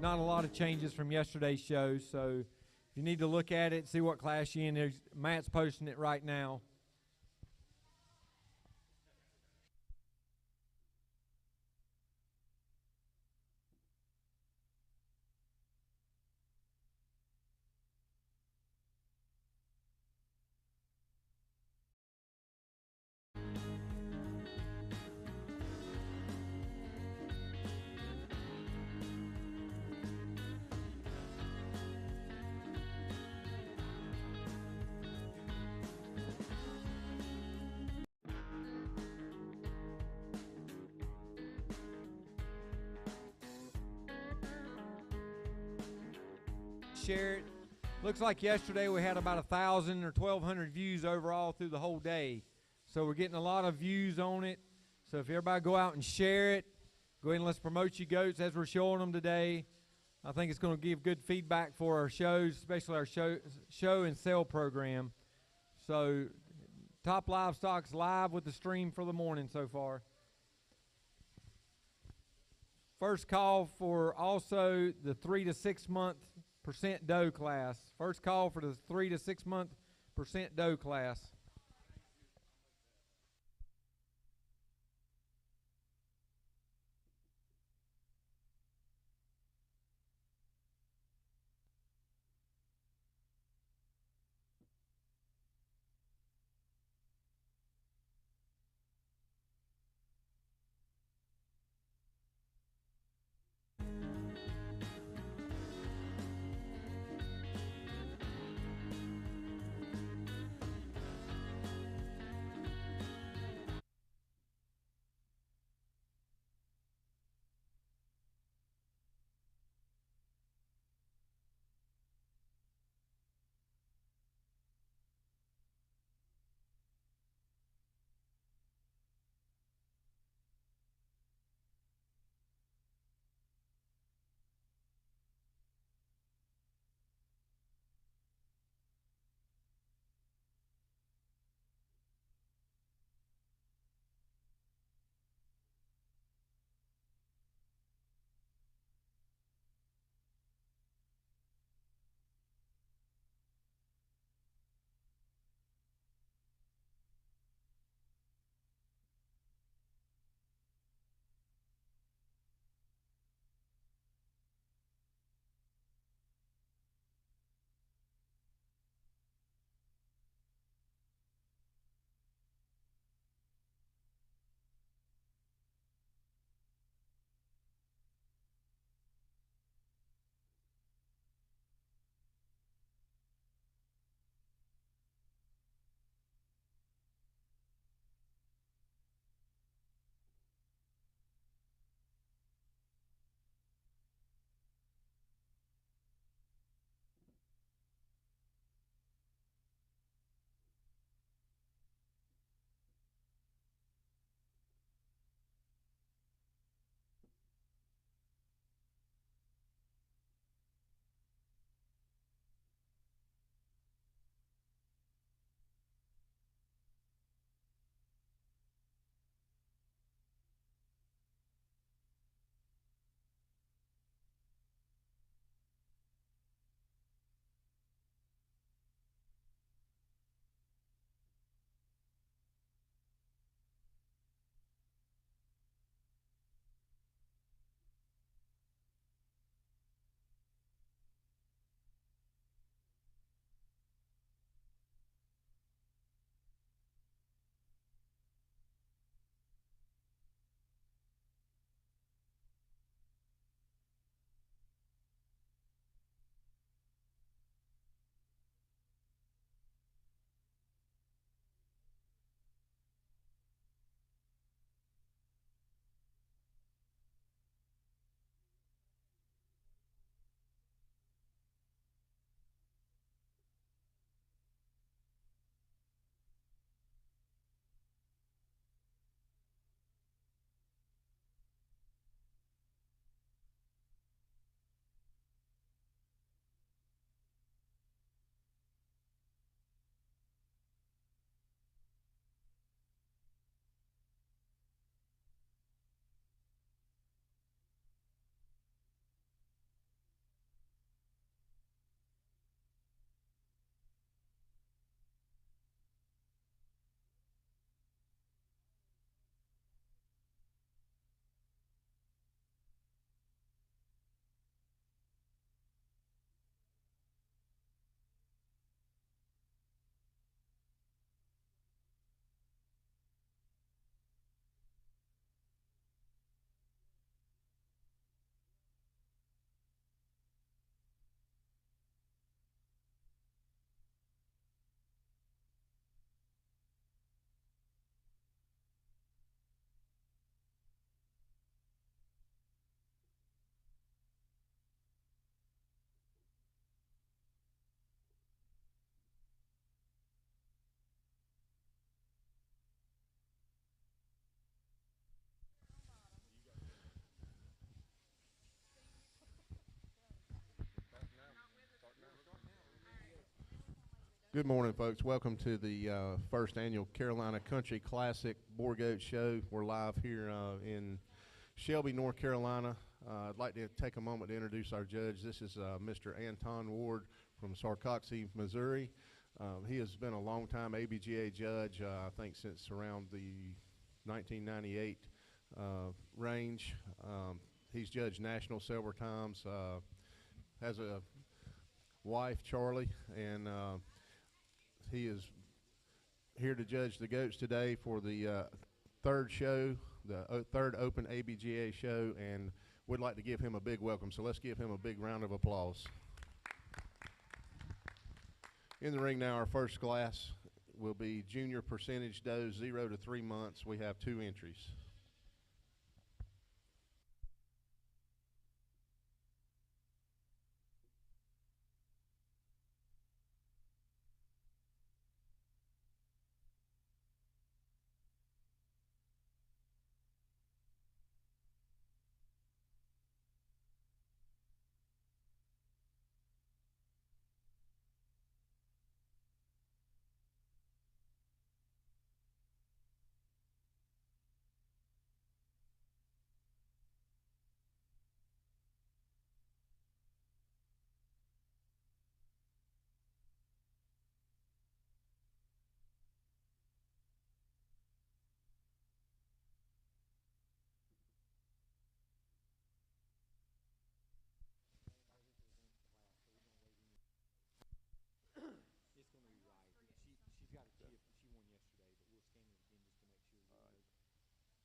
not a lot of changes from yesterday's show, so if you need to look at it, see what class you're in, Matt's posting it right now. Share it. Looks like yesterday we had about 1,000 or 1,200 views overall through the whole day. So we're getting a lot of views on it. So if everybody go out and share it, go ahead and let's promote you goats as we're showing them today. I think it's going to give good feedback for our shows, especially our show and sale program. So Top Livestock's live with the stream for the morning so far. First call for also the 3 to 6 month percent doe class. First call for the 3 to 6 month percent doe class. Good morning, folks. Welcome to the first annual Carolina Country Classic Boer Goat Show. We're live here in Shelby, North Carolina. I'd like to take a moment to introduce our judge. This is Mr. Anton Ward from Sarcoxie, Missouri. He has been a long-time ABGA judge, I think since around the 1998 range. He's judged national several times, has a wife, Charlie, and he is here to judge the goats today for the third show, the third Open ABGA show, and we'd like to give him a big welcome. So let's give him a big round of applause. In the ring now, our first class will be junior percentage does 0 to 3 months. We have 2 entries.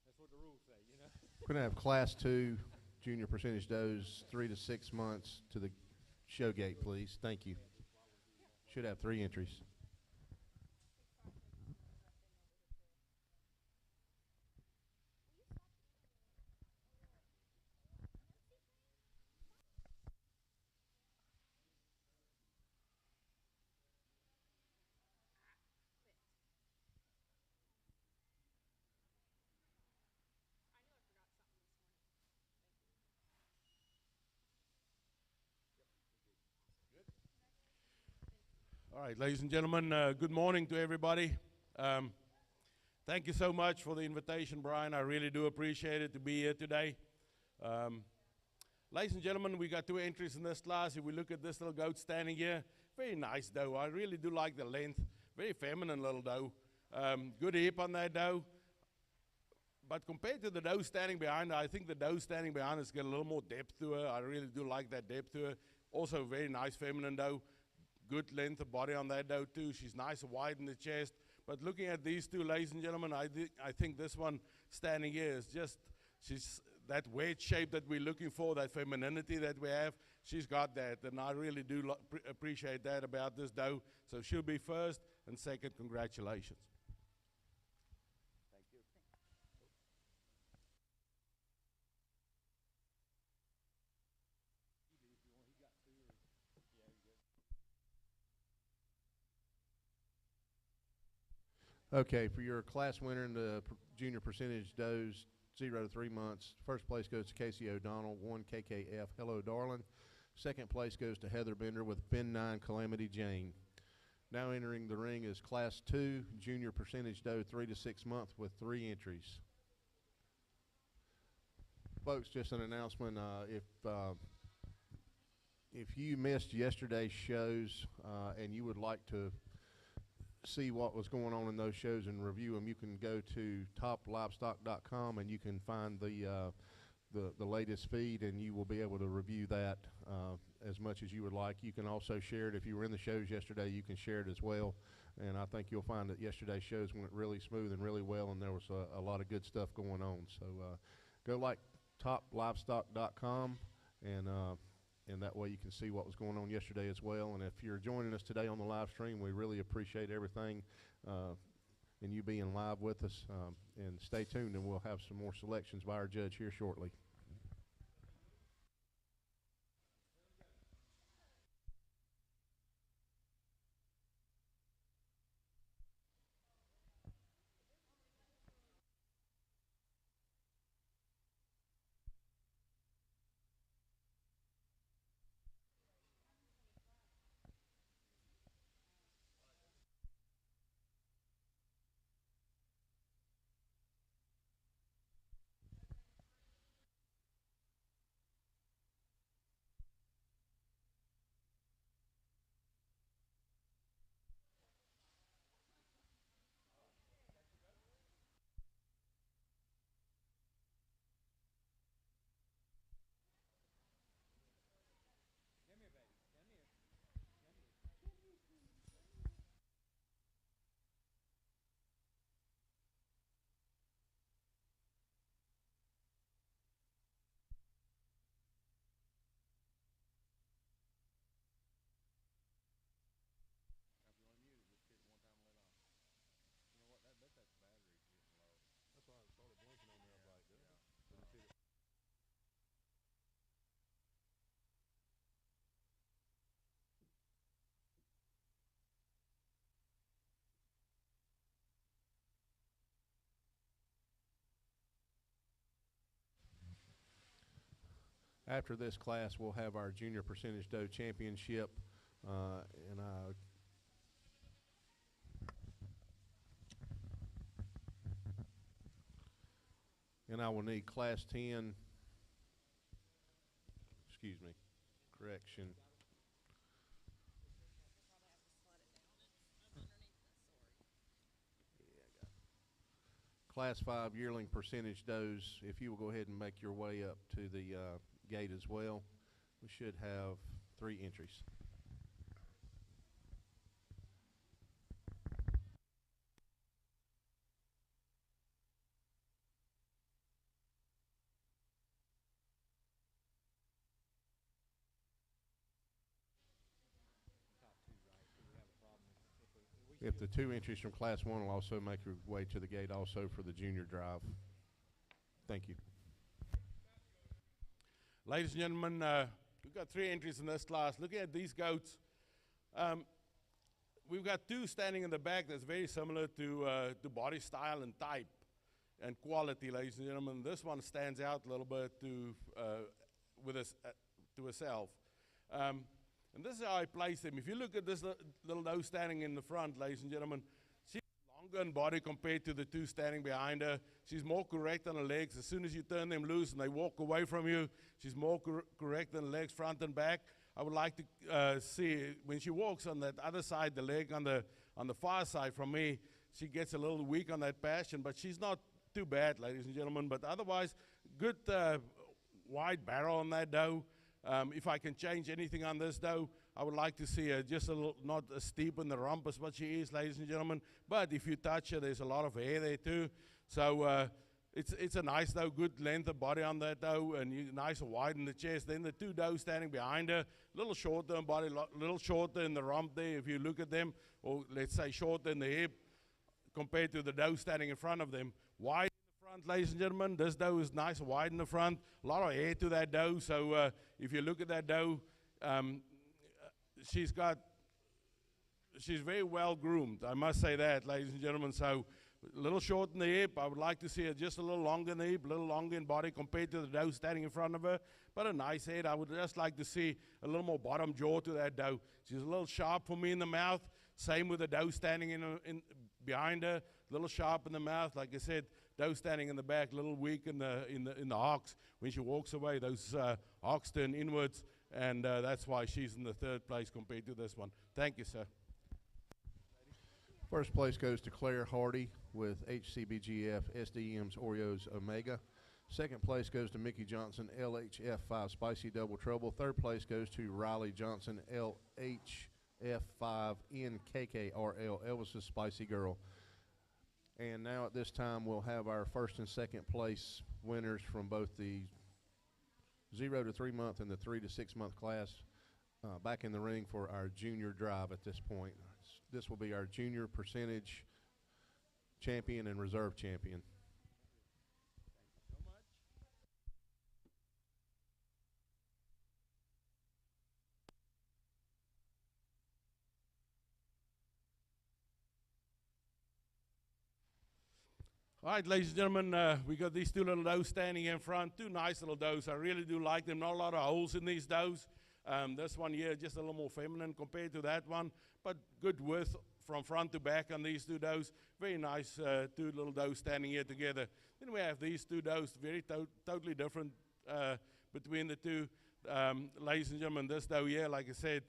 That's what the rules say, you know. We're going to have Class 2 junior percentage does 3 to 6 months to the show gate, please. Thank you. Should have 3 entries. All right, ladies and gentlemen, good morning to everybody. Thank you so much for the invitation, Brian. I really do appreciate it to be here today. Ladies and gentlemen, we got 2 entries in this class. If we look at this little goat standing here, very nice doe. I really do like the length. Very feminine little doe. Good hip on that doe. But compared to the doe standing behind her, I think the doe standing behind has got a little more depth to her. I really do like that depth to her. Also, very nice feminine doe. Good length of body on that doe too. She's nice and wide in the chest. But looking at these 2, ladies and gentlemen, I think this one standing here is just, she's that wedge shape that we're looking for, that femininity that we have. She's got that, and I really do appreciate that about this doe. So she'll be first, and second, congratulations. Thank you. Okay, for your class winner in the junior percentage does 0 to 3 months, first place goes to Casey O'Donnell, 1 KKF, Hello Darling. Second place goes to Heather Bender with Ben 9 Calamity Jane. Now entering the ring is Class 2 junior percentage doe 3 to 6 months with 3 entries. Folks, just an announcement, if you missed yesterday's shows and you would like to see what was going on in those shows and review them, you can go to toplivestock.com and you can find the latest feed, and you will be able to review that as much as you would like. You can also share it. If you were in the shows yesterday, you can share it as well, and I think you'll find that yesterday's shows went really smooth and really well, and there was a lot of good stuff going on. So go like toplivestock.com, and that way you can see what was going on yesterday as well. And if you're joining us today on the live stream, we really appreciate everything and you being live with us. And stay tuned, and we'll have some more selections by our judge here shortly. After this class, we'll have our junior percentage doe championship, and I will need class 10, excuse me, correction. Class 5 yearling percentage does, if you will go ahead and make your way up to the gate as well, we should have 3 entries. If the 2 entries from Class 1 will also make your way to the gate also for the junior drive. Thank you. Ladies and gentlemen, we've got 3 entries in this class. Looking at these goats, we've got 2 standing in the back that's very similar to body style and type and quality, ladies and gentlemen. This one stands out a little bit to herself. And this is how I place them. If you look at this little doe standing in the front, ladies and gentlemen, she's longer in body compared to the 2 standing behind her. She's more correct on her legs. As soon as you turn them loose and they walk away from you, she's more correct on the legs, front and back. I would like to see when she walks on that other side, the leg on the far side from me, she gets a little weak on that passion, but she's not too bad, ladies and gentlemen. But otherwise, good wide barrel on that doe. If I can change anything on this doe, I would like to see her just a little, not as steep in the rump as what she is, ladies and gentlemen. But if you touch her, there's a lot of hair there too. So it's a nice doe, good length of body on that doe, and nice and wide in the chest. Then the 2 does standing behind her, a little shorter in body, a little shorter in the rump there if you look at them, or let's say shorter in the hip compared to the doe standing in front of them. Wide front, ladies and gentlemen. This doe is nice and wide in the front. A lot of hair to that doe. So if you look at that doe, she's very well groomed. I must say that, ladies and gentlemen. So a little short in the hip. I would like to see her just a little longer in the hip, a little longer in body compared to the doe standing in front of her. But a nice head. I would just like to see a little more bottom jaw to that doe. She's a little sharp for me in the mouth. Same with the doe standing in behind her. A little sharp in the mouth. Like I said, doe standing in the back, a little weak in the hocks. When she walks away, those hocks turn inwards, and that's why she's in the 3rd place compared to this one. Thank you, sir. First place goes to Claire Hardy with HCBGF SDM's Oreos Omega. Second place goes to Mickey Johnson LHF5 Spicy Double Trouble. Third place goes to Riley Johnson LHF5 NKKRL Elvis's Spicy Girl. And now at this time we'll have our 1st and 2nd place winners from both the 0 to 3 month and the 3 to 6 month class back in the ring for our junior drive at this point. This will be our junior percentage champion and reserve champion. All right, ladies and gentlemen, we got these 2 little does standing in front. 2 nice little does. I really do like them. Not a lot of holes in these does. This one here just a little more feminine compared to that one, but good width from front to back on these 2 does. Very nice 2 little does standing here together. Then we have these 2 does, very totally different between the 2. Ladies and gentlemen, this doe here, like I said,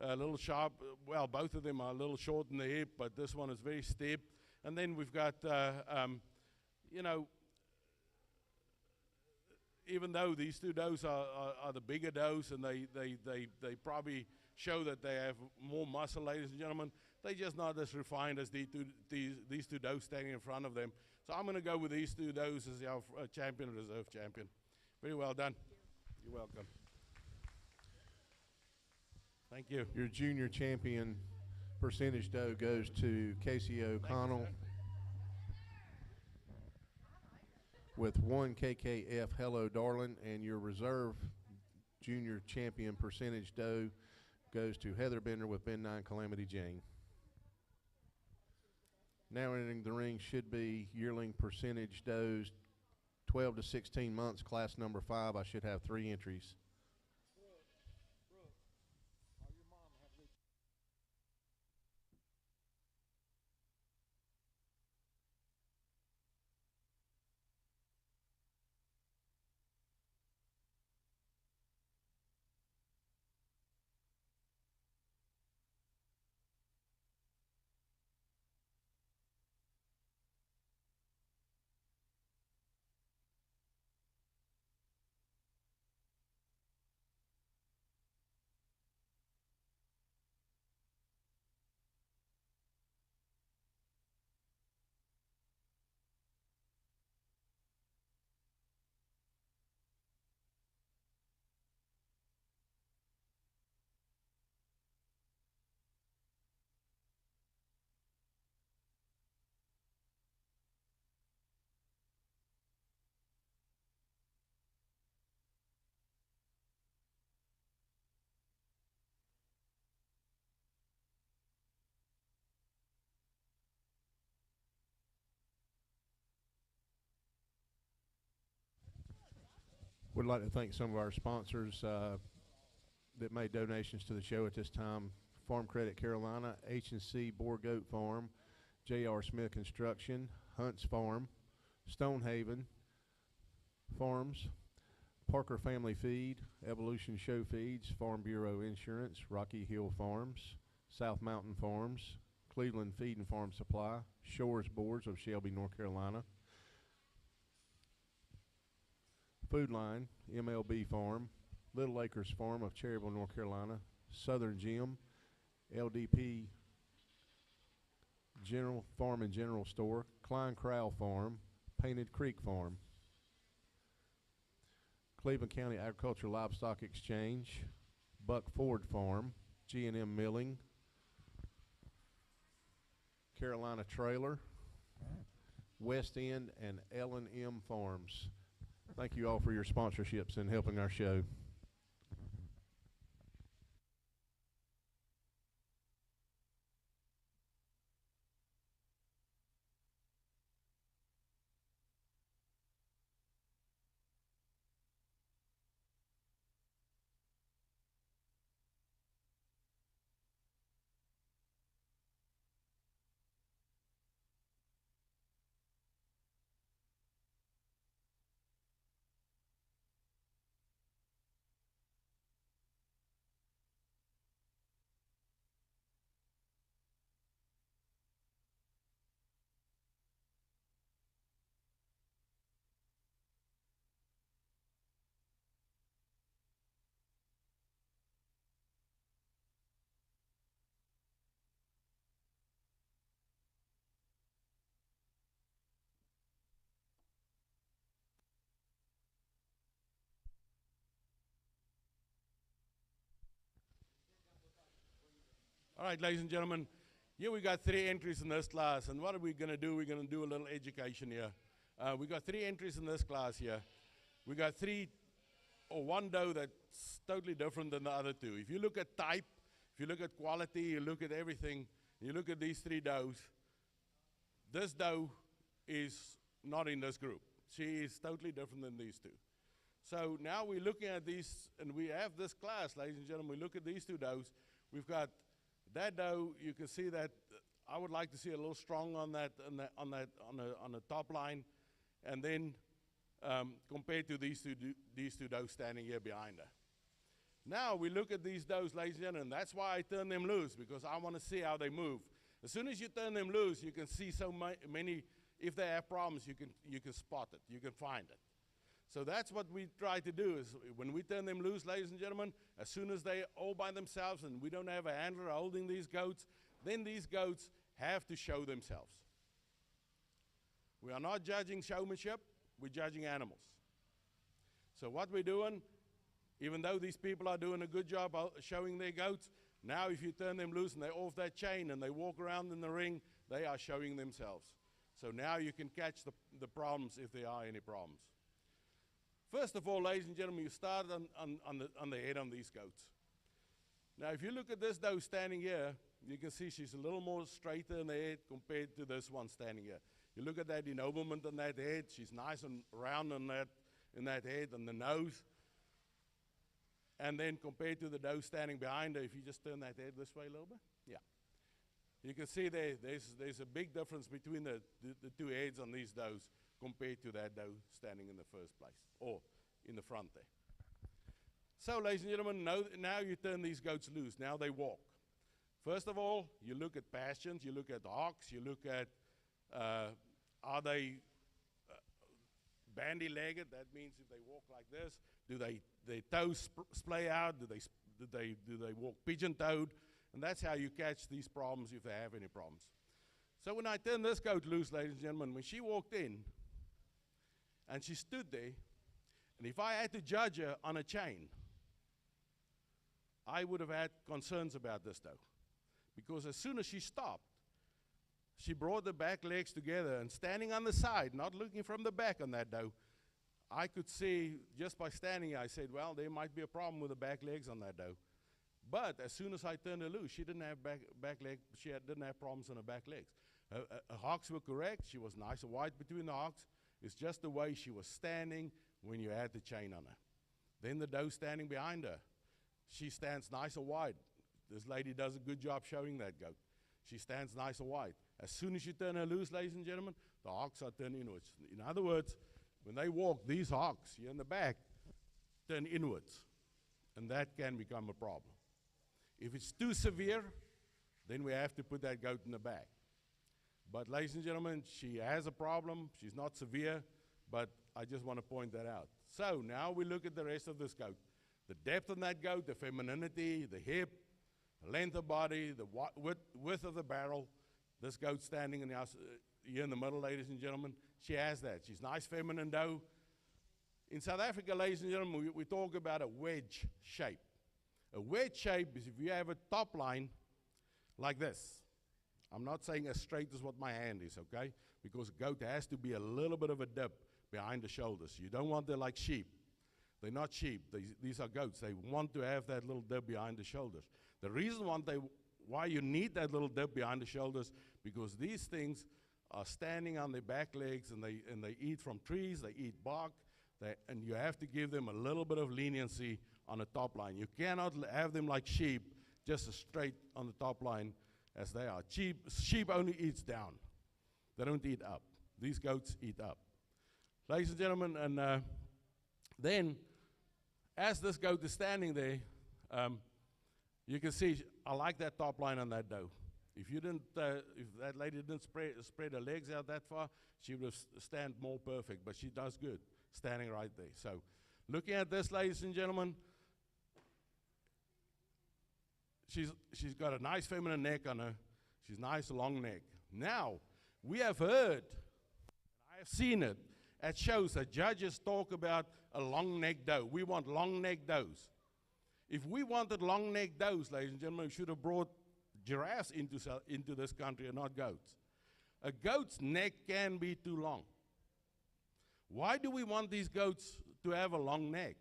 a little sharp. Well, both of them are a little short in the hip, but this one is very steep. And then we've got you know, even though these 2 does are the bigger does, and they probably show that they have more muscle, ladies and gentlemen, they're just not as refined as these 2 does standing in front of them. So I'm going to go with these 2 does as our champion and reserve champion. Very well done. You're welcome. Thank you. Your junior champion percentage doe goes to Casey O'Connell with 1 KKF Hello Darling, and your reserve junior champion percentage doe goes to Heather Bender with Ben 9 Calamity Jane. Now entering the ring should be yearling percentage does 12 to 16 months, class number 5. I should have 3 entries. We'd like to thank some of our sponsors that made donations to the show at this time. Farm Credit Carolina, H&C Boer Goat Farm, J.R. Smith Construction, Hunt's Farm, Stonehaven Farms, Parker Family Feed, Evolution Show Feeds, Farm Bureau Insurance, Rocky Hill Farms, South Mountain Farms, Cleveland Feed and Farm Supply, Shores Boards of Shelby, North Carolina, Food Line, MLB Farm, Little Acres Farm of Cherryville, North Carolina, Southern Gym, LDP General Farm and General Store, Klein Crowell Farm, Painted Creek Farm, Cleveland County Agricultural Livestock Exchange, Buck Ford Farm, G&M Milling, Carolina Trailer, West End, and L&M Farms. Thank you all for your sponsorships and helping our show. All right, ladies and gentlemen, here we got 3 entries in this class, and what are we going to do? We're going to do a little education here. We got 3 entries in this class here. We got 3 or 1 doe that's totally different than the other 2. If you look at type, if you look at quality, you look at everything, you look at these 3 does, this doe is not in this group. She is totally different than these 2. So now we're looking at these, and we have this class, ladies and gentlemen, we look at these 2 does. We've got that doe. You can see that I would like to see a little strong on on the top line, and then compared to these two does standing here behind her. Now we look at these does, ladies and gentlemen. That's why I turn them loose, because I want to see how they move. As soon as you turn them loose, you can see so many. If they have problems, you can spot it. You can find it. So that's what we try to do, is when we turn them loose, ladies and gentlemen, as soon as they're all by themselves and we don't have a handler holding these goats, then these goats have to show themselves. We are not judging showmanship, we're judging animals. So what we're doing, even though these people are doing a good job showing their goats, now if you turn them loose and they're off that chain and they walk around in the ring, they are showing themselves. So now you can catch the problems if there are any problems. First of all, ladies and gentlemen, you start on the head on these goats. Now, if you look at this doe standing here, you can see she's a little more straighter in the head compared to this one standing here. You look at that ennoblement on that head, she's nice and round on in that head and the nose. And then compared to the doe standing behind her, if you just turn that head this way a little bit, yeah. You can see there's a big difference between the 2 heads on these does compared to that doe standing in the first place, or in the front there. So, ladies and gentlemen, now you turn these goats loose. Now they walk. First of all, you look at passions, you look at hocks, you look at, are they bandy-legged? That means if they walk like this, do their toes splay out? Do they walk pigeon-toed? And that's how you catch these problems if they have any problems. So when I turned this goat loose, ladies and gentlemen, when she walked in, and she stood there, and if I had to judge her on a chain, I would have had concerns about this doe. Because as soon as she stopped, she brought the back legs together, and standing on the side, not looking from the back on that doe, I could see, just by standing here, I said, well, there might be a problem with the back legs on that doe. But as soon as I turned her loose, she didn't have back leg, didn't have problems on her back legs. Her hocks were correct. She was nice and wide between the hocks. It's just the way she was standing when you had the chain on her. Then the doe standing behind her. She stands nice and wide. This lady does a good job showing that goat. She stands nice and wide. As soon as you turn her loose, ladies and gentlemen, the hocks are turned inwards. In other words, when they walk, these hocks here in the back turn inwards. And that can become a problem. If it's too severe, then we have to put that goat in the back. But ladies and gentlemen, she has a problem. She's not severe, but I just want to point that out. So now we look at the rest of this goat. The depth on that goat, the femininity, the hip, the length of body, the width of the barrel. This goat standing in the house, here in the middle, ladies and gentlemen, she has that. She's nice, feminine doe. In South Africa, ladies and gentlemen, we talk about a wedge shape. A wedge shape is if you have a top line like this. I'm not saying as straight as what my hand is, okay? Because a goat has to be a little bit of a dip behind the shoulders. You don't want them like sheep. They're not sheep. These are goats. They want to have that little dip behind the shoulders. The reason why you need that little dip behind the shoulders, because these things are standing on their back legs, and they eat from trees, they eat bark, and you have to give them a little bit of leniency on the top line. You cannot have them like sheep, just as straight on the top line as they are. Sheep only eats down. They don't eat up. These goats eat up. Ladies and gentlemen, and then as this goat is standing there, you can see, I like that top line on that doe. If that lady didn't spread her legs out that far, she would have stand more perfect, but she does good, standing right there. So, looking at this, ladies and gentlemen, she's got a nice feminine neck on her. She's nice, long neck. Now, we have heard, I have seen it, at shows that judges talk about a long neck doe. We want long neck does. If we wanted long neck does, ladies and gentlemen, we should have brought giraffes into this country and not goats. A goat's neck can be too long. Why do we want these goats to have a long neck?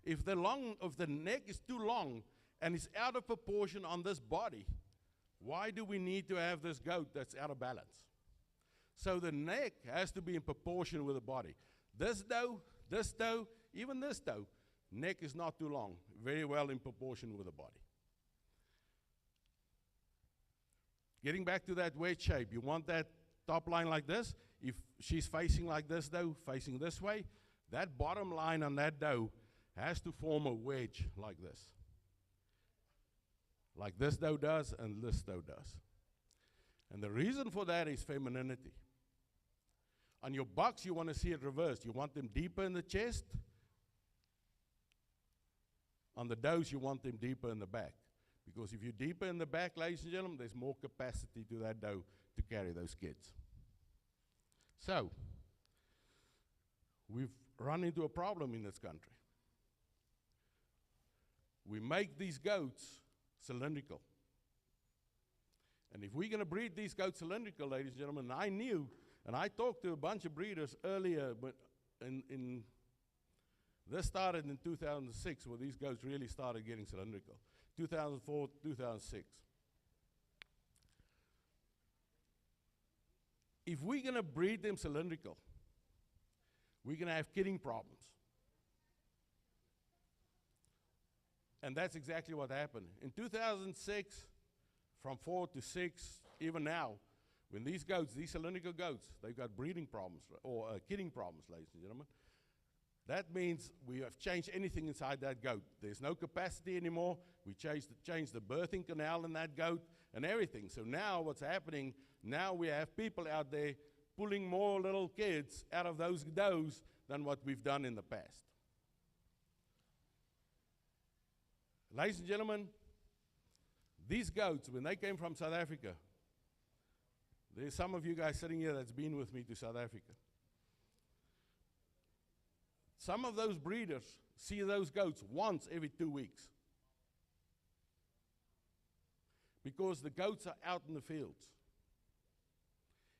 If the neck is too long and it's out of proportion on this body, why do we need to have this goat that's out of balance? So the neck has to be in proportion with the body. This doe, even this doe, neck is not too long, very well in proportion with the body. Getting back to that wedge shape, you want that top line like this. If she's facing like this doe, facing this way, that bottom line on that doe has to form a wedge like this. Like this doe does and this doe does. And the reason for that is femininity. On your bucks, you want to see it reversed. You want them deeper in the chest. On the does, you want them deeper in the back. Because if you're deeper in the back, ladies and gentlemen, there's more capacity to that doe to carry those kids. So, we've run into a problem in this country. We make these goats cylindrical. And if we're going to breed these goats cylindrical, ladies and gentlemen, I knew, and I talked to a bunch of breeders earlier, but this started in 2006, where these goats really started getting cylindrical. 2004, 2006. If we're going to breed them cylindrical, we're going to have kidding problems. And that's exactly what happened. In 2006, from 4 to 6, even now, when these goats, these cylindrical goats, they've got breeding problems, or kidding problems, ladies and gentlemen. That means we have changed anything inside that goat. There's no capacity anymore. We changed the birthing canal in that goat and everything. So now what's happening, now we have people out there pulling more little kids out of those does than what we've done in the past. Ladies and gentlemen, these goats, when they came from South Africa, there's some of you guys sitting here that's been with me to South Africa. Some of those breeders see those goats once every 2 weeks. Because the goats are out in the fields.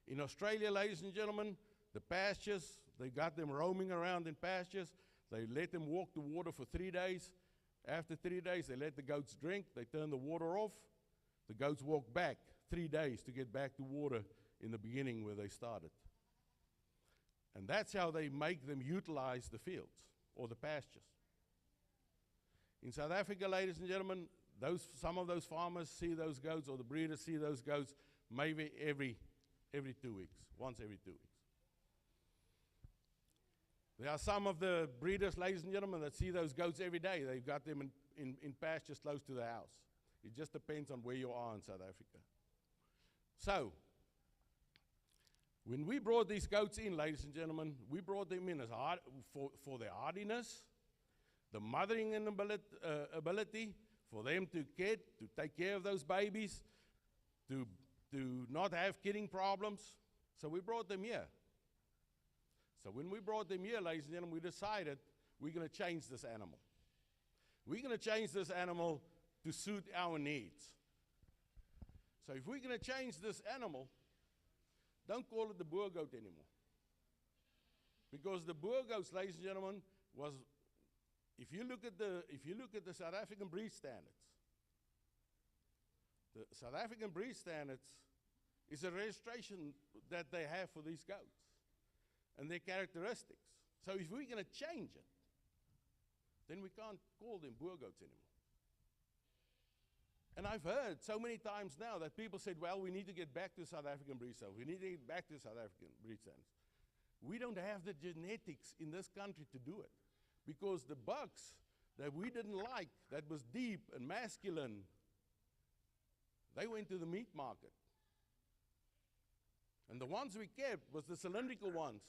In Australia, ladies and gentlemen, the pastures, they got them roaming around in pastures. They let them walk the water for 3 days. After 3 days, they let the goats drink. They turn the water off. The goats walk back 3 days to get back to water in the beginning where they started. And that's how they make them utilize the fields or the pastures. In South Africa, ladies and gentlemen, some of those farmers see those goats, or the breeders see those goats, maybe every 2 weeks, once every 2 weeks. There are some of the breeders, ladies and gentlemen, that see those goats every day. They've got them in pastures close to the house. It just depends on where you are in South Africa. So, when we brought these goats in, ladies and gentlemen, we brought them in as for their hardiness, the mothering ability, for them to take care of those babies, to not have kidding problems. So we brought them here. So when we brought them here, ladies and gentlemen, we decided we're going to change this animal. We're going to change this animal to suit our needs. So if we're going to change this animal, don't call it the Boer goat anymore. Because the Boer goats, ladies and gentlemen, was, if you look at the South African breed standards, the South African breed standards is a registration that they have for these goats and their characteristics. So if we're going to change it, then we can't call them Boer goats anymore. And I've heard so many times now that people said, well, we need to get back to South African breed standards. We need to get back to South African breed standards. We don't have the genetics in this country to do it. Because the bucks that we didn't like, that was deep and masculine, they went to the meat market. And the ones we kept was the cylindrical ones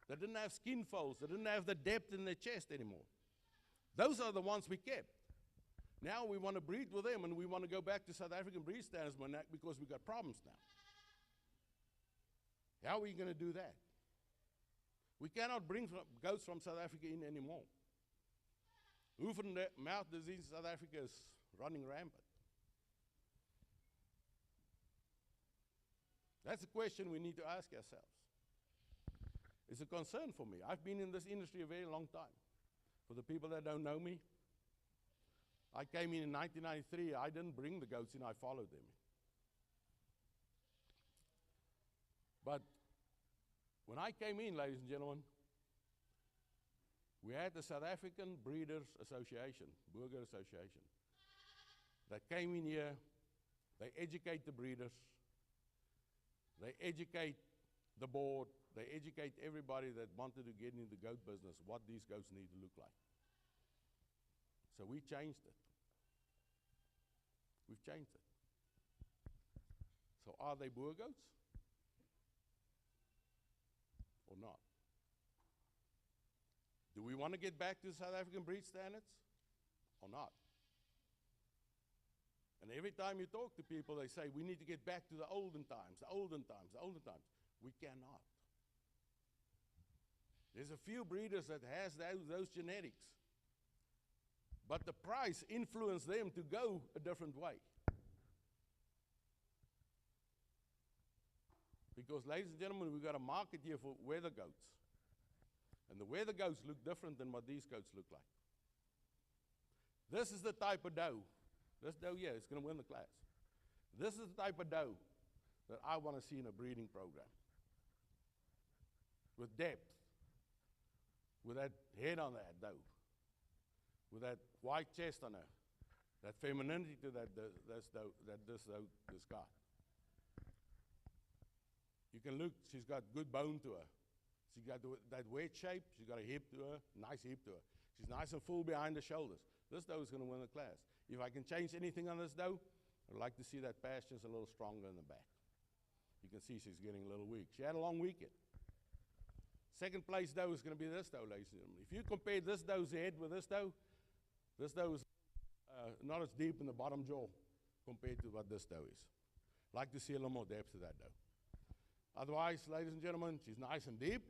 that didn't have skin folds, that didn't have the depth in their chest anymore. Those are the ones we kept. Now we want to breed with them, and we want to go back to South African breed standards because we've got problems now. How are we going to do that? We cannot bring goats from South Africa in anymore. Hoof and mouth disease in South Africa is running rampant. That's a question we need to ask ourselves. It's a concern for me. I've been in this industry a very long time. For the people that don't know me, I came in 1993. I didn't bring the goats in, I followed them. But when I came in, ladies and gentlemen, we had the South African Breeders Association, Boer Goat Association, that came in here. They educate the breeders. They educate the board. They educate everybody that wanted to get into the goat business, what these goats need to look like. So we changed it. We've changed it. So are they Boer goats or not? Do we want to get back to South African breed standards or not? And every time you talk to people, they say, we need to get back to the olden times, the olden times, the olden times. We cannot. There's a few breeders that has those genetics. But the price influenced them to go a different way. Because, ladies and gentlemen, we've got a market here for weather goats. And the weather goats look different than what these goats look like. This is the type of doe. This doe here is going to win the class. This is the type of doe that I want to see in a breeding program. With depth. With that head on that doe. With that white chest on her. That femininity to this got. You can look, she's got good bone to her. She's got that wedge shape, she's got a hip to her, nice hip to her. She's nice and full behind the shoulders. This doe is going to win the class. If I can change anything on this doe, I'd like to see that pastures a little stronger in the back. You can see she's getting a little weak. She had a long weekend. Second place doe is going to be this doe, ladies and gentlemen. If you compare this doe's head with this doe is not as deep in the bottom jaw compared to what this doe is. I'd like to see a little more depth to that doe. Otherwise, ladies and gentlemen, she's nice and deep.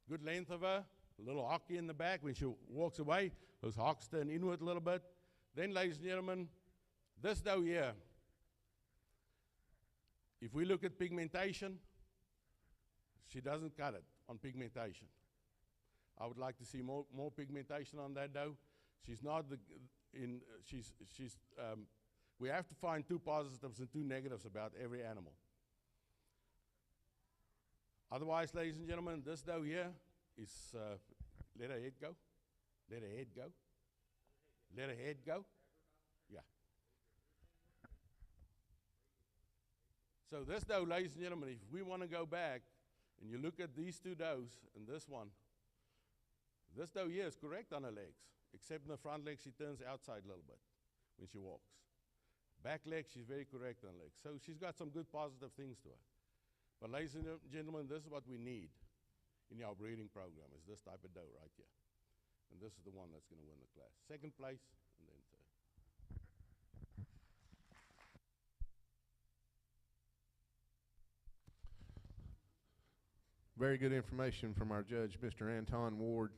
Good length of her. A little hockey in the back when she walks away. Those hocks turn inward a little bit. Then, ladies and gentlemen, this doe here, if we look at pigmentation, she doesn't cut it on pigmentation. I would like to see more pigmentation on that doe. She's not we have to find two positives and two negatives about every animal. Otherwise, ladies and gentlemen, this doe here is, let her head go. Let her head go. Let her head go? Yeah. So this doe, ladies and gentlemen, if we want to go back and you look at these two does and this one, this doe here is correct on her legs, except in the front leg she turns outside a little bit when she walks. Back leg, she's very correct on legs. So she's got some good positive things to her. But ladies and gentlemen, this is what we need in our breeding program, is this type of doe right here. And this is the one that's going to win the class. Second place, and then third. Very good information from our judge, Mr. Anton Ward.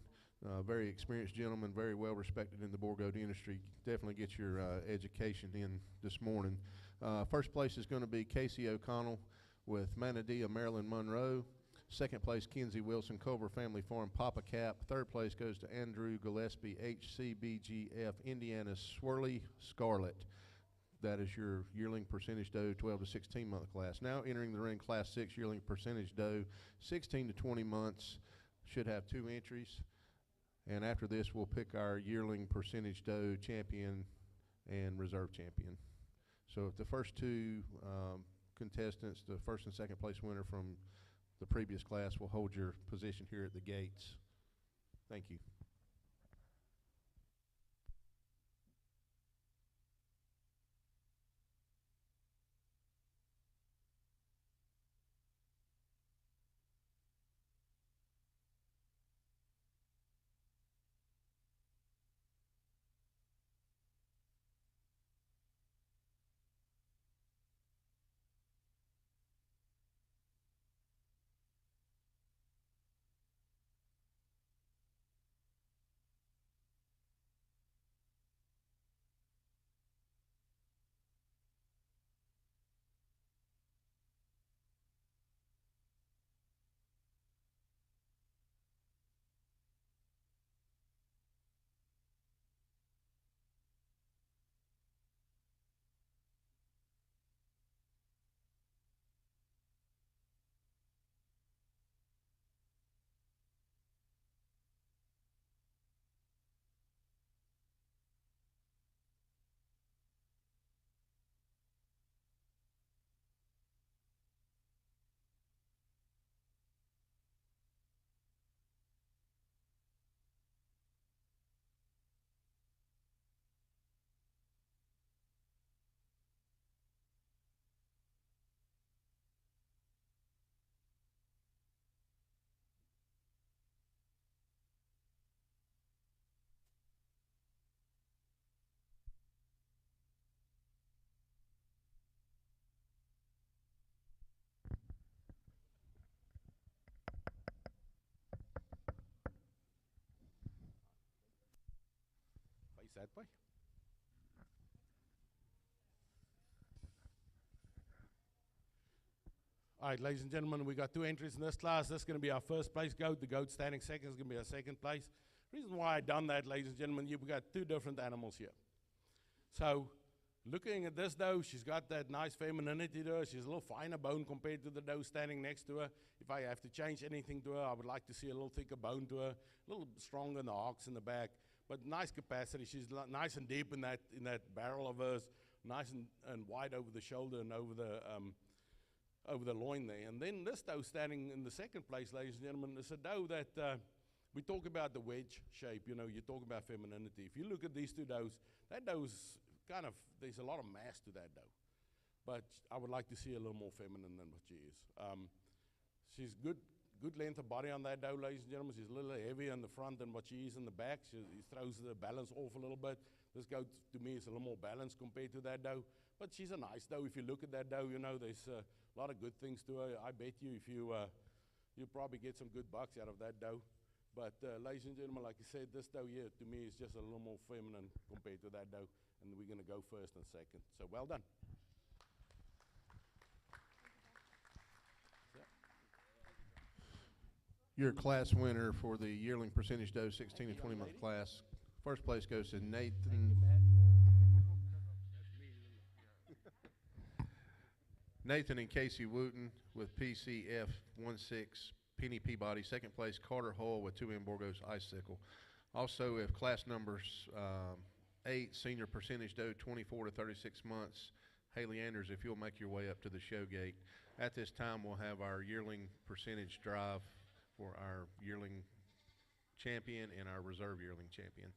Very experienced gentleman, very well respected in the Boer goat industry. Definitely get your education in this morning. First place is going to be Casey O'Connell with Manadea, Marilyn Monroe. Second place, Kenzie Wilson, Culver Family Farm, Papa Cap. Third place goes to Andrew Gillespie, HCBGF, Indiana Swirly Scarlet. That is your yearling percentage doe, 12 to 16 month class. Now entering the ring, class 6 yearling percentage doe, 16 to 20 months. Should have 2 entries. And after this, we'll pick our yearling percentage doe champion and reserve champion. So if the first two contestants, the first and second place winner from the previous class, will hold your position here at the gates. Thank you. Face that way. All right, ladies and gentlemen, we got 2 entries in this class. This is going to be our first place goat. The goat standing second is going to be our second place. Reason why I done that, ladies and gentlemen, we've got 2 different animals here. So, looking at this doe, she's got that nice femininity to her. She's a little finer bone compared to the doe standing next to her. If I have to change anything to her, I would like to see a little thicker bone to her, a little stronger in the hocks in the back, but nice capacity. She's nice and deep in that barrel of hers, nice and wide over the shoulder and over the loin there. And then this doe standing in the second place, ladies and gentlemen, is a doe that we talk about the wedge shape. You know, you talk about femininity. If you look at these 2 does, that doe's kind of, there's a lot of mass to that doe. But I would like to see a little more feminine than what she is. She's good length of body on that doe, ladies and gentlemen. She's a little heavier in the front than what she is in the back. He throws the balance off a little bit. This goat, to me, is a little more balanced compared to that doe. But she's a nice doe. If you look at that doe, you know, there's a lot of good things to her. I bet you if you probably get some good bucks out of that doe. But ladies and gentlemen, like I said, this doe here, to me, is just a little more feminine compared to that doe. And we're going to go first and second. So well done. Your class winner for the yearling percentage doe 16 to 20 month class. First place goes to Nathan. Nathan and Casey Wooten with PCF 16 Penny Peabody. Second place, Carter Hull with 2M Borgos Icicle. Also, if class numbers 8, senior percentage doe, 24 to 36 months. Haley Anders, if you'll make your way up to the show gate. At this time, we'll have our yearling percentage drive for our yearling champion and our reserve yearling champion.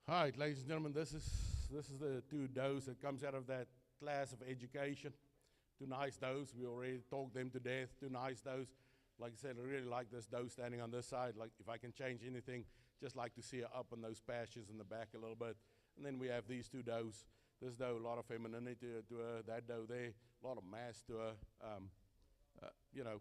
All right, ladies and gentlemen, this is the two does that comes out of that class of education. Two nice does. We already talked them to death. Two nice does. Like I said, I really like this doe standing on this side. Like if I can change anything, just like to see her up in those pastures in the back a little bit. And then we have these two does. This doe, a lot of femininity to her. That doe there, a lot of mass to her. You know,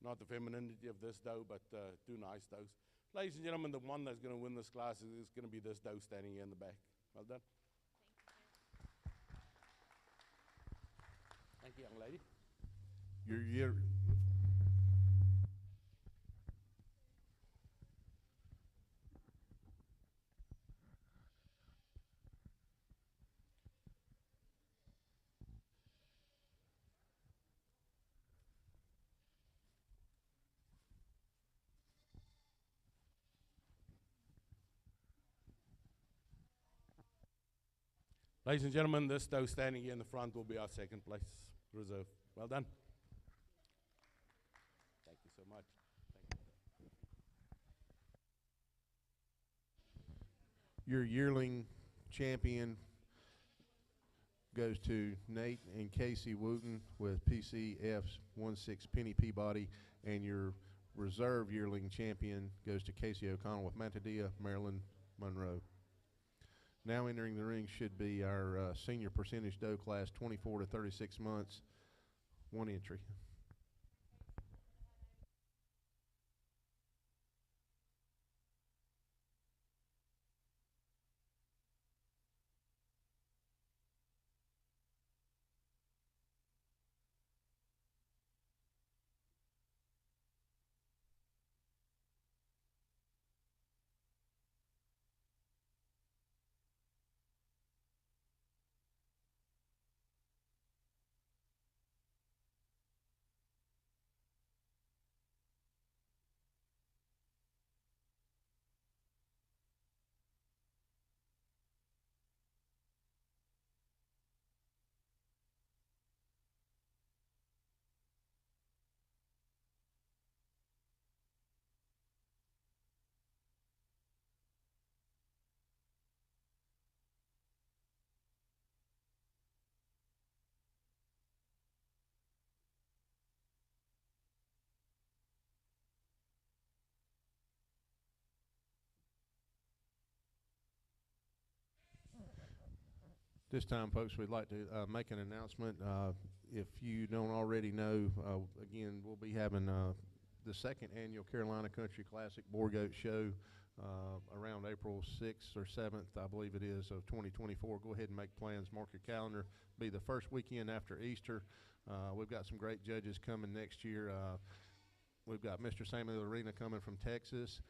not the femininity of this doe, but two nice does. Ladies and gentlemen, the one that's going to win this class is going to be this doe standing here in the back. Well done. Thank you, young lady. Your Ladies and gentlemen, this doe standing here in the front will be our second place reserve. Well done. Thank you so much. Thank you. Your yearling champion goes to Nate and Casey Wooten with PCF's 1-6 Penny Peabody, and your reserve yearling champion goes to Casey O'Connell with Mantadilla, Maryland, Monroe. Now entering the ring should be our senior percentage doe class, 24 to 36 months, one entry. This time, folks, we'd like to make an announcement. If you don't already know, again, we'll be having the second annual Carolina Country Classic Boer Goat Show around April 6th or 7th, I believe it is, of 2024. Go ahead and make plans. Mark your calendar. Be the first weekend after Easter. We've got some great judges coming next year. We've got Mr. Samuel Arena coming from Texas.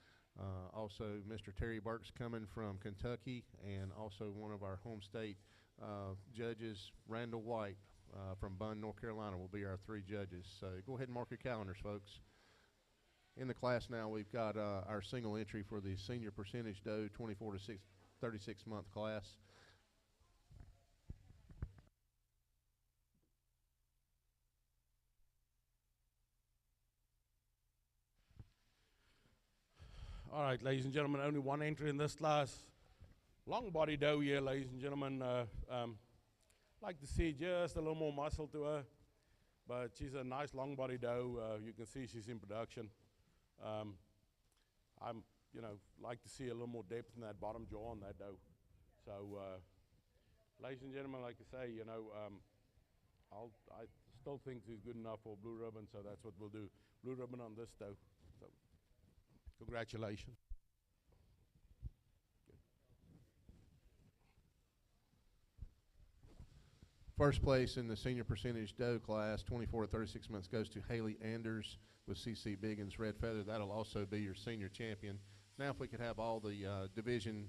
Also, Mr. Terry Burks coming from Kentucky, and also one of our home state judges, Randall White from Bunn, North Carolina, will be our three judges. So go ahead and mark your calendars, folks. In the class now, we've got our single entry for the senior percentage doe, 24 to 36 month class. All right, ladies and gentlemen, only one entry in this class. Long body doe here, ladies and gentlemen. Like to see just a little more muscle to her, but she's a nice long body doe. You can see she's in production. I'm, like to see a little more depth in that bottom jaw on that doe. So, ladies and gentlemen, like I say, I still think she's good enough for blue ribbon, so that's what we'll do. Blue ribbon on this doe. So, congratulations. First place in the senior percentage doe class, 24 to 36 months, goes to Haley Anders with CC Biggins Red Feather. That'll also be your senior champion. Now if we could have all the division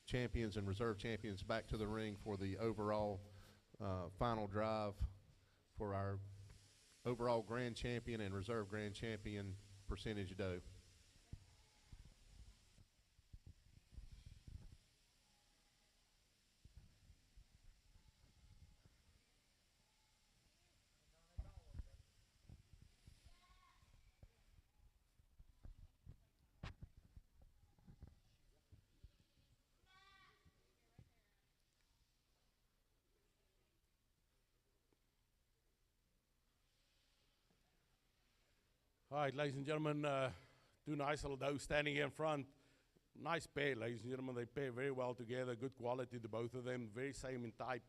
champions and reserve champions back to the ring for the overall final drive for our overall grand champion and reserve grand champion percentage doe. All right, ladies and gentlemen, two nice little does standing here in front. Nice pair, ladies and gentlemen. They pair very well together. Good quality to both of them. Very same in type.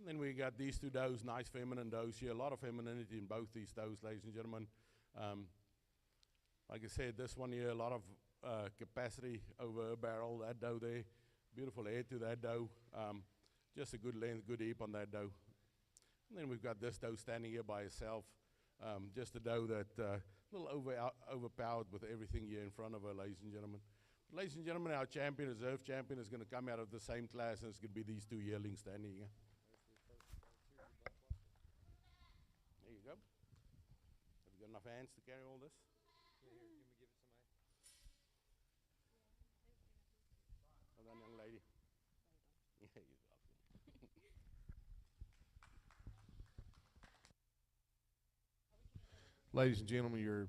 And then we got these two does, nice feminine does here. A lot of femininity in both these does, ladies and gentlemen. Like I said, this one here, a lot of capacity over a barrel. That doe there, beautiful head to that doe. Just a good length, good hip on that doe. And then we've got this doe standing here by herself. Just a doe that a little overpowered with everything here in front of her, ladies and gentlemen. Ladies and gentlemen, our champion, reserve champion, is going to come out of the same class, and it's going to be these two yearlings standing here. There you go. Have you got enough hands to carry all this? Yeah, here, give it somebody. Well done, young lady. Yeah, you're welcome. Ladies and gentlemen, your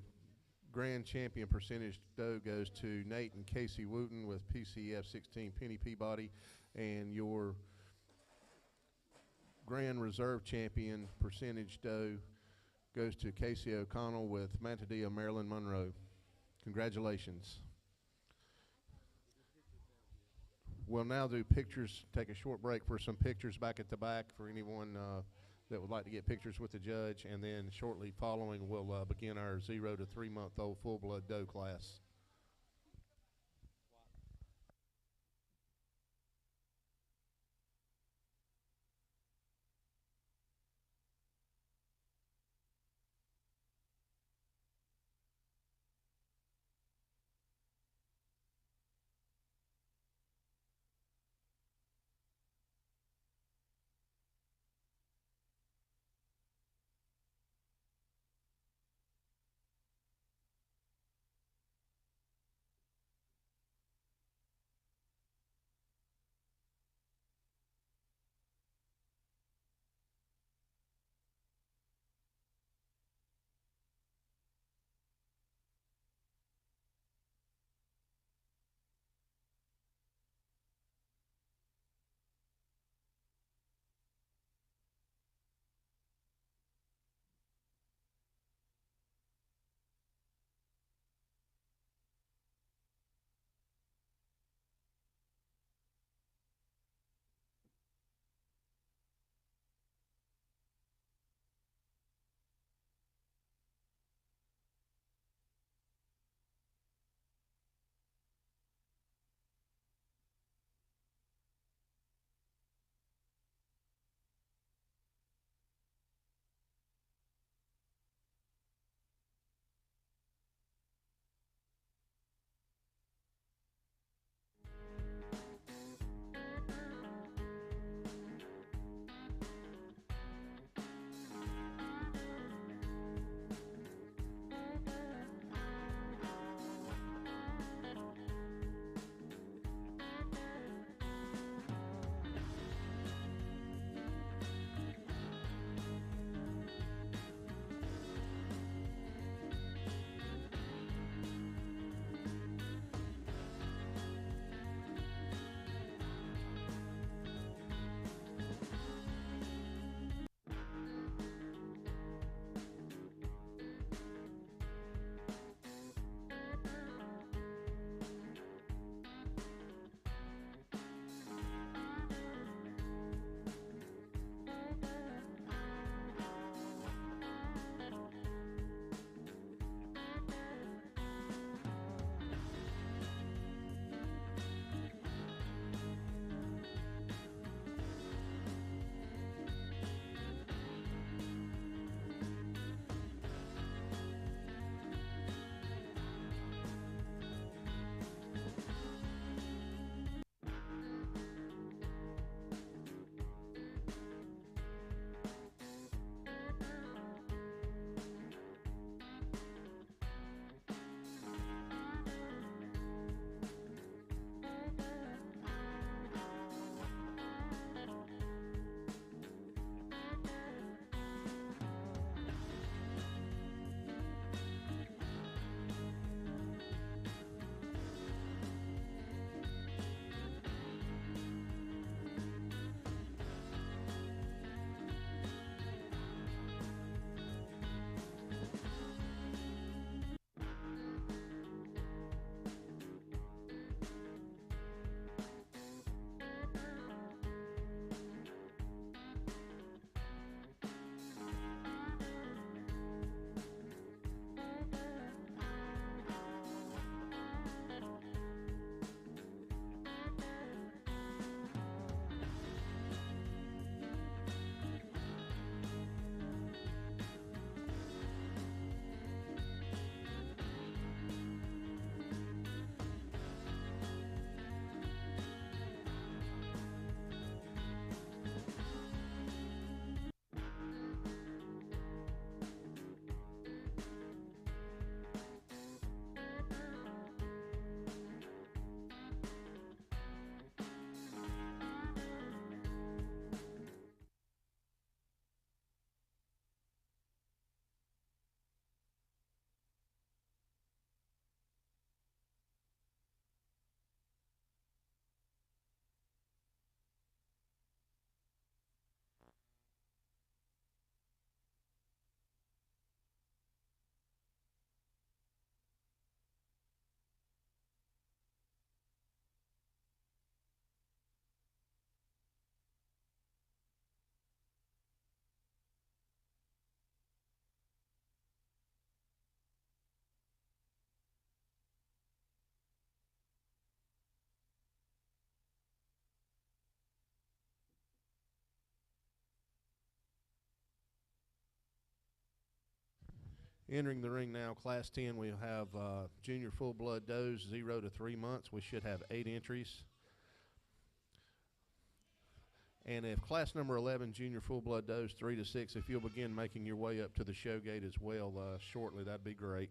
grand champion percentage doe goes to Nate and Casey Wooten with PCF 16 Penny Peabody, and your grand reserve champion percentage doe goes to Casey O'Connell with Mantadilla Marilyn Monroe. Congratulations. We'll now do pictures, take a short break for some pictures back at the back for anyone that would like to get pictures with the judge, and then shortly following we'll begin our 0 to 3 month old full blood doe class. Entering the ring now, Class 10, we have junior full-blood does, 0 to 3 months. We should have 8 entries. And if class number 11, junior full-blood does, 3 to 6, if you'll begin making your way up to the show gate as well shortly, that'd be great.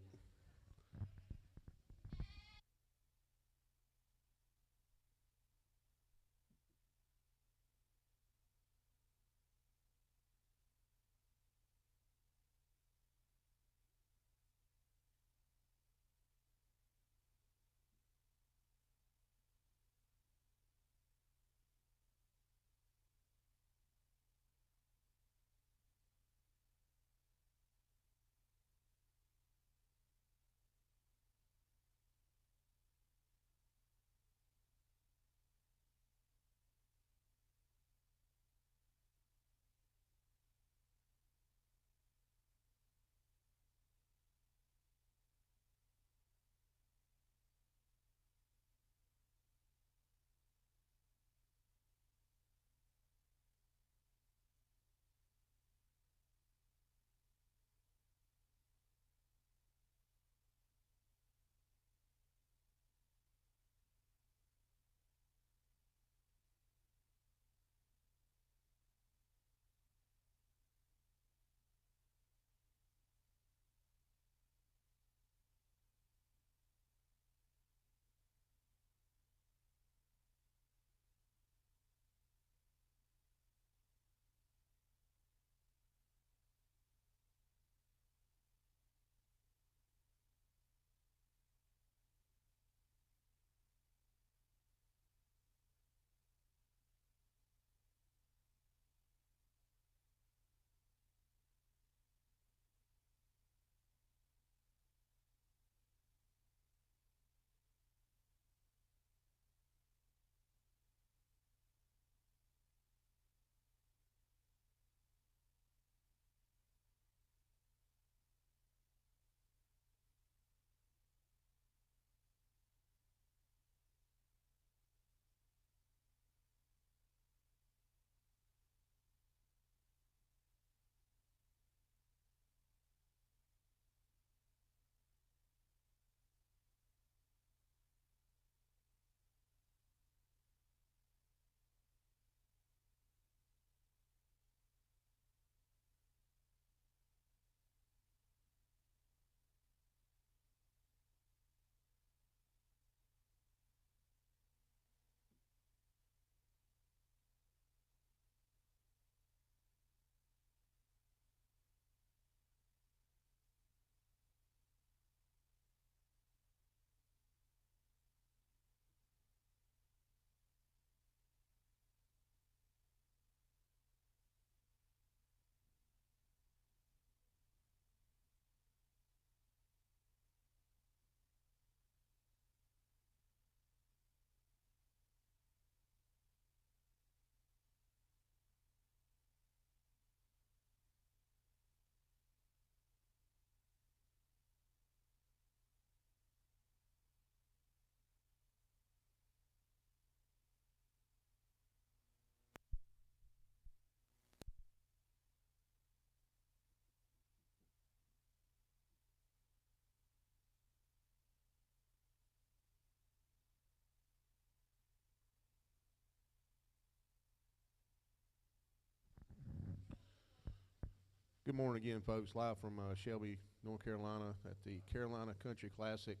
Good morning again, folks. Live from Shelby, North Carolina at the Carolina Country Classic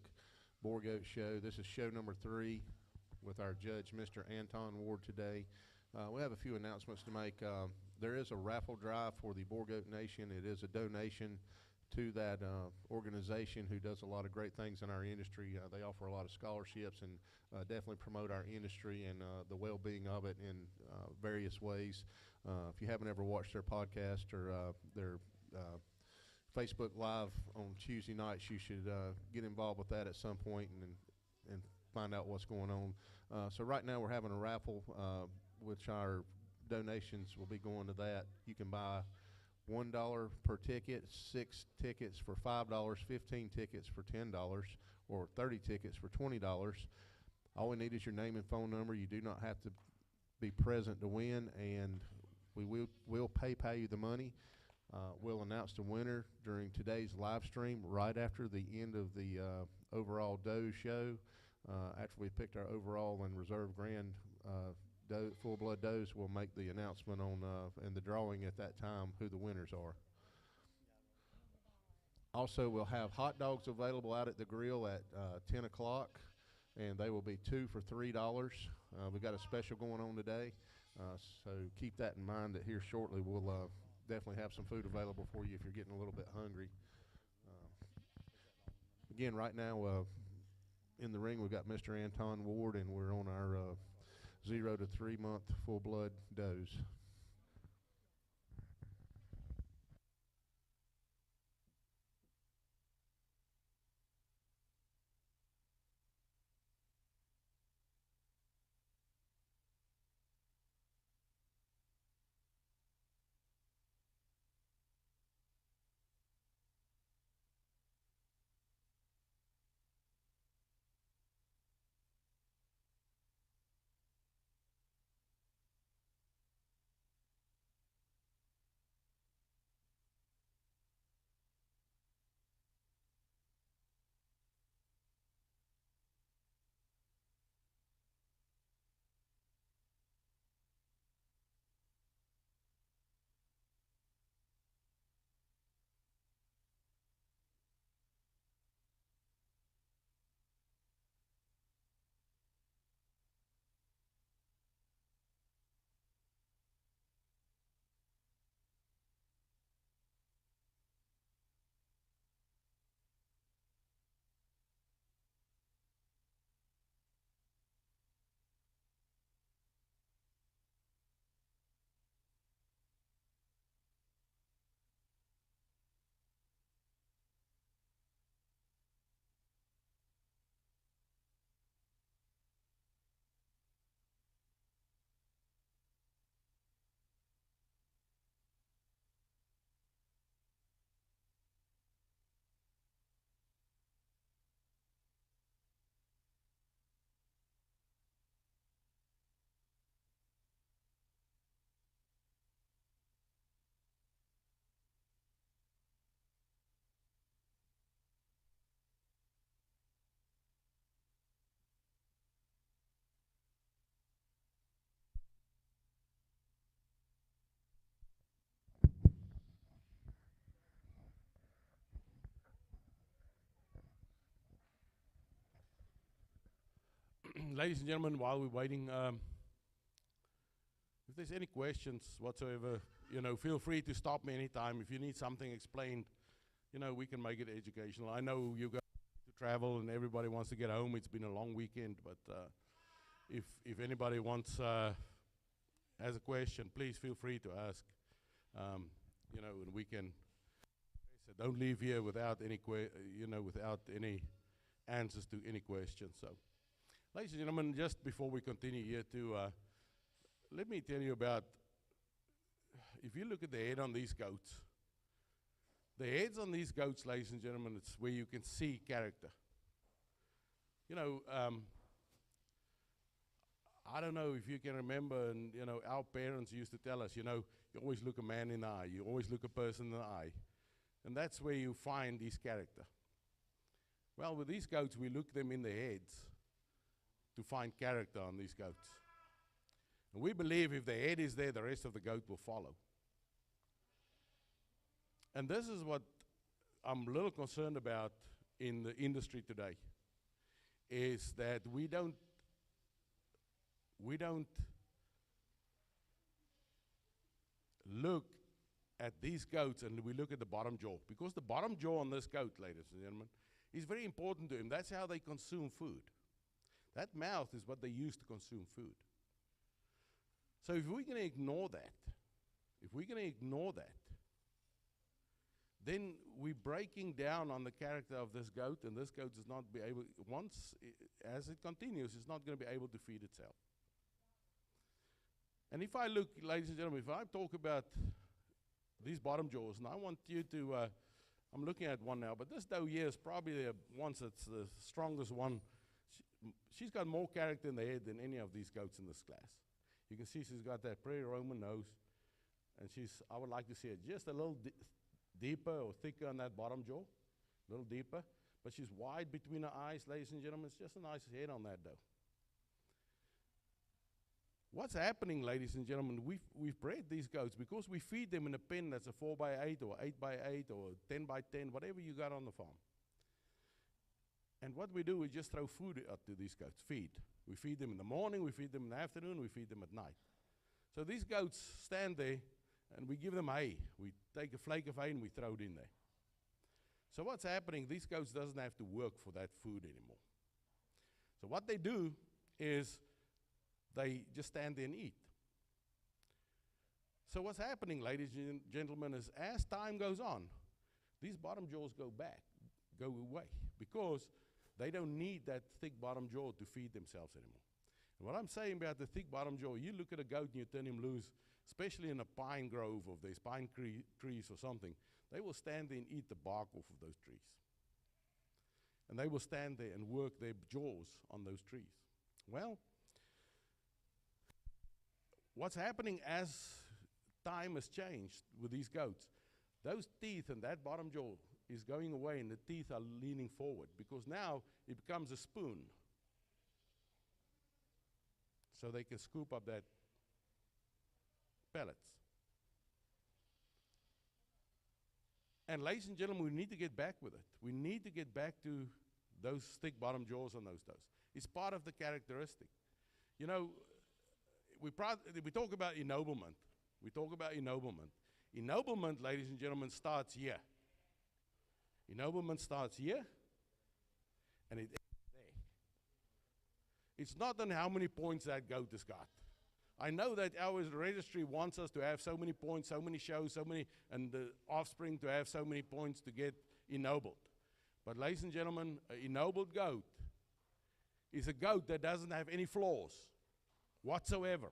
Boer Goat Show. This is show number 3 with our judge, Mr. Anton Ward, today. We have a few announcements to make. There is a raffle drive for the Boer Goat Nation. It is a donation to that organization who does a lot of great things in our industry. They offer a lot of scholarships and definitely promote our industry and the well-being of it in various ways. If you haven't ever watched their podcast or their Facebook Live on Tuesday nights, you should get involved with that at some point and find out what's going on. So right now we're having a raffle, which our donations will be going to that. You can buy $1 per ticket, 6 tickets for $5, 15 tickets for $10, or 30 tickets for $20. All we need is your name and phone number. You do not have to be present to win, and we will pay you the money. We'll announce the winner during today's live stream right after the end of the overall doe show. After we picked our overall and reserve grand full blood does, we'll make the announcement on and the drawing at that time who the winners are. Also, we'll have hot dogs available out at the grill at 10 o'clock, and they will be 2 for $3. We've got a special going on today, so keep that in mind that here shortly we'll definitely have some food available for you if you're getting a little bit hungry. Again, right now in the ring we've got Mr. Anton Ward, and we're on our 0 to 3 month full blood does. Ladies and gentlemen, while we're waiting, if there's any questions whatsoever, feel free to stop me anytime. If you need something explained, we can make it educational. I know you guys to travel and everybody wants to get home. It's been a long weekend, but if anybody wants has a question, please feel free to ask. And we can. So don't leave here without any without any answers to any questions. So. Ladies and gentlemen, just before we continue here let me tell you about, if you look at the head on these goats, the heads on these goats, ladies and gentlemen, it's where you can see character. I don't know if you can remember, and our parents used to tell us, you always look a man in the eye, you always look a person in the eye, and that's where you find his character. Well, with these goats, we look them in the heads to find character on these goats. And we believe if the head is there, the rest of the goat will follow. And this is what I'm a little concerned about in the industry today, is that we don't look at these goats and we look at the bottom jaw. Because the bottom jaw on this goat, ladies and gentlemen, is very important to him. That's how they consume food. That mouth is what they use to consume food. So if we're going to ignore that, then we're breaking down on the character of this goat, and this goat is not be able, as it continues, it's not going to be able to feed itself. And if I look, ladies and gentlemen, if I talk about these bottom jaws, and I want you to, I'm looking at one now, but this doe here is probably the one that's the strongest one. She's got more character in the head than any of these goats in this class. You can see she's got that prairie Roman nose. And I would like to see it just a little deeper or thicker on that bottom jaw, a little deeper. But she's wide between her eyes, ladies and gentlemen. It's just a nice head on that doe. What's happening, ladies and gentlemen, we've bred these goats because we feed them in a pen that's a 4x8 or 8x8 or 10x10, whatever you got on the farm. And what we do, we just throw food out to these goats, feed. We feed them in the morning, we feed them in the afternoon, we feed them at night. So these goats stand there and we give them hay. We take a flake of hay and we throw it in there. So what's happening, these goats doesn't have to work for that food anymore. So what they do is they just stand there and eat. So what's happening, ladies and gentlemen, is as time goes on, these bottom jaws go away, because they don't need that thick bottom jaw to feed themselves anymore. And what I'm saying about the thick bottom jaw, you look at a goat and you turn him loose, especially in a pine grove or there's pine trees or something, they will stand there and eat the bark off of those trees. And they will stand there and work their jaws on those trees. Well, what's happening as time has changed with these goats, those teeth and that bottom jaw is going away and the teeth are leaning forward, because now it becomes a spoon. So they can scoop up that pellets. And ladies and gentlemen, we need to get back with it. We need to get back to those thick bottom jaws on those does. It's part of the characteristic. You know, we talk about ennoblement. We talk about ennoblement. Ennoblement, ladies and gentlemen, starts here. Ennoblement starts here, and it ends there. It's not on how many points that goat has got. I know that our registry wants us to have so many points, so many shows, and the offspring to have so many points to get ennobled. But ladies and gentlemen, an ennobled goat is a goat that doesn't have any flaws whatsoever.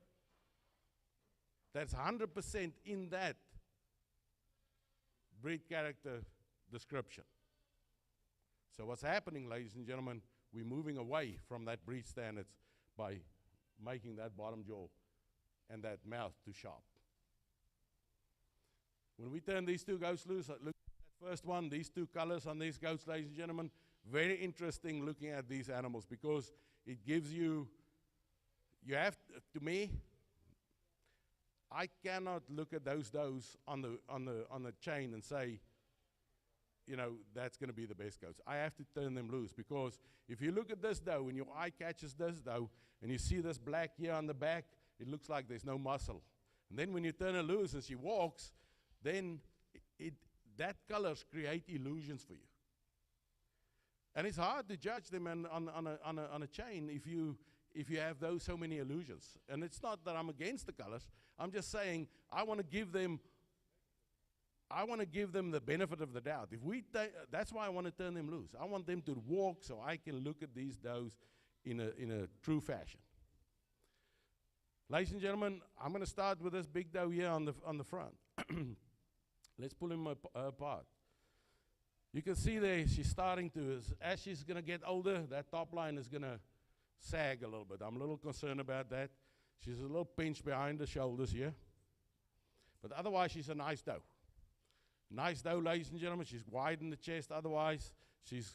That's 100% in that breed character description. So what's happening, ladies and gentlemen, we're moving away from that breed standards by making that bottom jaw and that mouth too sharp. When we turn these two goats loose, look at that first one, these two colors on these goats, ladies and gentlemen, very interesting looking at these animals, because it gives you to me, I cannot look at those does on the chain and say, you know, that's going to be the best goats. I have to turn them loose, because if you look at this doe and your eye catches this doe and you see this black here on the back, it looks like there's no muscle. And then when you turn her loose and she walks, then that colors create illusions for you. And it's hard to judge them on a chain if you have those so many illusions. And it's not that I'm against the colors. I'm just saying I want to give them the benefit of the doubt. That's why I want to turn them loose. I want them to walk so I can look at these does in a true fashion. Ladies and gentlemen, I'm going to start with this big doe here on the front. Let's pull him apart. You can see there she's starting to, as she's going to get older, that top line is going to sag a little bit. I'm a little concerned about that. She's a little pinched behind the shoulders here. But otherwise, she's a nice doe. Nice doe, ladies and gentlemen. She's wide in the chest. Otherwise, she's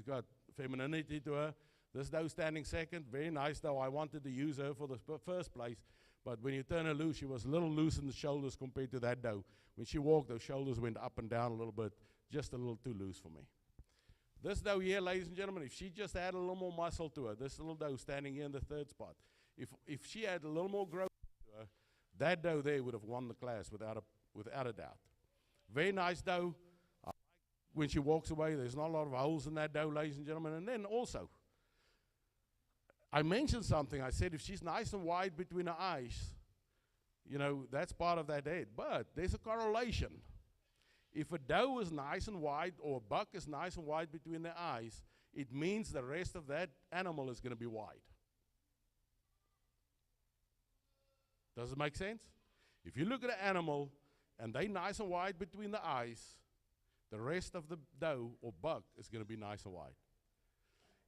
got femininity to her. This doe standing second, very nice doe. I wanted to use her for the first place, but when you turn her loose, she was a little loose in the shoulders compared to that doe. When she walked, those shoulders went up and down a little bit, just a little too loose for me. This doe here, ladies and gentlemen, if she just had a little more muscle to her, this little doe standing here in the third spot, if she had a little more growth to her, that doe there would have won the class without a doubt. Very nice doe. When she walks away, there's not a lot of holes in that doe, ladies and gentlemen. And then also, I mentioned something. I said if she's nice and wide between her eyes, you know, that's part of that head. But there's a correlation. If a doe is nice and wide, or a buck is nice and wide between their eyes, it means the rest of that animal is going to be wide. Does it make sense? If you look at an animal and they're nice and wide between the eyes, the rest of the doe or buck is going to be nice and wide.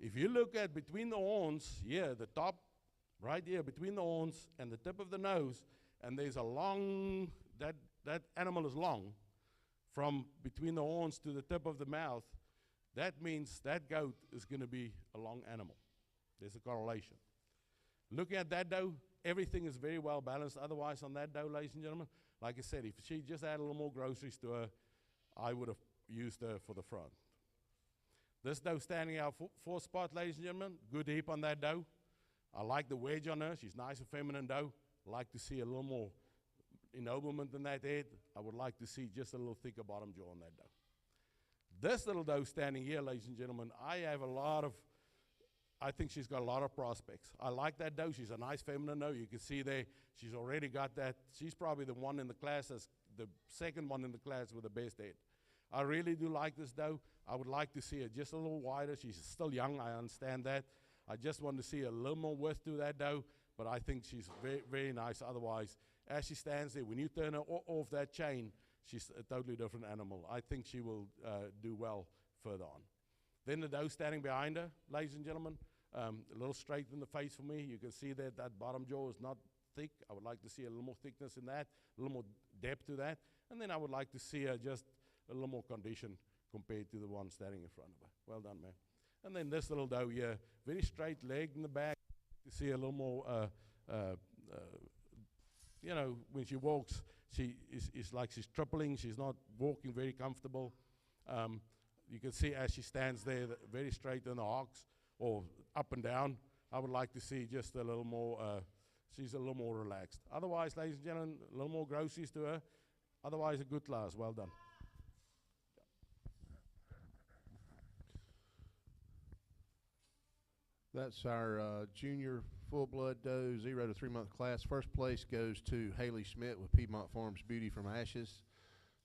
If you look at between the horns, here, the top, right here, between the horns and the tip of the nose, and there's a long that, that animal is long, from between the horns to the tip of the mouth, that means that goat is going to be a long animal. There's a correlation. Looking at that doe, everything is very well balanced. Otherwise, on that doe, ladies and gentlemen, like I said, if she just had a little more groceries to her, I would have used her for the front. This doe standing out fourth spot, ladies and gentlemen, good hip on that doe. I like the wedge on her. She's nice and feminine doe. Like to see a little more ennoblement in that head. I would like to see just a little thicker bottom jaw on that doe. This little doe standing here, ladies and gentlemen, I think she's got a lot of prospects. I like that doe. She's a nice feminine doe. You can see there, she's already got that. She's probably the one in the class, the second one in the class with the best head. I really do like this doe. I would like to see her just a little wider. She's still young, I understand that. I just want to see a little more width to that doe, but I think she's very, very nice. Otherwise, as she stands there, when you turn her off that chain, she's a totally different animal. I think she will do well further on. Then the doe standing behind her, ladies and gentlemen, a little straight in the face for me. You can see that that bottom jaw is not thick. I would like to see a little more thickness in that, a little more depth to that. And then I would like to see her just a little more condition compared to the one standing in front of her. Well done, man. And then this little doe here, very straight leg in the back. You see a little more, you know, when she walks, she is like she's tripling. She's not walking very comfortable. You can see as she stands there, very straight in the hocks or up and down. I would like to see just a little more, she's a little more relaxed. Otherwise, ladies and gentlemen, a little more groceries to her. Otherwise, a good class. Well done. That's our junior full-blood doe 0 to 3 month class. First place goes to Haley Schmidt with Piedmont Farms Beauty from Ashes.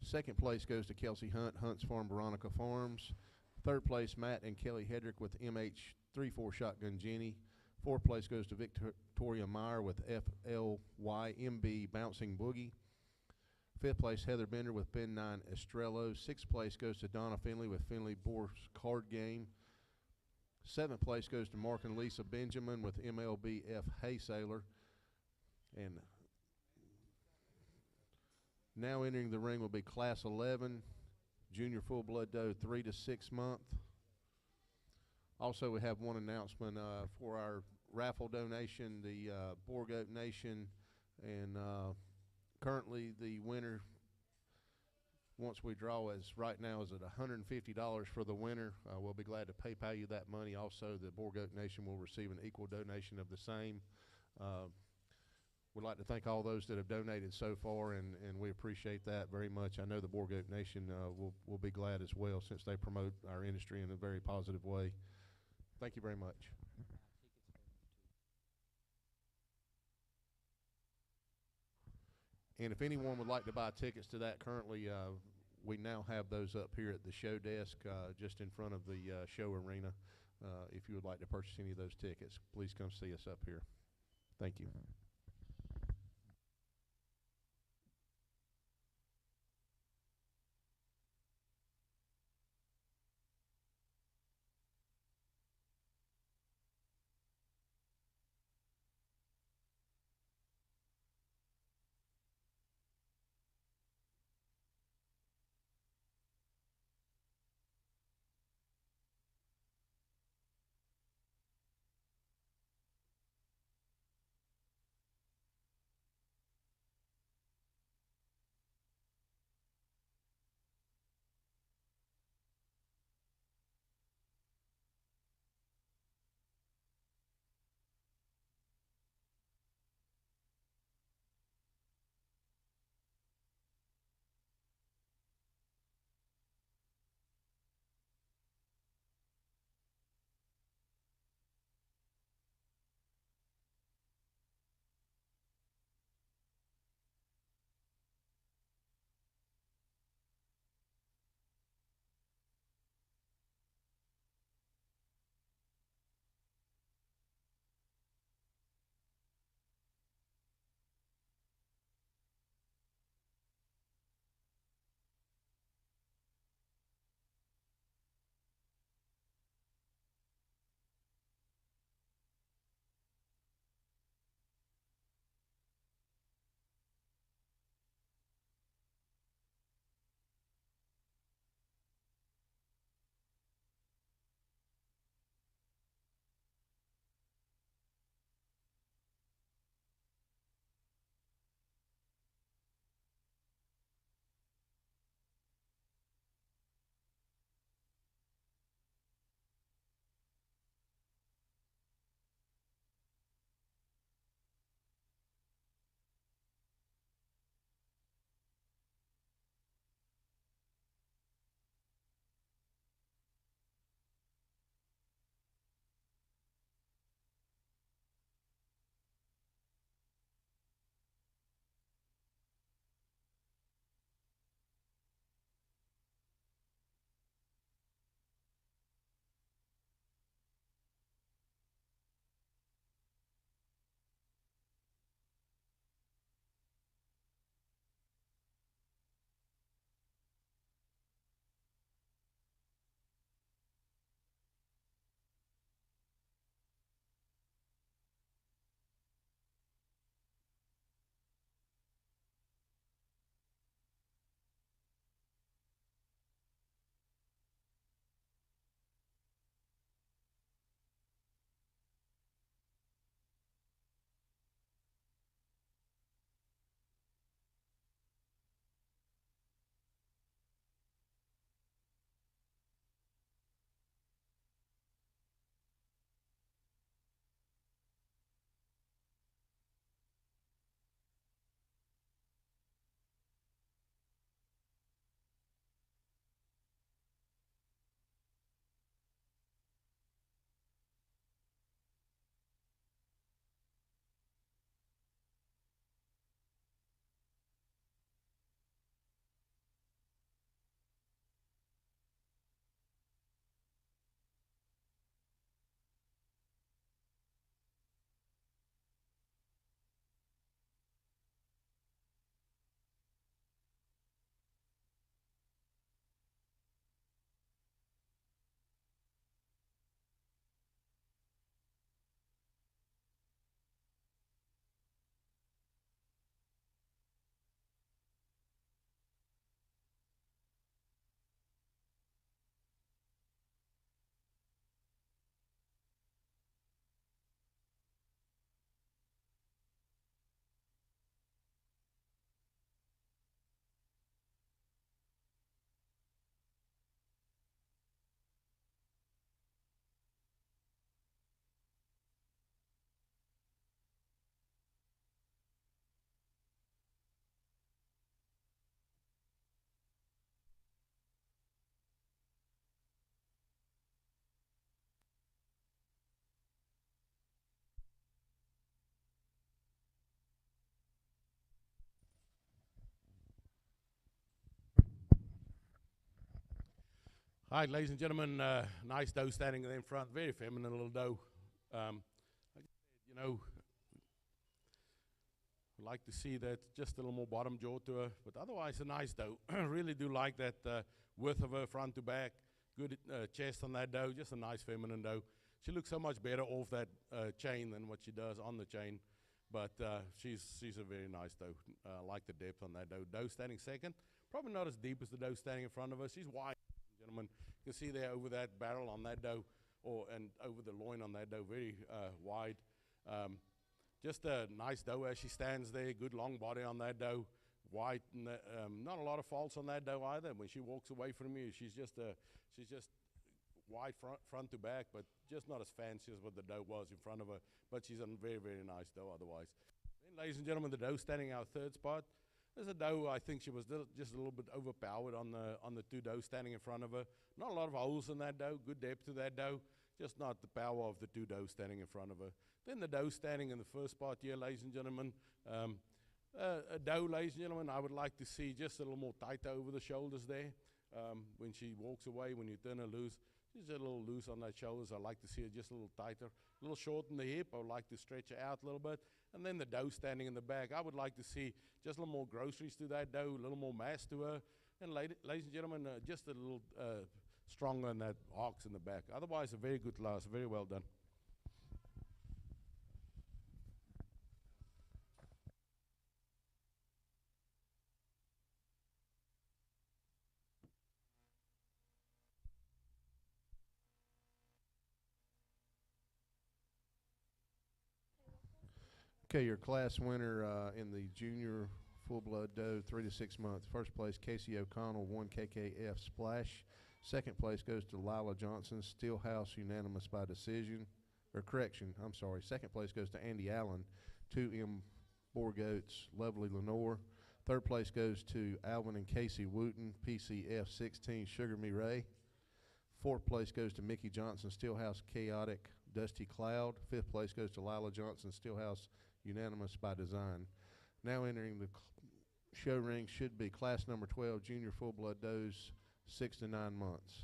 Second place goes to Kelsey Hunt, Hunt's Farm, Veronica Farms. Third place, Matt and Kelly Hedrick with MH34 Shotgun Jenny. Fourth place goes to Victoria Meyer with FLYMB Bouncing Boogie. Fifth place, Heather Bender with Ben 9 Estrello. Sixth place goes to Donna Finley with Finley Boer's Card Game. Seventh place goes to Mark and Lisa Benjamin with MLBF Hay Sailor. And now entering the ring will be Class 11, Junior Full-Blood Doe 3 to 6 month. Also, we have one announcement for our raffle donation, the Boer Goat Nation, and currently the winner, once we draw, right now is at $150 for the winner. We'll be glad to PayPal you that money. Also, the Boer Goat Nation will receive an equal donation of the same. We'd like to thank all those that have donated so far, and we appreciate that very much. I know the Boer Goat Nation will be glad as well, since they promote our industry in a very positive way. Thank you very much. And if anyone would like to buy tickets to that, currently we now have those up here at the show desk just in front of the show arena. If you would like to purchase any of those tickets, please come see us up here. Thank you. Hi, ladies and gentlemen. Nice doe standing there in front. Very feminine little doe. Like I said, you know, like to see that just a little more bottom jaw to her, but otherwise a nice doe. Really do like that width of her front to back. Good chest on that doe. Just a nice feminine doe. She looks so much better off that chain than what she does on the chain. But she's a very nice doe. I like the depth on that doe. Doe standing second. Probably not as deep as the doe standing in front of her. She's wide, gentlemen. You can see there over that barrel on that doe, and over the loin on that doe, very wide. Just a nice doe as she stands there. Good long body on that doe. White, not a lot of faults on that doe either. When she walks away from you, she's just wide front to back, but just not as fancy as what the doe was in front of her. But she's a very, very nice doe otherwise. Then, ladies and gentlemen, the doe standing our third spot. There's a doe, I think she was just a little bit overpowered on the two does standing in front of her. Not a lot of holes in that doe, good depth to that doe, just not the power of the two does standing in front of her. Then the doe standing in the first spot here, ladies and gentlemen. A doe, ladies and gentlemen, I would like to see just a little more tighter over the shoulders there. When she walks away, when you turn her loose, she's a little loose on that shoulders. I like to see her just a little tighter, a little short in the hip. I would like to stretch her out a little bit. And then the doe standing in the back, I would like to see just a little more groceries to that doe, a little more mass to her. And ladies and gentlemen, just a little stronger in that ox in the back. Otherwise, a very good class, very well done. Okay, your class winner in the junior full-blood doe, 3 to 6 months. First place, Casey O'Connell, 1 KKF Splash. Second place goes to Lila Johnson, Steelhouse, unanimous by decision. Or correction, I'm sorry. Second place goes to Andy Allen, 2M Boer Goats, Lovely Lenore. Third place goes to Alvin and Casey Wooten, PCF 16, Sugar Me Ray. Fourth place goes to Mickey Johnson, Steelhouse Chaotic, Dusty Cloud. Fifth place goes to Lila Johnson, Steelhouse, unanimous by design. Now entering the show ring should be class number 12, junior full-blood does, 6 to 9 months.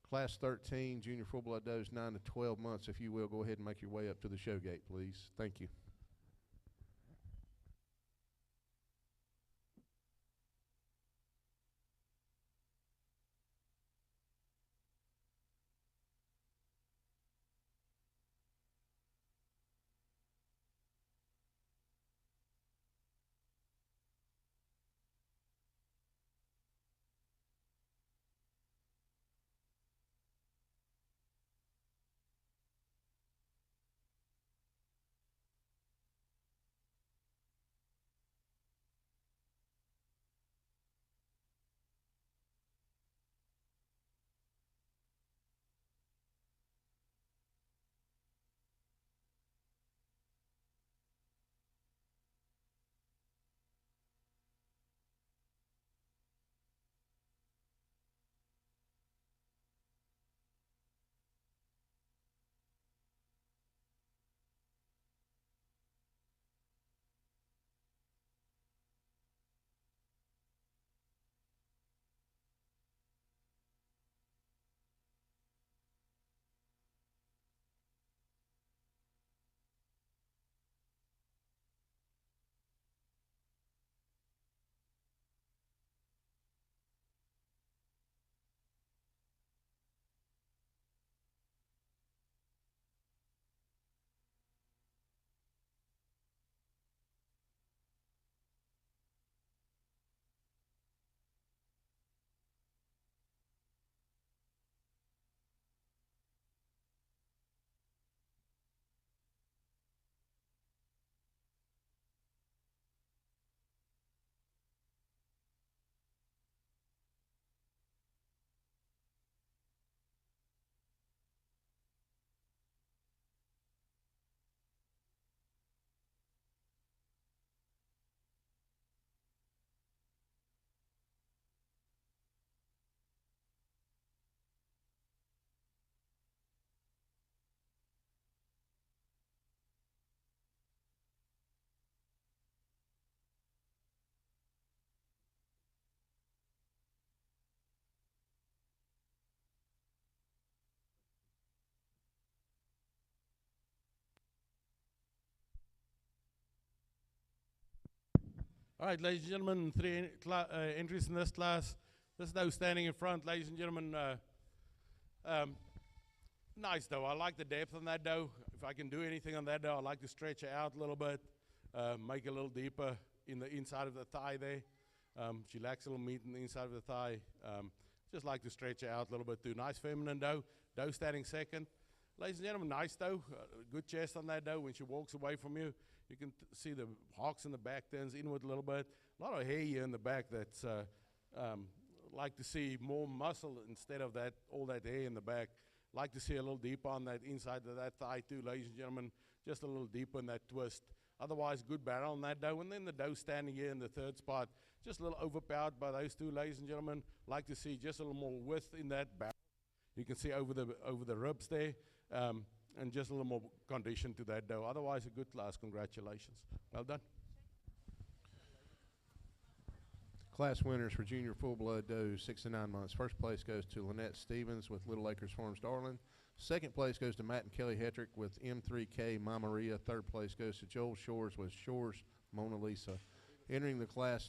Class 13, junior full-blood does, 9 to 12 months. If you will, go ahead and make your way up to the show gate, please. Thank you. All right, ladies and gentlemen, three entries in this class. This doe standing in front, ladies and gentlemen. Nice doe. I like the depth on that doe. If I can do anything on that doe, I like to stretch her out a little bit, make it a little deeper in the inside of the thigh there. She lacks a little meat in the inside of the thigh. Just like to stretch her out a little bit too. Nice feminine doe. Doe standing second. Ladies and gentlemen, nice doe. Good chest on that doe. When she walks away from you, you can see the hocks in the back turns inward a little bit. A lot of hair here in the back that's like to see more muscle instead of that all that hair in the back. Like to see a little deeper on that inside of that thigh too, ladies and gentlemen. Just a little deeper in that twist. Otherwise, good barrel on that doe. And then the doe standing here in the third spot, just a little overpowered by those two, ladies and gentlemen. Like to see just a little more width in that barrel. You can see over the ribs there, and just a little more condition to that doe. Otherwise, a good class. Congratulations. Well done. Class winners for junior full-blood does 6 to 9 months. First place goes to Lynette Stevens with Little Acres Farms Darling. Second place goes to Matt and Kelly Hetrick with M3K Ma Maria. Third place goes to Joel Shores with Shores Mona Lisa. Entering the class,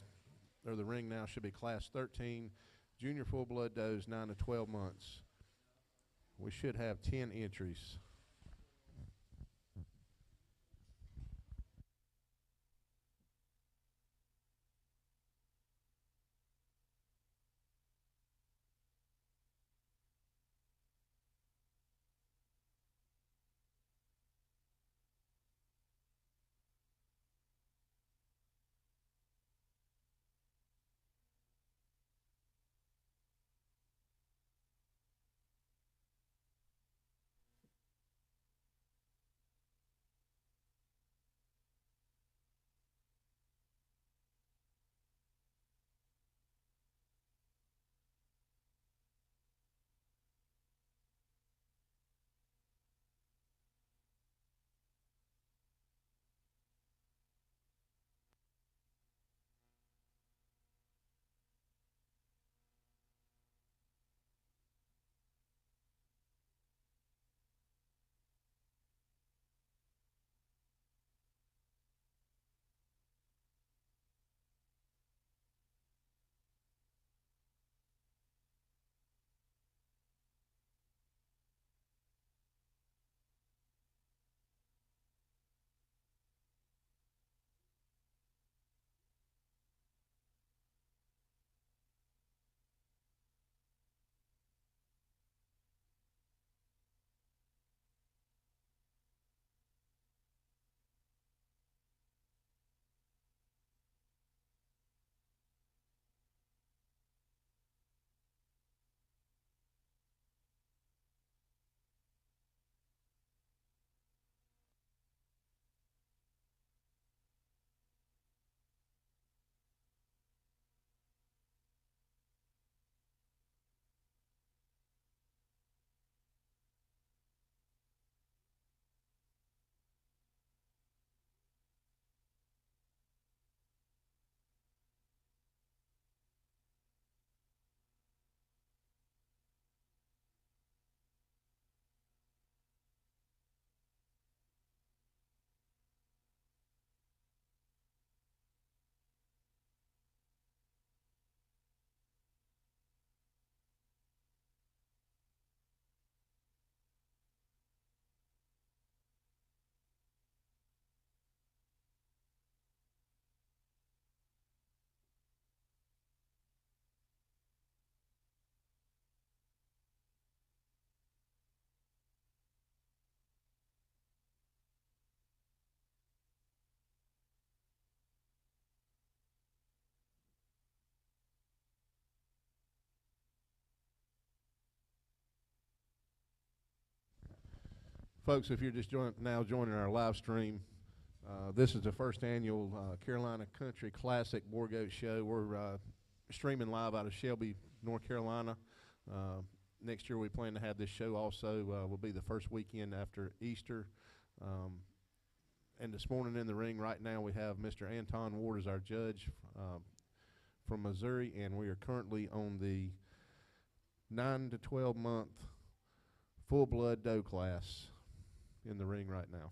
or the ring now, should be class 13. Junior full-blood does 9 to 12 months. We should have 10 entries. Folks, if you're just now joining our live stream, this is the first annual Carolina Country Classic Boer Goat Show. We're streaming live out of Shelby, North Carolina. Next year we plan to have this show also. Will be the first weekend after Easter. And this morning in the ring right now we have Mr. Anton Ward as our judge from Missouri, and we are currently on the 9 to 12 month full-blood doe class in the ring right now.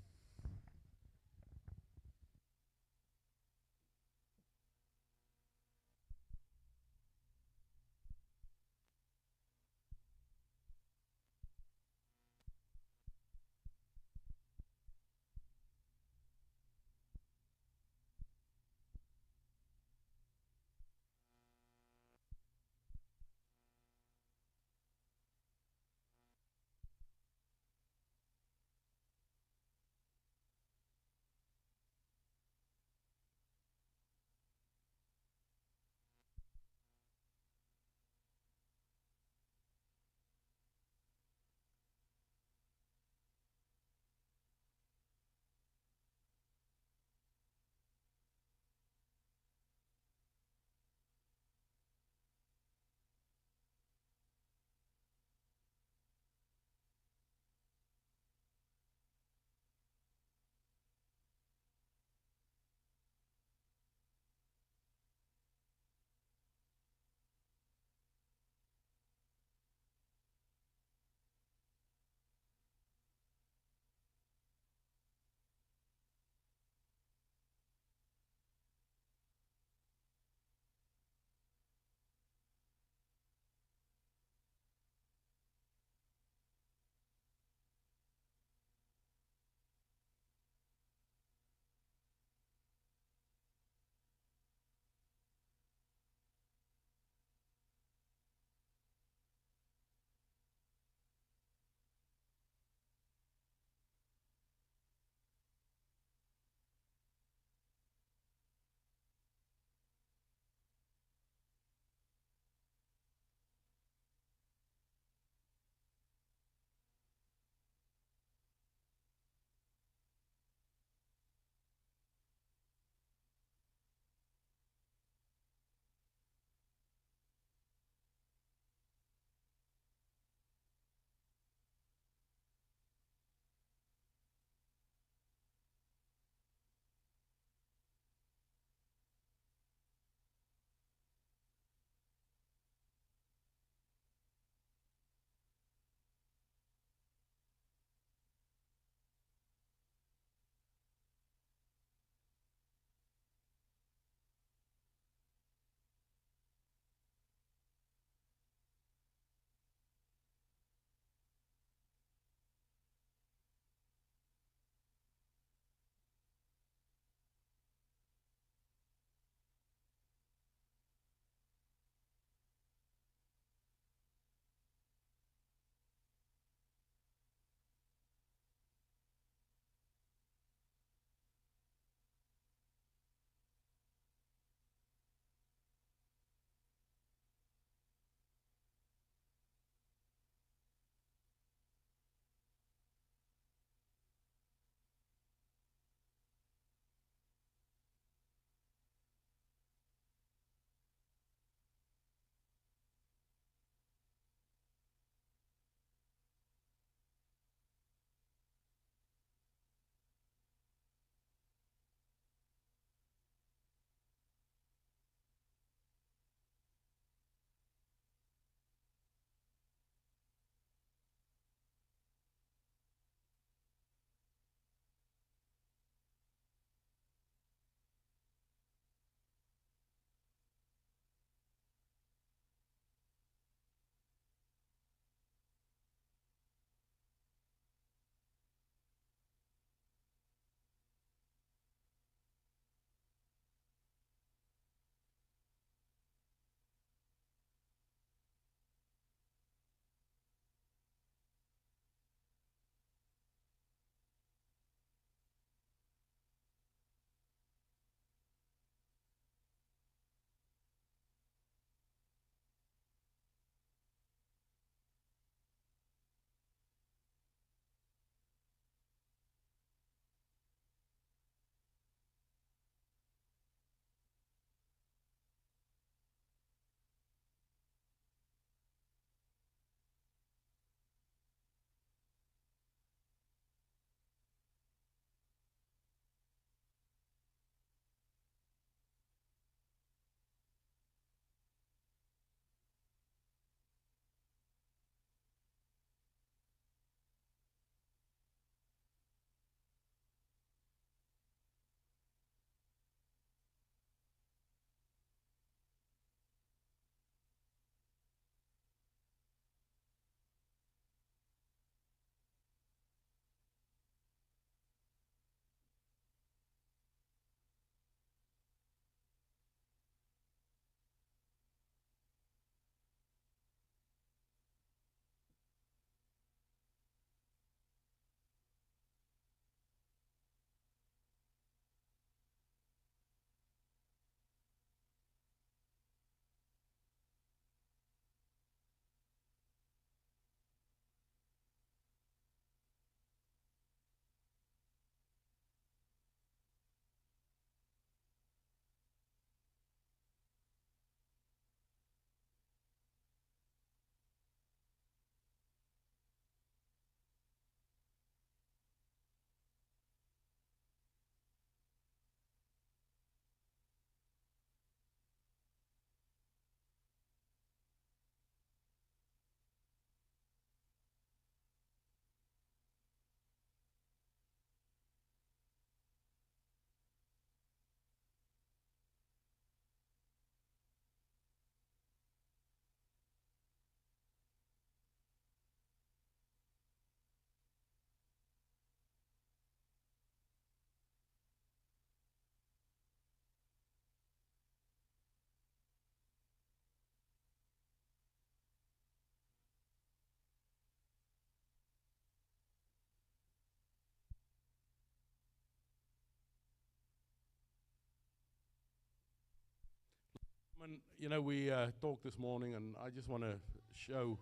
You know, we talked this morning, and I just want to show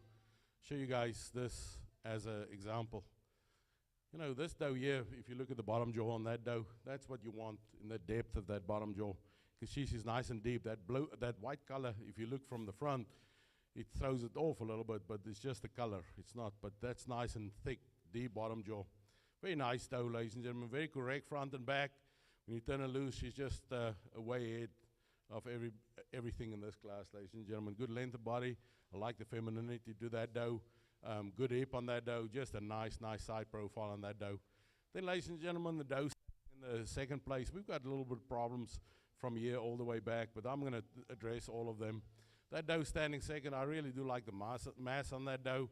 you guys this as an example. You know, this doe here, if you look at the bottom jaw on that doe, that's what you want in the depth of that bottom jaw, because she's nice and deep. That white color, if you look from the front, it throws it off a little bit, but it's just the color. It's not, but that's nice and thick, deep bottom jaw. Very nice doe, ladies and gentlemen. Very correct front and back. When you turn her loose, she's just way ahead of everything in this class, ladies and gentlemen. Good length of body. I like the femininity to that doe. Good hip on that doe. Just a nice side profile on that doe. Then, ladies and gentlemen, the doe in the second place. We've got a little bit of problems from here all the way back, but I'm going to address all of them. That doe standing second, I really do like the mass on that doe.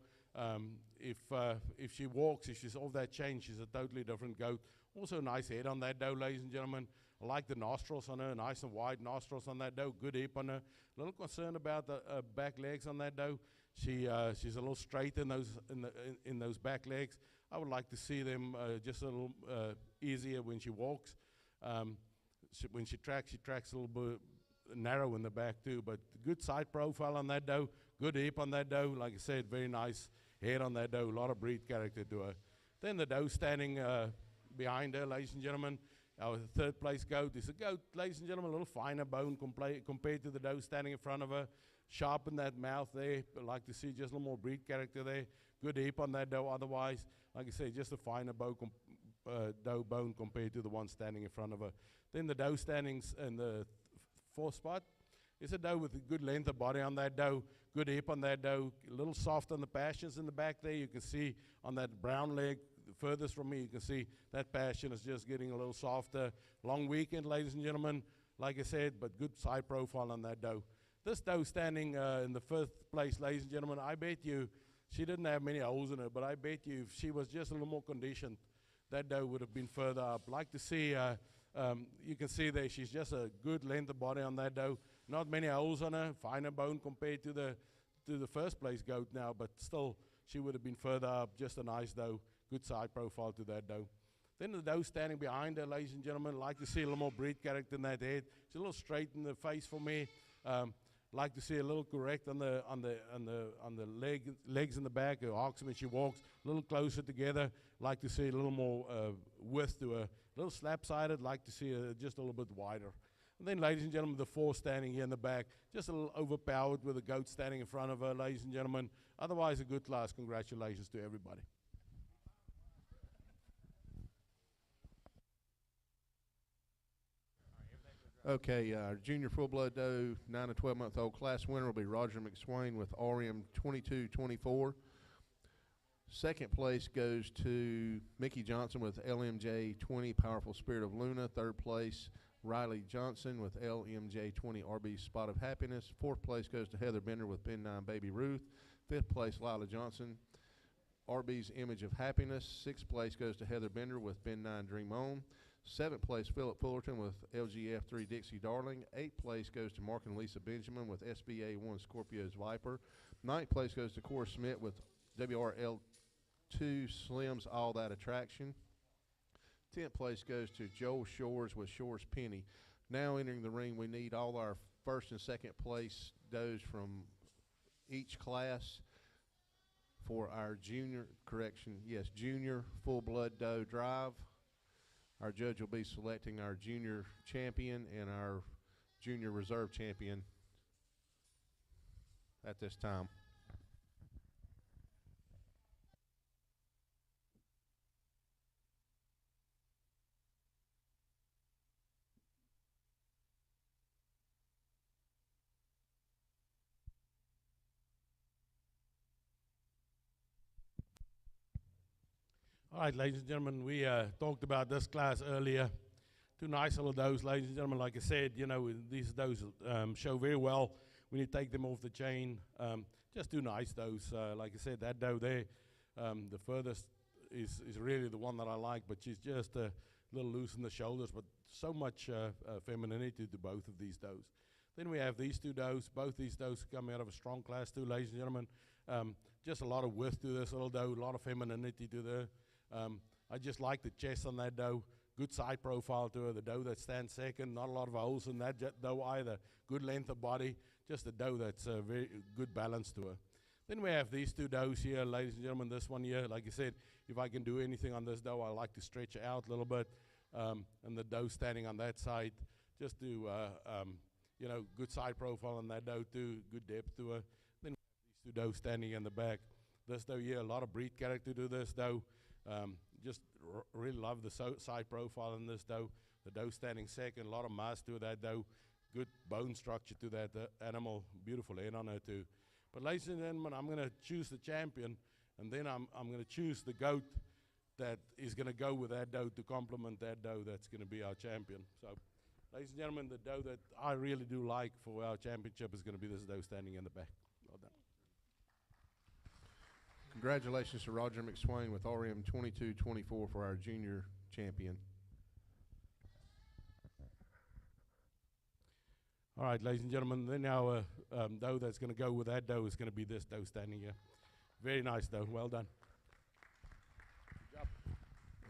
If she walks, if she's off that chain, she's a totally different goat. Also, nice head on that doe, ladies and gentlemen. I like the nostrils on her, nice and wide nostrils on that doe. Good hip on her. A little concerned about the back legs on that doe. She's a little straight in those back legs. I would like to see them just a little easier when she walks. When she tracks a little bit narrow in the back too. But good side profile on that doe. Good hip on that doe. Like I said, very nice head on that doe. A lot of breed character to her. Then the doe standing behind her, ladies and gentlemen. Our third place goat is a goat, ladies and gentlemen, a little finer bone compared to the doe standing in front of her. Sharpen that mouth there. I'd like to see just a little more breed character there. Good hip on that doe. Otherwise, like I say, just a finer doe bone compared to the one standing in front of her. Then the doe standing in the fourth spot is a doe with a good length of body on that doe. Good hip on that doe. A little soft on the passions in the back there. You can see on that brown leg, furthest from me, you can see that passion is just getting a little softer. Long weekend, ladies and gentlemen, like I said, but good side profile on that doe. This doe standing in the first place, ladies and gentlemen, I bet you she didn't have many holes in her, but I bet you if she was just a little more conditioned, that doe would have been further up. Like to see, you can see there, she's just a good length of body on that doe. Not many holes on her, finer bone compared to the first place goat now, but still, she would have been further up. Just a nice doe. Good side profile to that doe. Then the doe standing behind her, ladies and gentlemen, like to see a little more breed character in that head. She's a little straight in the face for me. Like to see a little correct on the legs in the back. Her hocks when she walks, a little closer together. Like to see a little more width to her. A little slap-sided. Like to see her just a little bit wider. And then, ladies and gentlemen, the four standing here in the back, just a little overpowered with a goat standing in front of her, ladies and gentlemen. Otherwise, a good class. Congratulations to everybody. Okay, our junior full-blood doe, 9 to 12-month-old class winner will be Roger McSwain with RM 2224. Second place goes to Mickey Johnson with LMJ 20 Powerful Spirit of Luna. Third place, Riley Johnson with LMJ 20 RB Spot of Happiness. Fourth place goes to Heather Bender with Ben 9 Baby Ruth. Fifth place, Lila Johnson, RB's Image of Happiness. Sixth place goes to Heather Bender with Ben 9 Dream On. Seventh place, Philip Fullerton with LGF3 Dixie Darling. Eighth place goes to Mark and Lisa Benjamin with SBA1 Scorpio's Viper. Ninth place goes to Cora Smith with WRL2 Slim's All That Attraction. 10th place goes to Joel Shores with Shores Penny. Now entering the ring, we need all our first and second place does from each class for our junior full-blood doe drive. Our judge will be selecting our junior champion and our junior reserve champion at this time. All right, ladies and gentlemen, we talked about this class earlier. Two nice little does, ladies and gentlemen. Like I said, you know, these does show very well when you take them off the chain. Just two nice does. Like I said, that doe there, the furthest is really the one that I like, but she's just a little loose in the shoulders, but so much femininity to both of these does. Then we have these two does. Both these does come out of a strong class too, ladies and gentlemen. Just a lot of width to this little doe, a lot of femininity to the. I just like the chest on that doe. good side profile to her. The doe that stands second, not a lot of holes in that doe either. Good length of body, just a doe that's very good balance to her. Then we have these two does here, ladies and gentlemen. This one here, like I said, if I can do anything on this doe, I like to stretch her out a little bit. And the doe standing on that side, just to, you know, good side profile on that doe too, good depth to her. Then these two does standing in the back. This doe here, a lot of breed character to this doe. Just really love the side profile in this doe. The doe standing second, a lot of mass to that doe. Good bone structure to that animal, beautiful head on her too. But ladies and gentlemen, I'm going to choose the champion, and then I'm going to choose the goat that is going to go with that doe to complement that doe that's going to be our champion. So, ladies and gentlemen, the doe that I really do like for our championship is going to be this doe standing in the back. Well done. Congratulations to Roger McSwain with RM 2224 for our junior champion. All right, ladies and gentlemen, then our doe that's going to go with that doe is going to be this doe standing here. Very nice doe. Well done. Good job.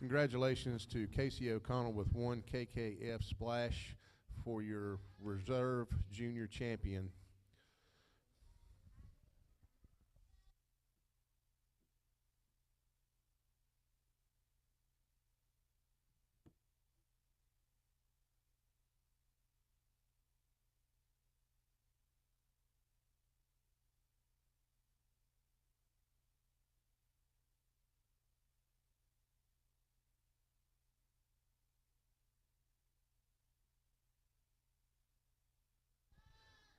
Congratulations to Casey O'Connell with 1 KKF splash for your reserve junior champion.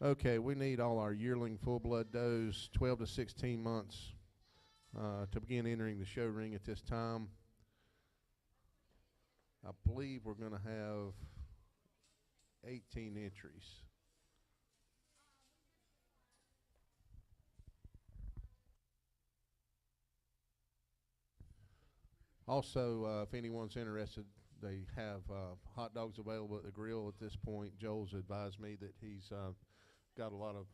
Okay, we need all our yearling full-blood does, 12 to 16 months, to begin entering the show ring at this time. I believe we're going to have 18 entries. Also, if anyone's interested, they have hot dogs available at the grill at this point. Joel's advised me that he's got a lot of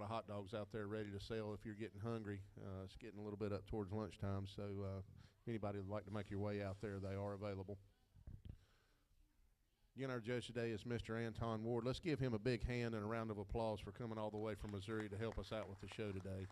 hot dogs out there ready to sell if you're getting hungry. It's getting a little bit up towards lunchtime, so if anybody would like to make your way out there, they are available. Again, our judge today is Mr. Anton Ward. Let's give him a big hand and a round of applause for coming all the way from Missouri to help us out with the show today.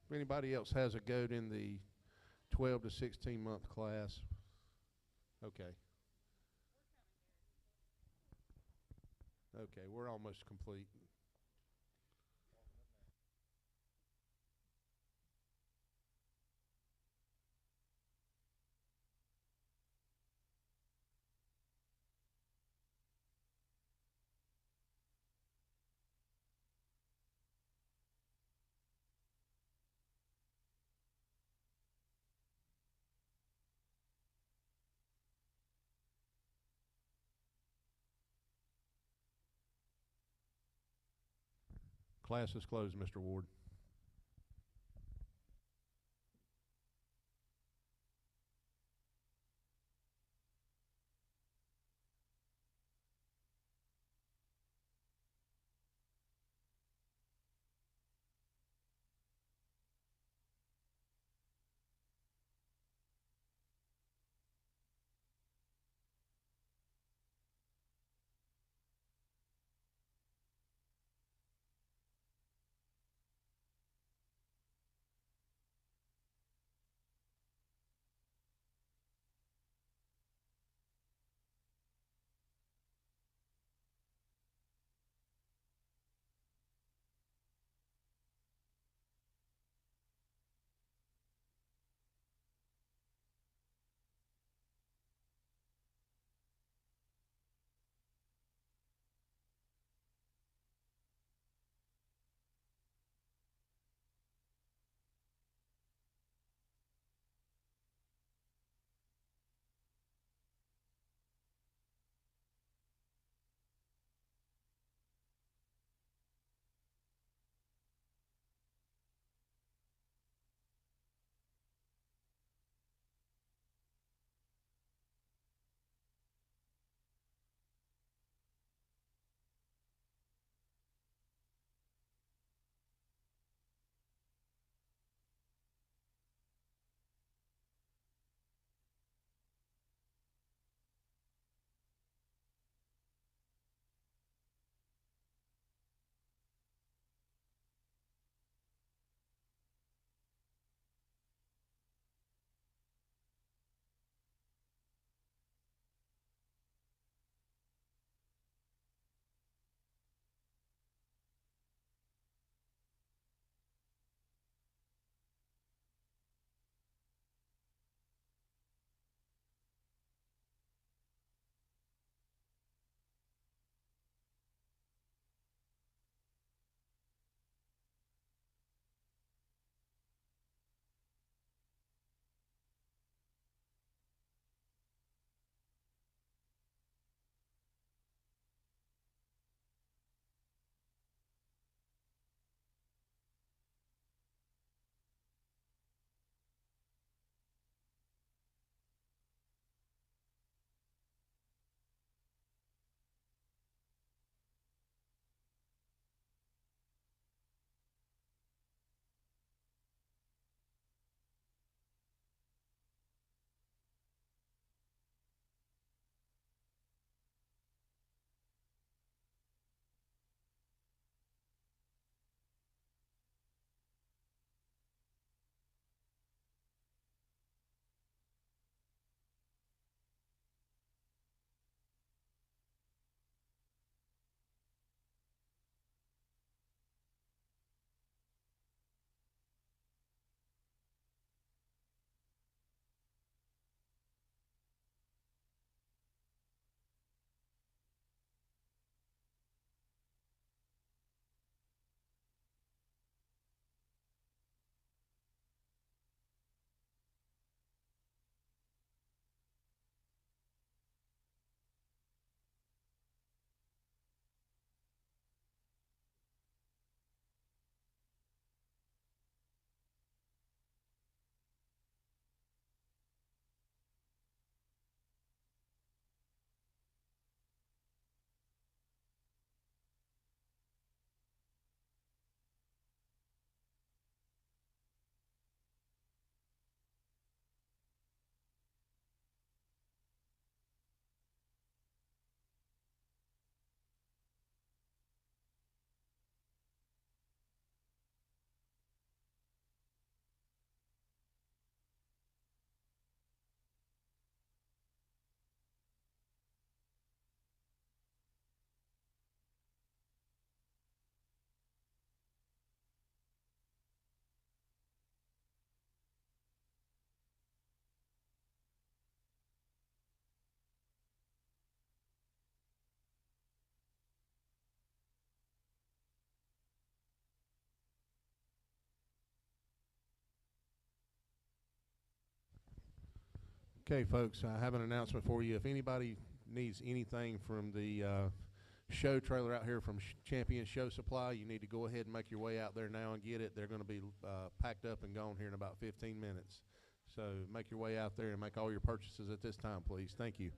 If anybody else has a goat in the 12 to 16 month class, okay. Okay, we're almost complete. Class is closed, Mr. Ward. Okay, folks, I have an announcement for you. If anybody needs anything from the show trailer out here from Champion Show Supply, you need to go ahead and make your way out there now and get it. They're going to be packed up and gone here in about 15 minutes. So make your way out there and make all your purchases at this time, please. Thank you.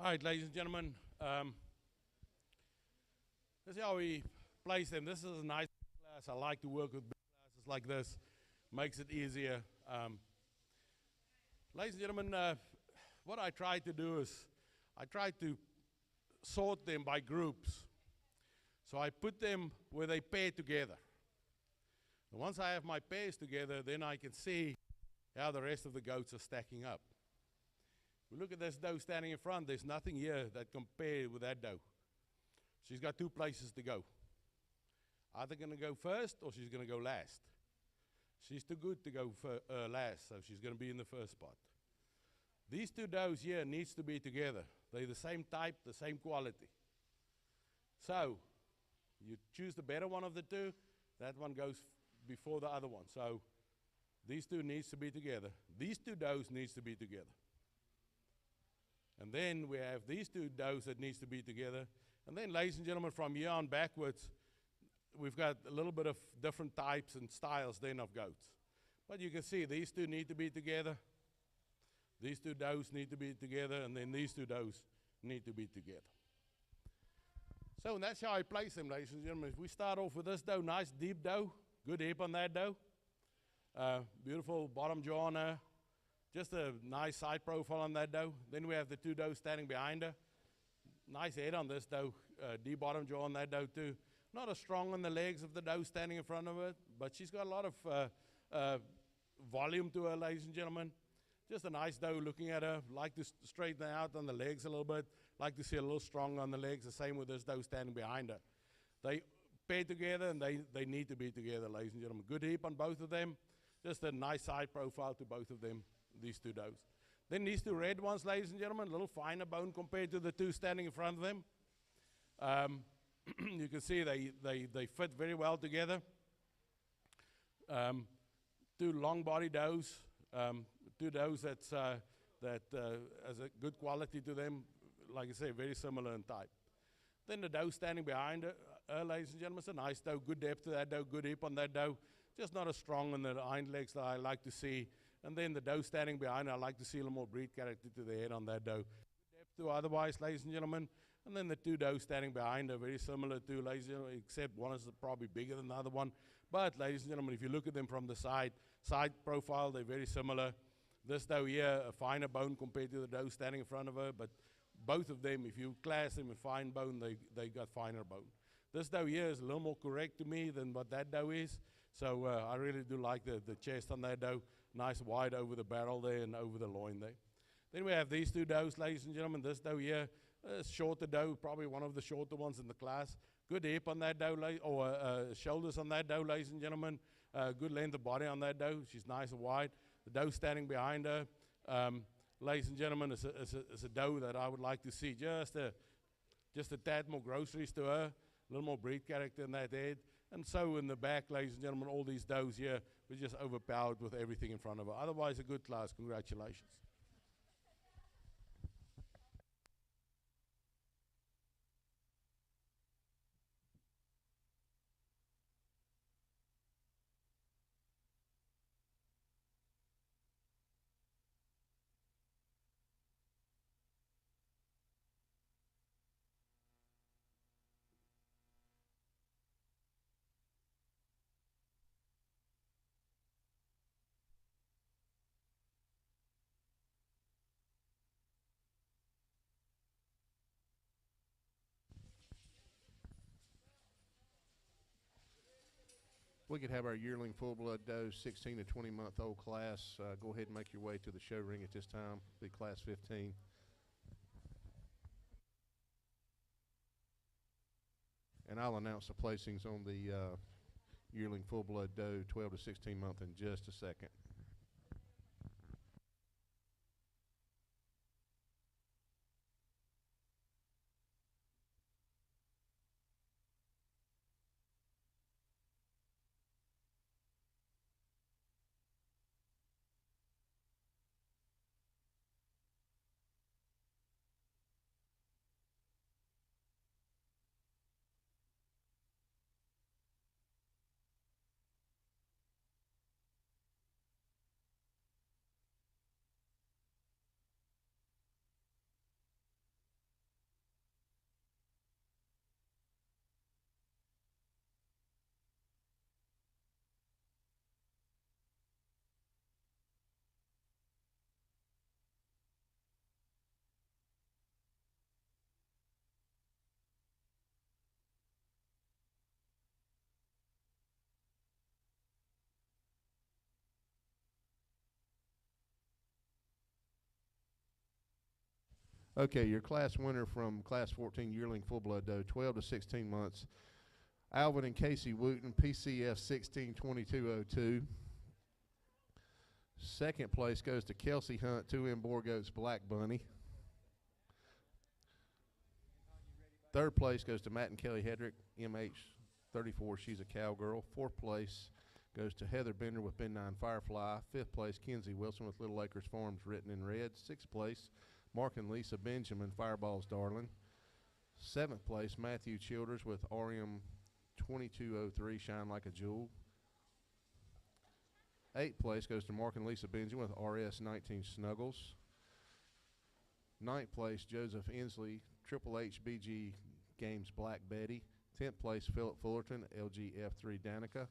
All right, ladies and gentlemen, this is how we place them. This is a nice class. I like to work with big classes like this. Makes it easier. Ladies and gentlemen, what I try to do is I try to sort them by groups. So I put them where they pair together. And once I have my pairs together, then I can see how the rest of the goats are stacking up. We look at this doe standing in front. There's nothing here that compares with that doe. She's got two places to go. Either going to go first or she's going to go last. She's too good to go last, so she's going to be in the first spot. These two does here needs to be together. They're the same type, the same quality. So you choose the better one of the two. That one goes before the other one. So these two needs to be together. These two does needs to be together. And then we have these two does that needs to be together. And then, ladies and gentlemen, from here on backwards, we've got a little bit of different types and styles then of goats. But you can see these two need to be together. These two does need to be together. And then these two does need to be together. So that's how I place them, ladies and gentlemen. If we start off with this doe, nice deep doe, good hip on that doe. Beautiful bottom jaw on her. Just a nice side profile on that doe. Then we have the two does standing behind her. Nice head on this doe, deep bottom jaw on that doe too. Not as strong on the legs of the doe standing in front of her, but she's got a lot of volume to her, ladies and gentlemen. Just a nice doe looking at her. Like to straighten her out on the legs a little bit. Like to see a little strong on the legs. The same with this doe standing behind her. They pair together and they need to be together, ladies and gentlemen. Good hip on both of them. Just a nice side profile to both of them, these two does. Then these two red ones, ladies and gentlemen, a little finer bone compared to the two standing in front of them. You can see they fit very well together. Two long body does, two does that has a good quality to them. Like I say, very similar in type. Then the doe standing behind her, ladies and gentlemen, it's a nice doe, good depth to that doe, good hip on that doe. Just not as strong on the hind legs that I like to see. And then the doe standing behind her, I like to see a little more breed character to the head on that doe. Good depth to otherwise, ladies and gentlemen. And then the two does standing behind her, very similar to, ladies and gentlemen, except one is probably bigger than the other one. But, ladies and gentlemen, if you look at them from the side profile, they're very similar. This doe here, a finer bone compared to the doe standing in front of her, but both of them, if you class them in fine bone, they got finer bone. This doe here is a little more correct to me than what that doe is. So I really do like the chest on that doe. Nice wide over the barrel there and over the loin there. Then we have these two does, ladies and gentlemen. This doe here, shorter doe, probably one of the shorter ones in the class. Good hip on that doe, or shoulders on that doe, ladies and gentlemen. Good length of body on that doe. She's nice and wide. The doe standing behind her. Ladies and gentlemen, it's a doe that I would like to see just a tad more groceries to her, a little more breed character in that head. And so in the back, ladies and gentlemen, all these does here were just overpowered with everything in front of her. Otherwise, a good class. Congratulations. We could have our yearling full-blood doe, 16 to 20-month-old class. Go ahead and make your way to the show ring at this time. Be class 15. And I'll announce the placings on the yearling full-blood doe, 12 to 16-month, in just a second. Okay, your class winner from Class 14 yearling full-blood doe, 12 to 16 months, Alvin and Casey Wooten, PCF 162202. Second place goes to Kelsey Hunt, 2M Boer Goats Black Bunny. Third place goes to Matt and Kelly Hedrick, MH34, she's a cowgirl. Fourth place goes to Heather Bender with Ben 9 Firefly. Fifth place, Kenzie Wilson with Little Acres Farms written in red. Sixth place, Mark and Lisa Benjamin, Fireball's Darling. Seventh place, Matthew Childers with RM 2203, Shine Like a Jewel. Eighth place goes to Mark and Lisa Benjamin with RS 19 Snuggles. Ninth place, Joseph Inslee, Triple HBG Games Black Betty. 10th place, Philip Fullerton, LGF3 Danica.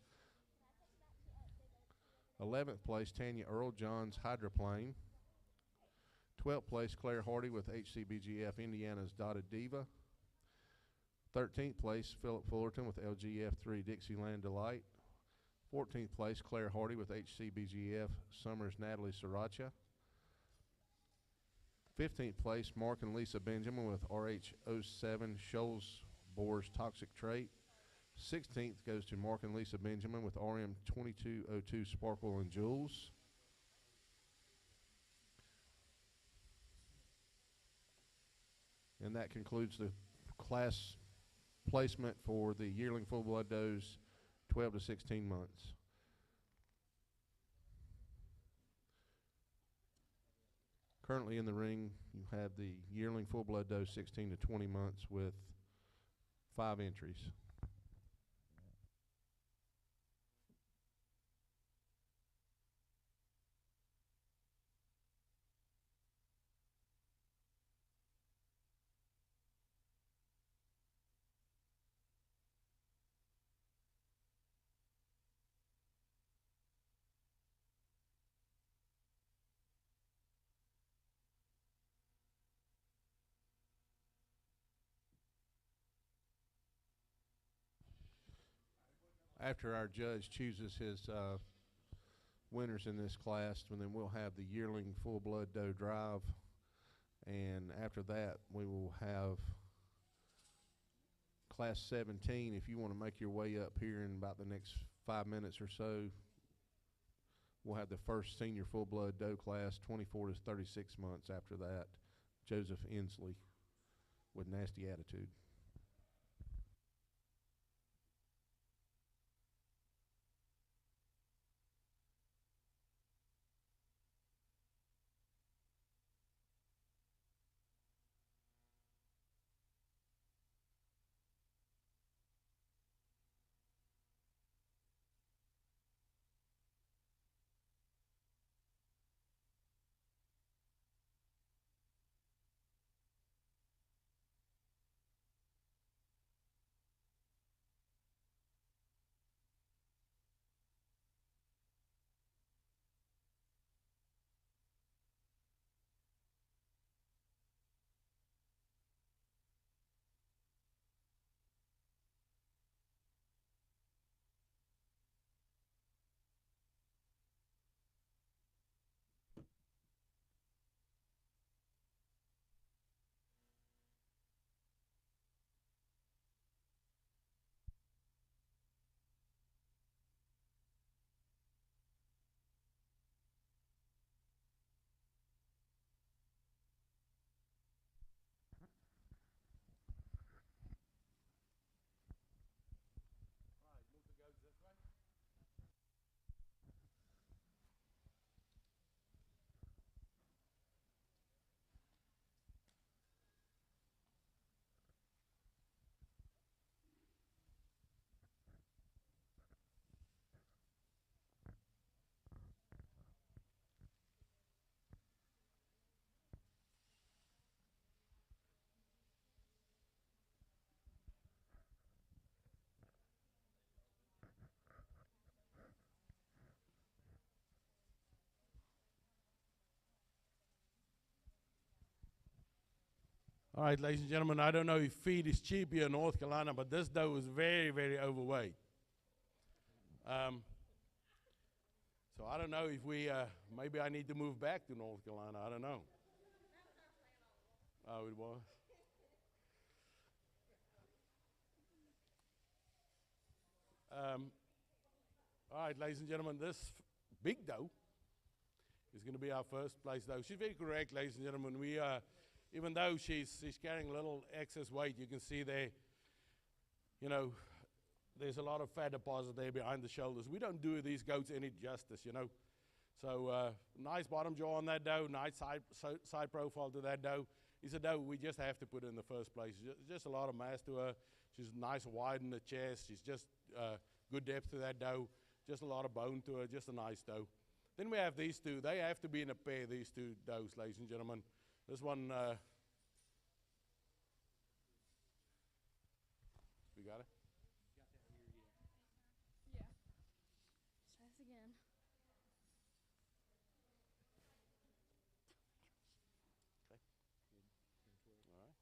11th place, Tanya Earl, John's Hydroplane. 12th place, Claire Hardy with HCBGF Indiana's Dotted Diva. 13th place, Philip Fullerton with LGF3 Dixieland Delight. 14th place, Claire Hardy with HCBGF Summers Natalie Sriracha. 15th place, Mark and Lisa Benjamin with RH07 Shoals Boer's Toxic Trait. 16th goes to Mark and Lisa Benjamin with RM 2202 Sparkle and Jewels. And that concludes the class placement for the yearling full-blood does 12 to 16 months. Currently in the ring, you have the yearling full-blood doe 16 to 20 months with 5 entries. After our judge chooses his winners in this class, and then we'll have the yearling full-blood doe drive, and after that we will have class 17. If you want to make your way up here in about the next 5 minutes or so, we'll have the first senior full-blood doe class, 24 to 36 months. After that, Joseph Inslee with Nasty Attitude. All right, ladies and gentlemen, I don't know if feed is cheap here in North Carolina, but this doe is very, very overweight. So I don't know if maybe I need to move back to North Carolina. I don't know. No, it was. All right, ladies and gentlemen, this big doe is going to be our first place doe. She's very correct, ladies and gentlemen. We, even though she's carrying a little excess weight, you can see there, you know, there's a lot of fat deposit there behind the shoulders. We don't do these goats any justice, you know. So nice bottom jaw on that doe, nice side profile to that doe. It's a doe we just have to put in the first place. Just a lot of mass to her. She's nice wide in the chest. She's just good depth to that doe. Just a lot of bone to her, just a nice doe. Then we have these two. They have to be in a pair, these two does, ladies and gentlemen. This one, we got it? Yeah. Try this again. All right.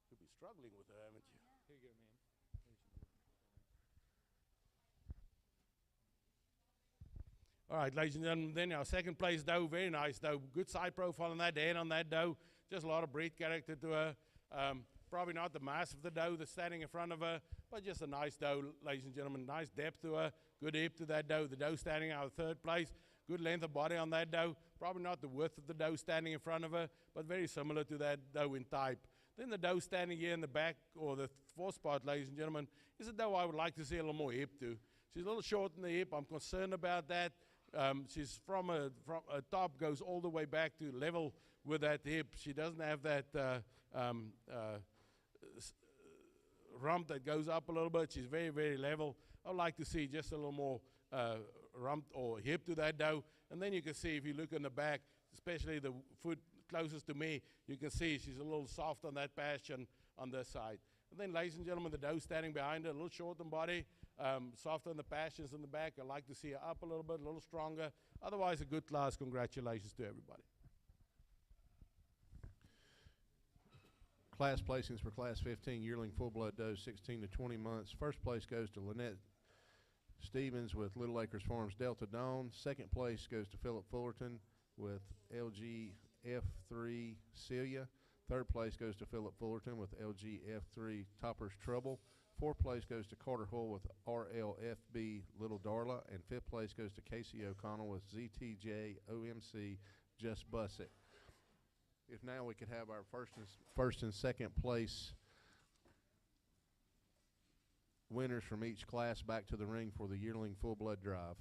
You'll be struggling with her, haven't you? Here you go, ma'am. All right, ladies and gentlemen, then our second place doe, very nice doe. Good side profile on that head on that doe. Just a lot of breed character to her. Probably not the mass of the doe that's standing in front of her, but just a nice doe, ladies and gentlemen. Nice depth to her. Good hip to that doe. The doe standing out of third place. Good length of body on that doe. Probably not the width of the doe standing in front of her, but very similar to that doe in type. Then the doe standing here in the back, or the fourth spot, ladies and gentlemen, is a doe I would like to see a little more hip to. She's a little short in the hip. I'm concerned about that. She's from a top, goes all the way back to level with that hip. She doesn't have that rump that goes up a little bit. She's very, very level. I'd like to see just a little more rump or hip to that doe. And then you can see, if you look in the back, especially the foot closest to me, you can see she's a little soft on that passion on this side. And then, ladies and gentlemen, the doe standing behind her, a little short in body, soft on the passions in the back. I'd like to see her up a little bit, a little stronger. Otherwise, a good class. Congratulations to everybody. Class placings for Class 15 yearling full-blood does 16 to 20 months. First place goes to Lynette Stevens with Little Acres Farms Delta Dawn. Second place goes to Philip Fullerton with LGF3 Celia. Third place goes to Philip Fullerton with LGF3 Topper's Trouble. Fourth place goes to Carter Hull with RLFB Little Darla. And fifth place goes to Casey O'Connell with ZTJ OMC Just Bus It. If now we could have our first and second place winners from each class back to the ring for the yearling full blood drive.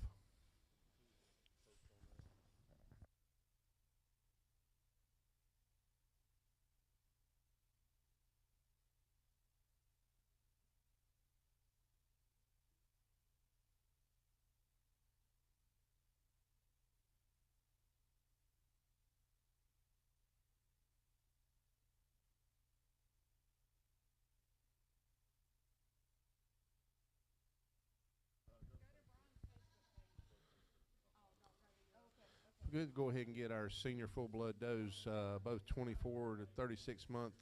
Good. Go ahead and get our senior full-blood does, both 24 to 36-month,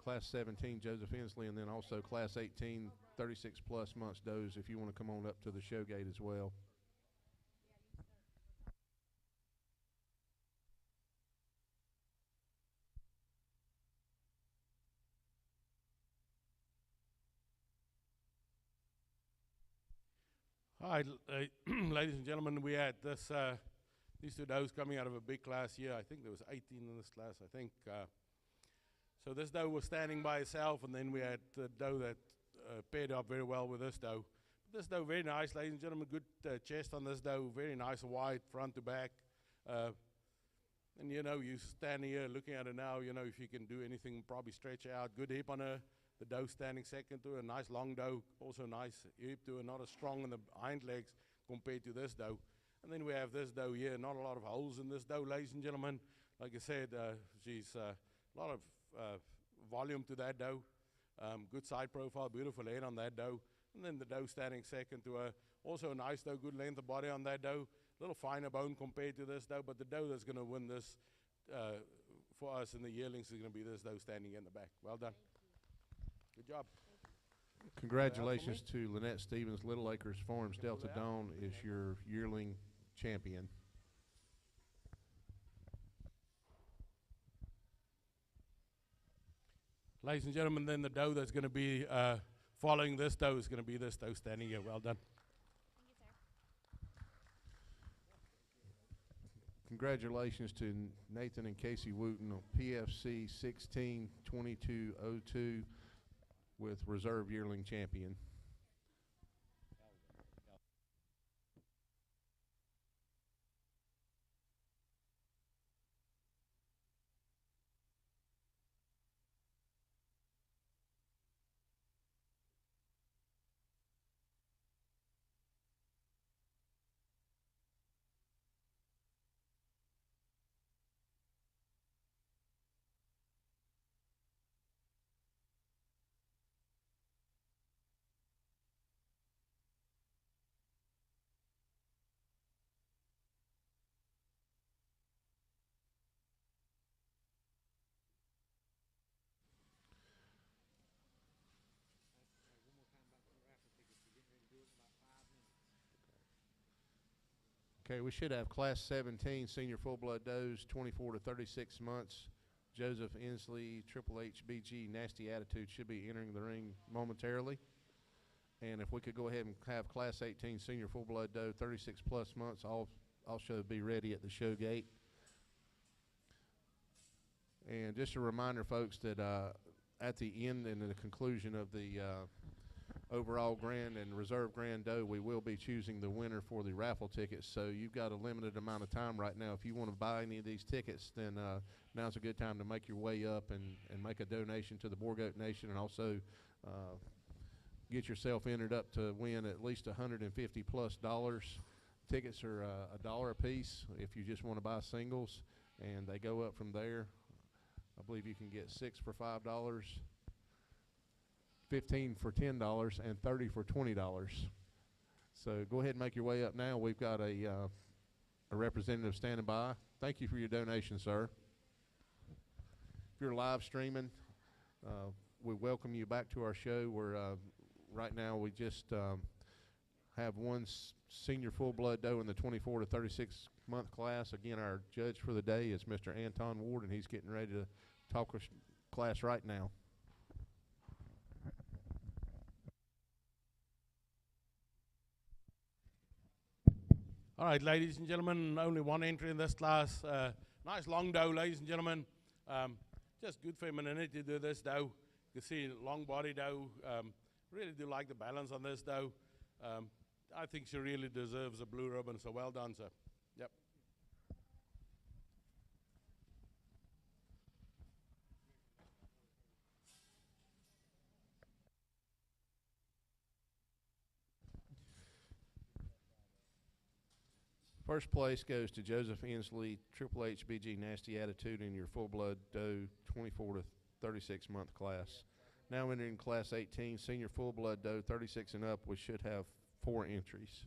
Class 17 Joseph Hensley, and then also Class 18 36-plus months does if you want to come on up to the show gate as well. All right, ladies and gentlemen, we had this these two does coming out of a big class here. I think there was 18 in this class, I think. So this doe was standing by itself, and then we had the doe that paired up very well with this doe. This doe, very nice, ladies and gentlemen, good chest on this doe, very nice wide front to back. And you know, you standing here looking at her now, you know, if you can do anything, probably stretch out. Good hip on her. The doe standing second to her, nice long doe, also nice hip to her, not as strong in the hind legs compared to this doe. And then we have this doe here, not a lot of holes in this doe, ladies and gentlemen. Like I said, she's a lot of volume to that doe. Good side profile, beautiful head on that doe. And then the doe standing second to her. Also a nice doe, good length of body on that doe. A little finer bone compared to this doe, but the doe that's going to win this for us in the yearlings is going to be this doe standing in the back. Well done. Good job. Congratulations to Lynette Stevens. Little Acres Farms Delta Dawn is your yearling champion. Ladies and gentlemen, then the doe that's going to be following this doe is going to be this doe standing here. Well done. Congratulations to Nathan and Casey Wooten on PFC 162202 with Reserve Yearling Champion. Okay, we should have Class 17 Senior Full Blood Does, 24 to 36 months. Joseph Inslee, Triple HBG, Nasty Attitude should be entering the ring momentarily. And if we could go ahead and have Class 18 Senior Full Blood Doe, 36 plus months, also be ready at the show gate. And just a reminder, folks, that at the end and the conclusion of the overall grand and reserve grand doe, we will be choosing the winner for the raffle tickets. So you've got a limited amount of time right now. If you want to buy any of these tickets, then now's a good time to make your way up and make a donation to the Boer Goat Nation, and also get yourself entered up to win at least $150 plus. Tickets are $1 a piece if you just want to buy singles, and they go up from there. I believe you can get 6 for $5. 15 for $10, and 30 for $20. So go ahead and make your way up now. We've got a representative standing by. Thank you for your donation, sir. If you're live streaming, we welcome you back to our show. We're right now we just have one senior full blood doe in the 24 to 36 month class. Again, our judge for the day is Mr. Anton Ward, and he's getting ready to talk with class right now. All right, ladies and gentlemen, only one entry in this class. Nice long doe, ladies and gentlemen. Just good femininity to do this doe. You can see long body doe. Really do like the balance on this doe. I think she really deserves a blue ribbon, so well done, sir. Yep. First place goes to Joseph Inslee, Triple HBG, Nasty Attitude, in your full blood doe 24 to 36 month class. Now entering class 18, senior full blood doe 36 and up, we should have 4 entries.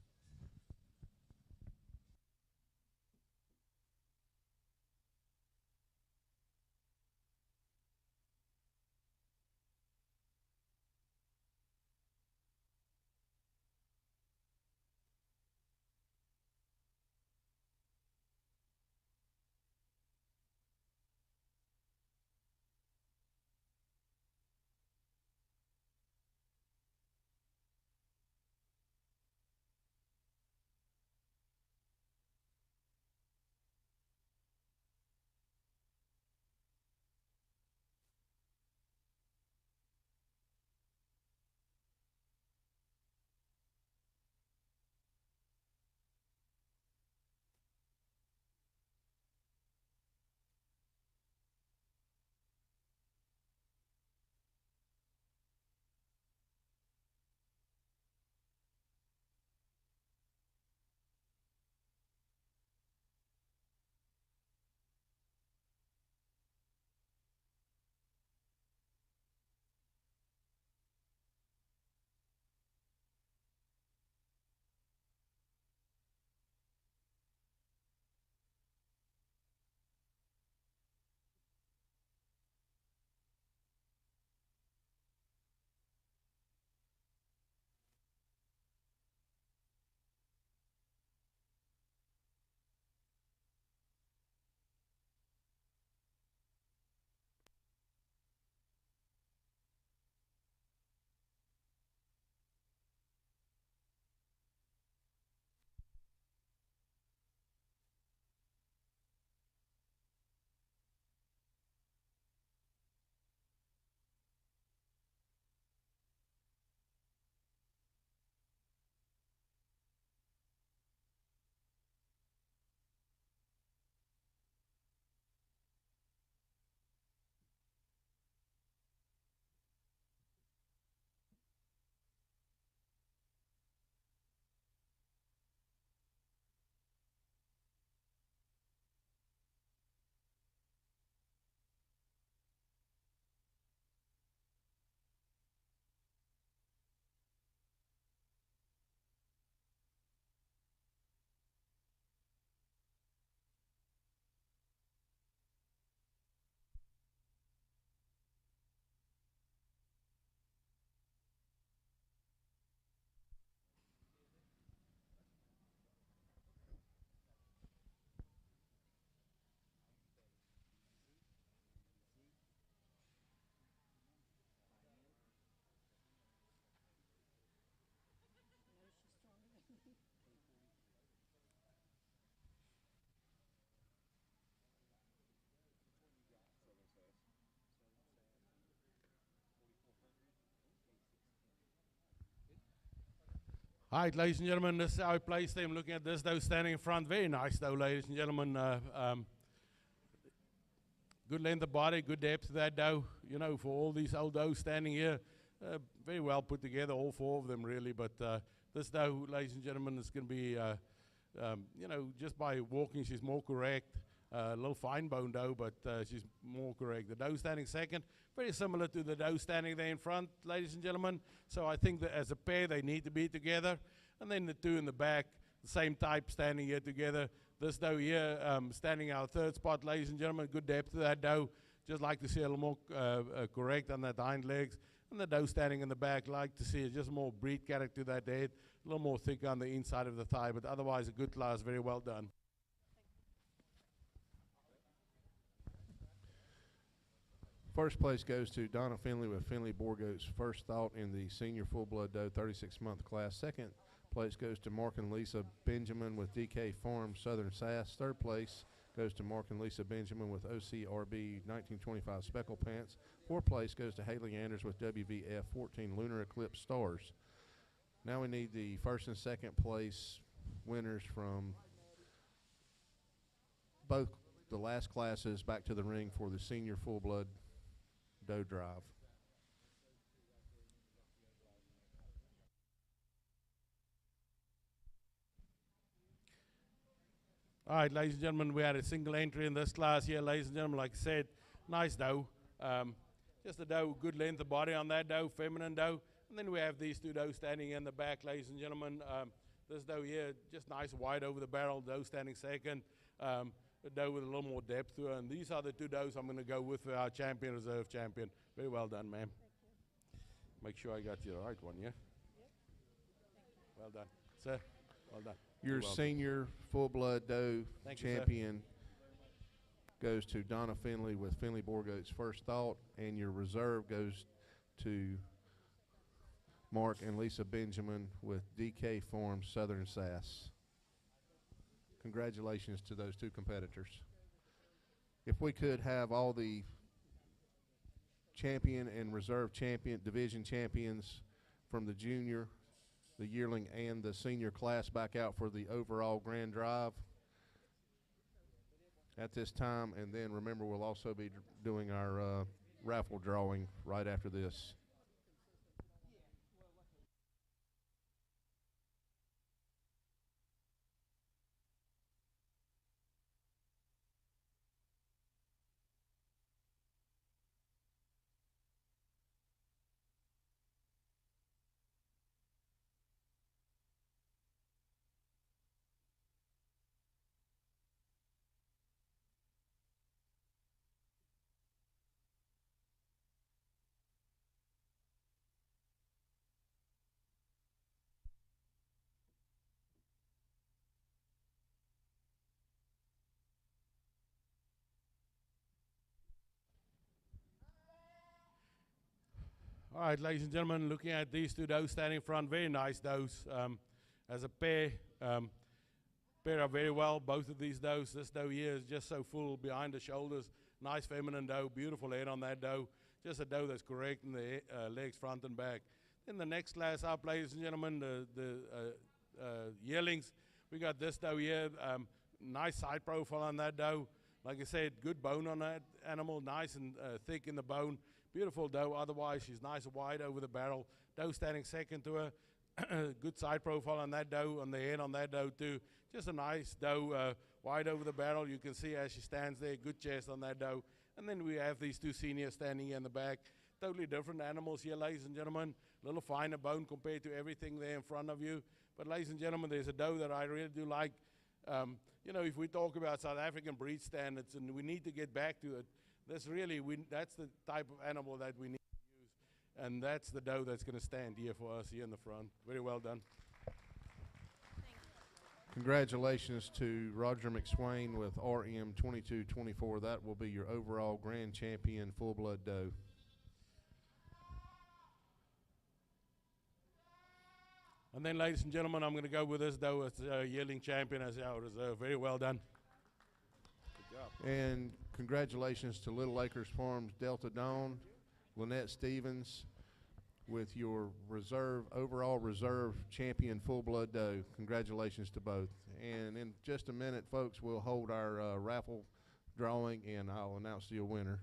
All right, ladies and gentlemen, this is how I place them. Looking at this doe standing in front. Very nice doe, ladies and gentlemen. Good length of body, good depth to that doe. You know, for all these old does standing here, very well put together, all four of them really. But this doe, ladies and gentlemen, is going to be, you know, just by walking, she's more correct. A little fine bone doe, but she's more correct. The doe standing second, very similar to the doe standing there in front, ladies and gentlemen. So I think that as a pair, they need to be together. And then the two in the back, the same type standing here together. This doe here standing our third spot, ladies and gentlemen. Good depth to that doe. Just like to see a little more correct on that hind legs. And the doe standing in the back, like to see just more breed character to that head. A little more thick on the inside of the thigh, but otherwise a good class, very well done. First place goes to Donna Finley with Finley Boer Goats First Thought in the Senior Full Blood Doe 36-month class. Second place goes to Mark and Lisa Benjamin with DK Farm Southern Sass. Third place goes to Mark and Lisa Benjamin with OCRB 1925 Speckle Pants. Fourth place goes to Haley Anders with WVF 14 Lunar Eclipse Stars. Now we need the first and second place winners from both the last classes back to the ring for the Senior Full Blood Doe Drive. All right, ladies and gentlemen, we had a single entry in this class here, ladies and gentlemen. Like I said, nice doe. Just a doe, good length of body on that doe, feminine doe. And then we have these two does standing in the back, ladies and gentlemen. This doe here, just nice wide over the barrel, doe standing second. A doe with a little more depth to her. And these are the two does I'm going to go with for our champion, reserve champion. Very well done, ma'am. Make sure I got you the right one, yeah? Well done. Sir, well done. Your senior full blood doe champion goes to Donna Finley with Finley Boer Goats First Thought, and your reserve goes to Mark and Lisa Benjamin with DK Farm Southern Sass. Congratulations to those two competitors. If we could have all the champion and reserve champion, division champions from the junior, the yearling, and the senior class back out for the overall grand drive at this time. And then remember, we'll also be doing our raffle drawing right after this. All right, ladies and gentlemen, looking at these two does standing in front, very nice does. As a pair up very well, both of these does. This doe here is just so full behind the shoulders. Nice feminine doe, beautiful head on that doe. Just a doe that's correct in the legs front and back. In the next class up, ladies and gentlemen, the yearlings, we got this doe here. Nice side profile on that doe. Like I said, good bone on that animal, nice and thick in the bone. Beautiful doe, otherwise she's nice and wide over the barrel. Doe standing second to her. Good side profile on that doe, on the head on that doe too. Just a nice doe, wide over the barrel. You can see as she stands there, good chest on that doe. And then we have these two seniors standing here in the back. Totally different animals here, ladies and gentlemen. A little finer bone compared to everything there in front of you. But ladies and gentlemen, there's a doe that I really do like. You know, if we talk about South African breed standards, and we need to get back to it, that's the type of animal that we need to use. And that's the doe that's going to stand here for us here in the front. Very well done. Congratulations to Roger McSwain with RM 2224. That will be your overall grand champion full blood doe. And then, ladies and gentlemen, I'm going to go with this doe as yearling champion as our reserve. Very well done. Good job. And congratulations to Little Acres Farms Delta Dawn, Lynette Stevens, with your overall reserve champion full-blood doe. Congratulations to both. And in just a minute, folks, we'll hold our raffle drawing, and I'll announce your winner.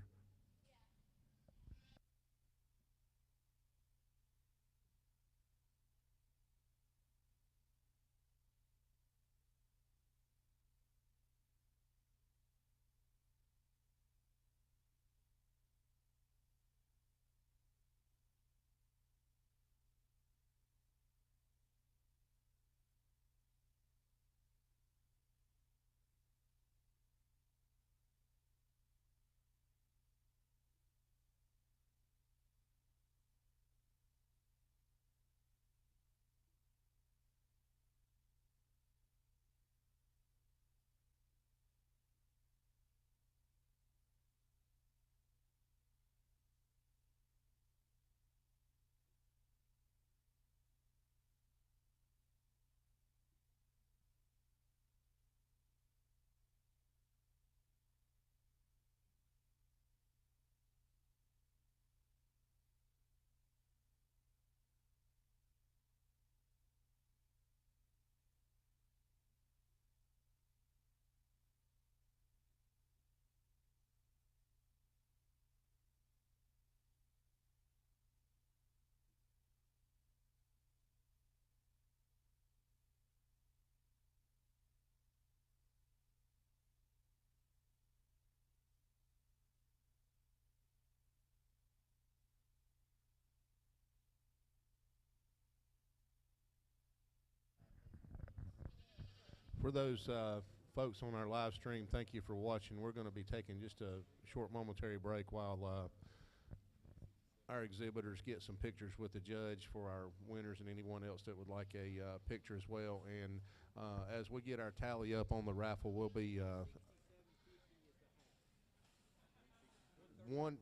For those folks on our live stream, thank you for watching. We're going to be taking just a short momentary break while our exhibitors get some pictures with the judge for our winners and anyone else that would like a picture as well. And as we get our tally up on the raffle, we'll be one.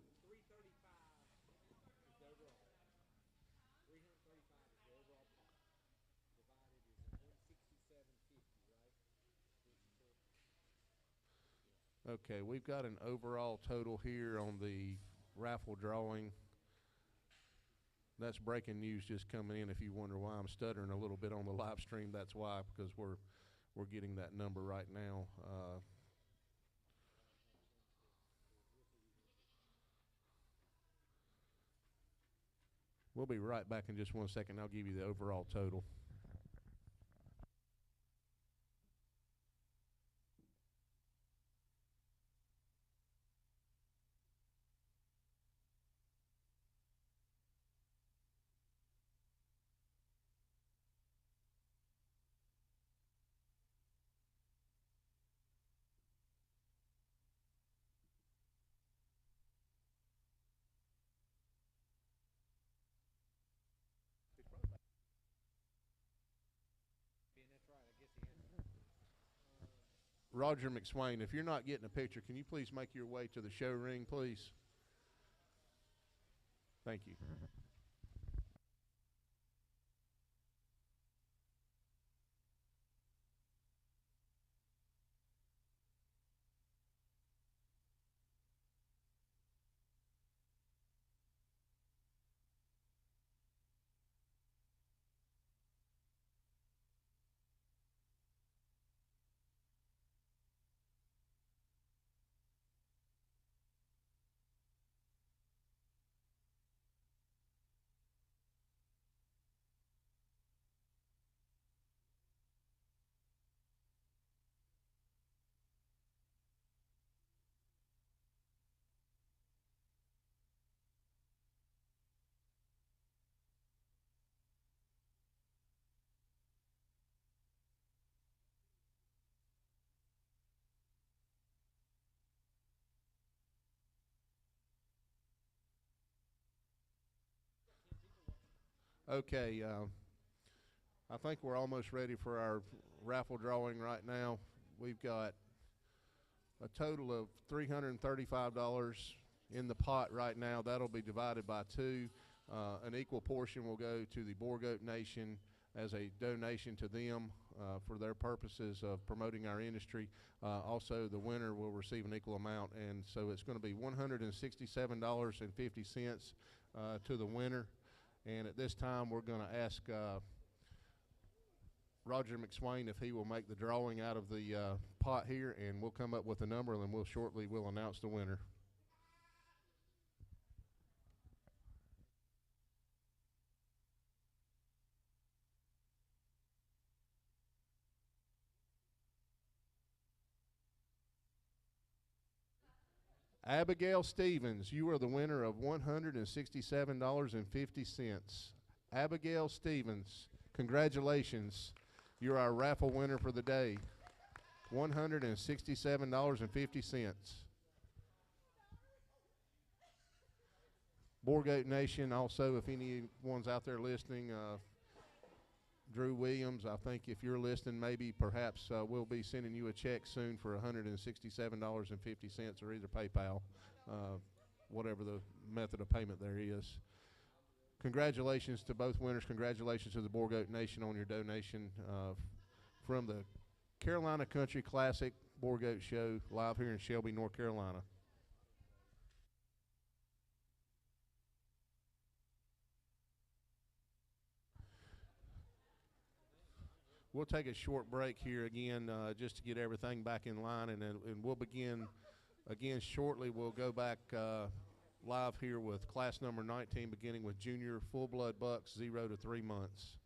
Okay, we've got an overall total here on the raffle drawing. That's breaking news just coming in. If you wonder why I'm stuttering a little bit on the live stream, that's why, because we're getting that number right now. We'll be right back in just 1 second. I'll give you the overall total. Roger McSwain, if you're not getting a picture, can you please make your way to the show ring, please? Thank you. Okay, I think we're almost ready for our raffle drawing right now. We've got a total of $335 in the pot right now. That'll be divided by two. An equal portion will go to the Boer Goat Nation as a donation to them for their purposes of promoting our industry. Also, the winner will receive an equal amount, and so it's going to be $167.50 to the winner. And at this time, we're going to ask Roger McSwain if he will make the drawing out of the pot here, and we'll come up with a number, and then we'll announce the winner. Abigail Stevens, you are the winner of $167.50. Abigail Stevens, congratulations. You're our raffle winner for the day. $167.50. Boer Goat Nation, also, if anyone's out there listening, Drew Williams, I think if you're listening, maybe perhaps we'll be sending you a check soon for $167.50 or either PayPal, whatever the method of payment there is. Congratulations to both winners. Congratulations to the Boer Goat Nation on your donation from the Carolina Country Classic Boer Goat Show live here in Shelby, North Carolina. We'll take a short break here again just to get everything back in line, and we'll begin again shortly. We'll go back live here with class number 19, beginning with junior full-blood bucks, 0 to 3 months.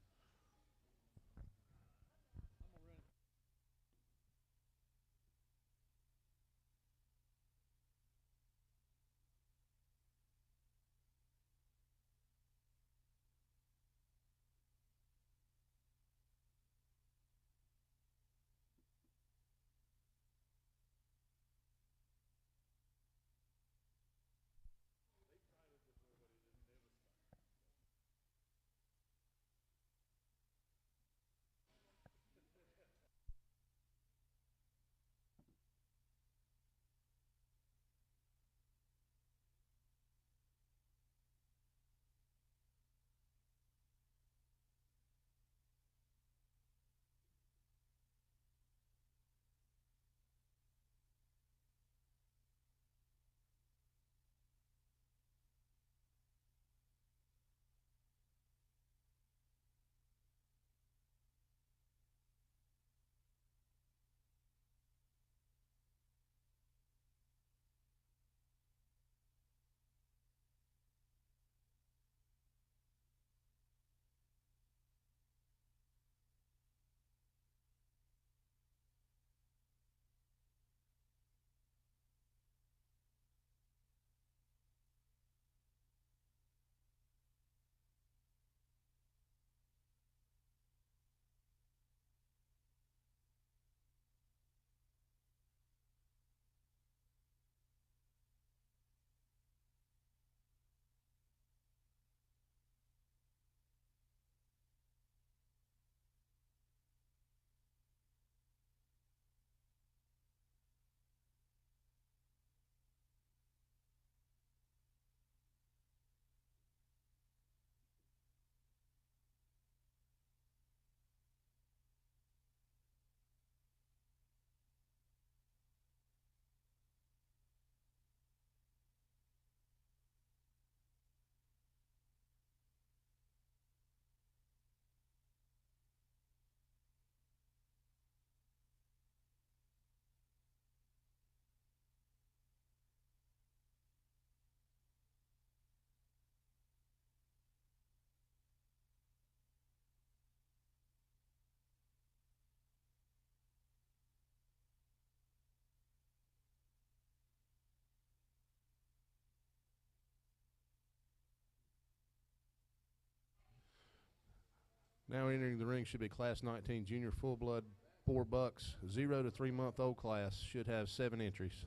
Now entering the ring should be class 19 junior full-blood Boer bucks, 0 to 3 month old class, should have 7 entries.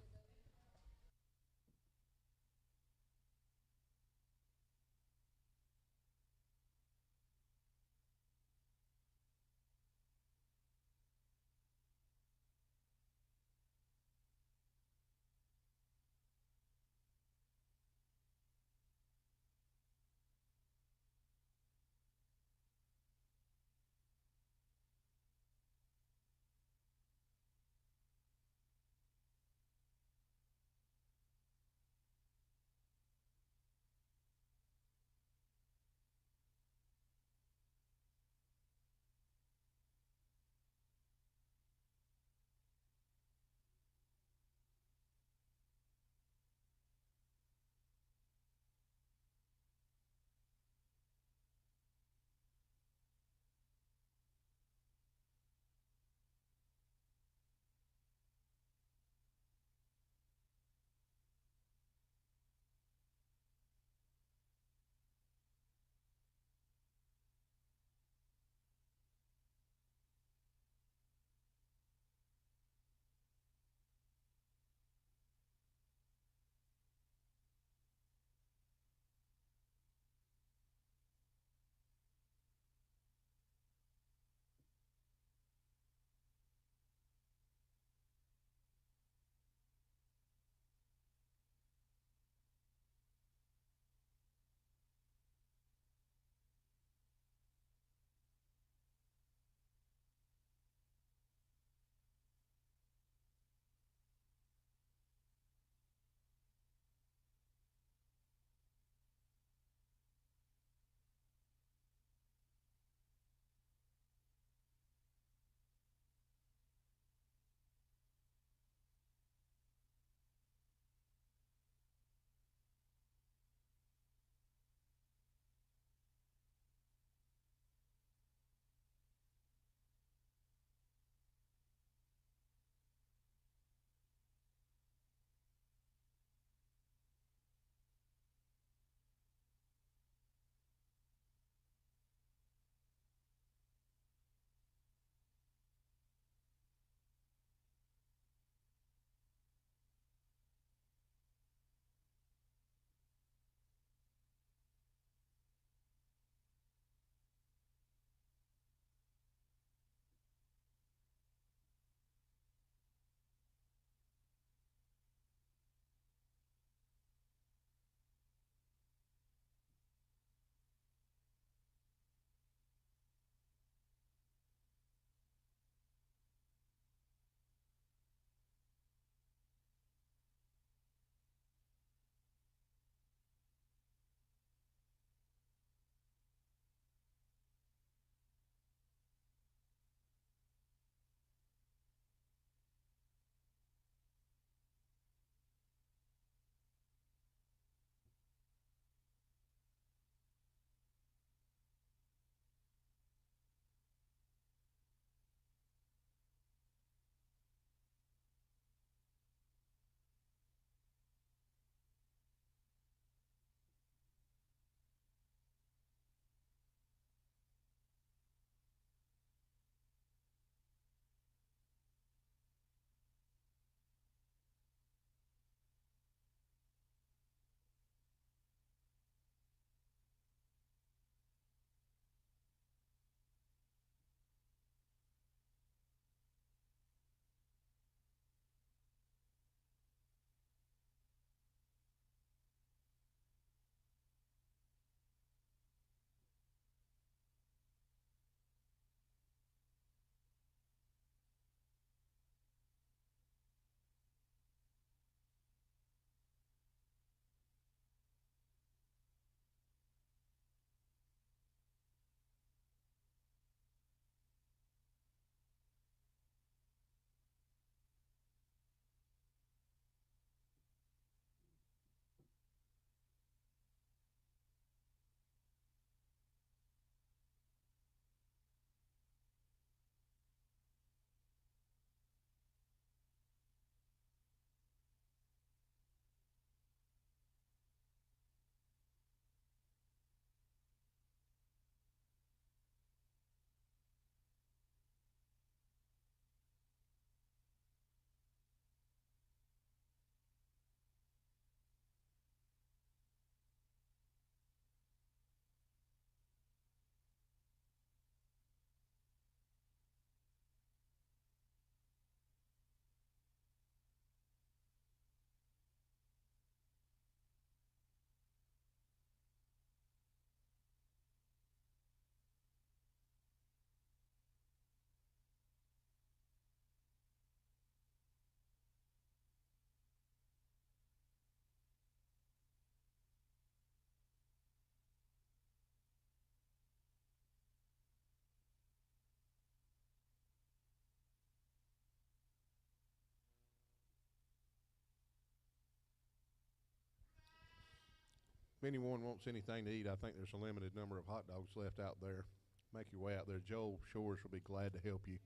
anyone wants anything to eat, I think there's a limited number of hot dogs left out there. Make your way out there. Joel Shores will be glad to help you.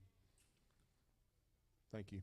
Thank you.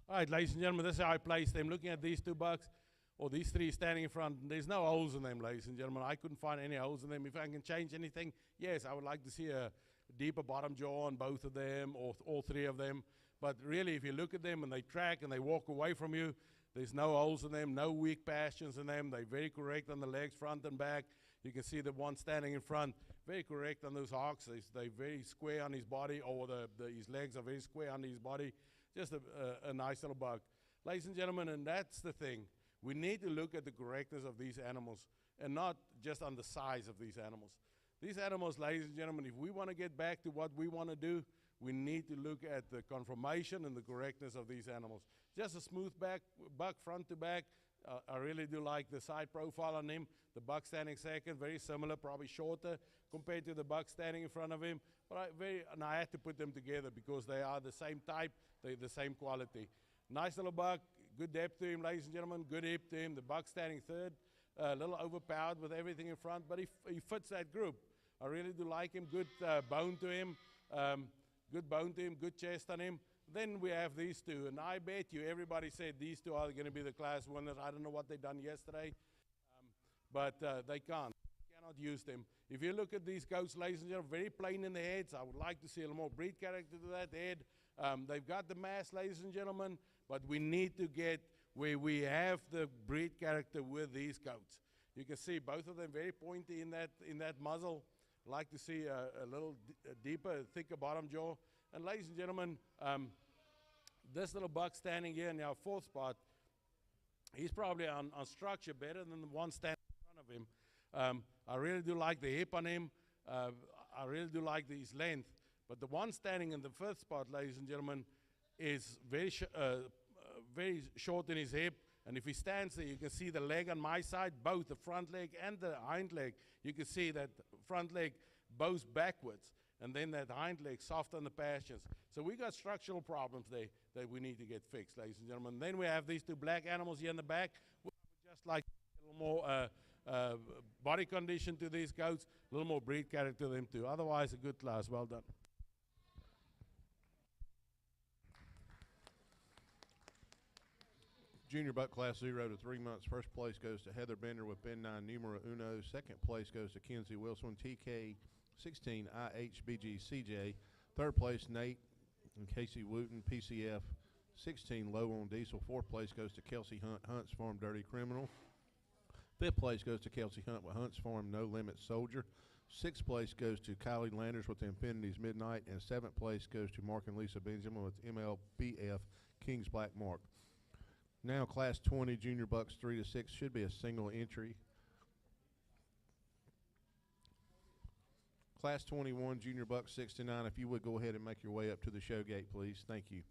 All right, ladies and gentlemen, this is how I place them. Looking at these two bucks, or these three standing in front, there's no holes in them, ladies and gentlemen. I couldn't find any holes in them. If I can change anything, yes, I would like to see a deeper bottom jaw on both of them, or all three of them. But really, if you look at them and they track and they walk away from you, there's no holes in them, no weak passions in them. They're very correct on the legs, front and back. You can see the one standing in front, very correct on those hocks. They're very square on his body, or his legs are very square on his body. Just a nice little buck. Ladies and gentlemen, and that's the thing. We need to look at the correctness of these animals and not just on the size of these animals. These animals, ladies and gentlemen, if we want to get back to what we want to do, we need to look at the conformation and the correctness of these animals. Just a smooth buck front to back. I really do like the side profile on him. The buck standing second, very similar, probably shorter compared to the buck standing in front of him. But I had to put them together because they are the same type, they're the same quality. Nice little buck, good depth to him, ladies and gentlemen, good hip to him. The buck standing third, a little overpowered with everything in front, but he fits that group. I really do like him, good bone to him, good chest on him. Then we have these two, and I bet you everybody said these two are going to be the class winners. I don't know what they done yesterday, but they cannot use them. If you look at these goats, ladies and gentlemen, very plain in the heads. I would like to see a little more breed character to that head. They've got the mass, ladies and gentlemen, but we need to get where we have the breed character with these goats. You can see both of them very pointy in that muzzle. I'd like to see a little deeper, thicker bottom jaw. And ladies and gentlemen, this little buck standing here in our fourth spot, he's probably on structure better than the one standing in front of him. I really do like the hip on him. I really do like his length. But the one standing in the fifth spot, ladies and gentlemen, is very short in his hip. And if he stands there, you can see the leg on my side, both the front leg and the hind leg. You can see that front leg bows backwards, and then that hind leg soft on the passions. So we got structural problems there that we need to get fixed, ladies and gentlemen. Then we have these two black animals here in the back. We would just like a little more body condition to these goats, a little more breed character to them too. Otherwise, a good class. Well done. Junior buck class 0 to 3 months. First place goes to Heather Bender with Ben 9 numero uno. Second place goes to Kenzie Wilson, TK 16 IHBG CJ. Third place, Nate and Casey Wooten, PCF 16 low on diesel. Fourth place goes to Kelsey Hunt, Hunt's Farm Dirty Criminal. Fifth place goes to Kelsey Hunt with Hunt's Farm No Limit Soldier. Sixth place goes to Kylie Landers with Infinity's Midnight. And seventh place goes to Mark and Lisa Benjamin with MLBF King's Black Mark. Now class 20 junior bucks 3 to 6 should be a single entry. Class 21 junior bucks 6 to 9, if you would go ahead and make your way up to the show gate, please. Thank you.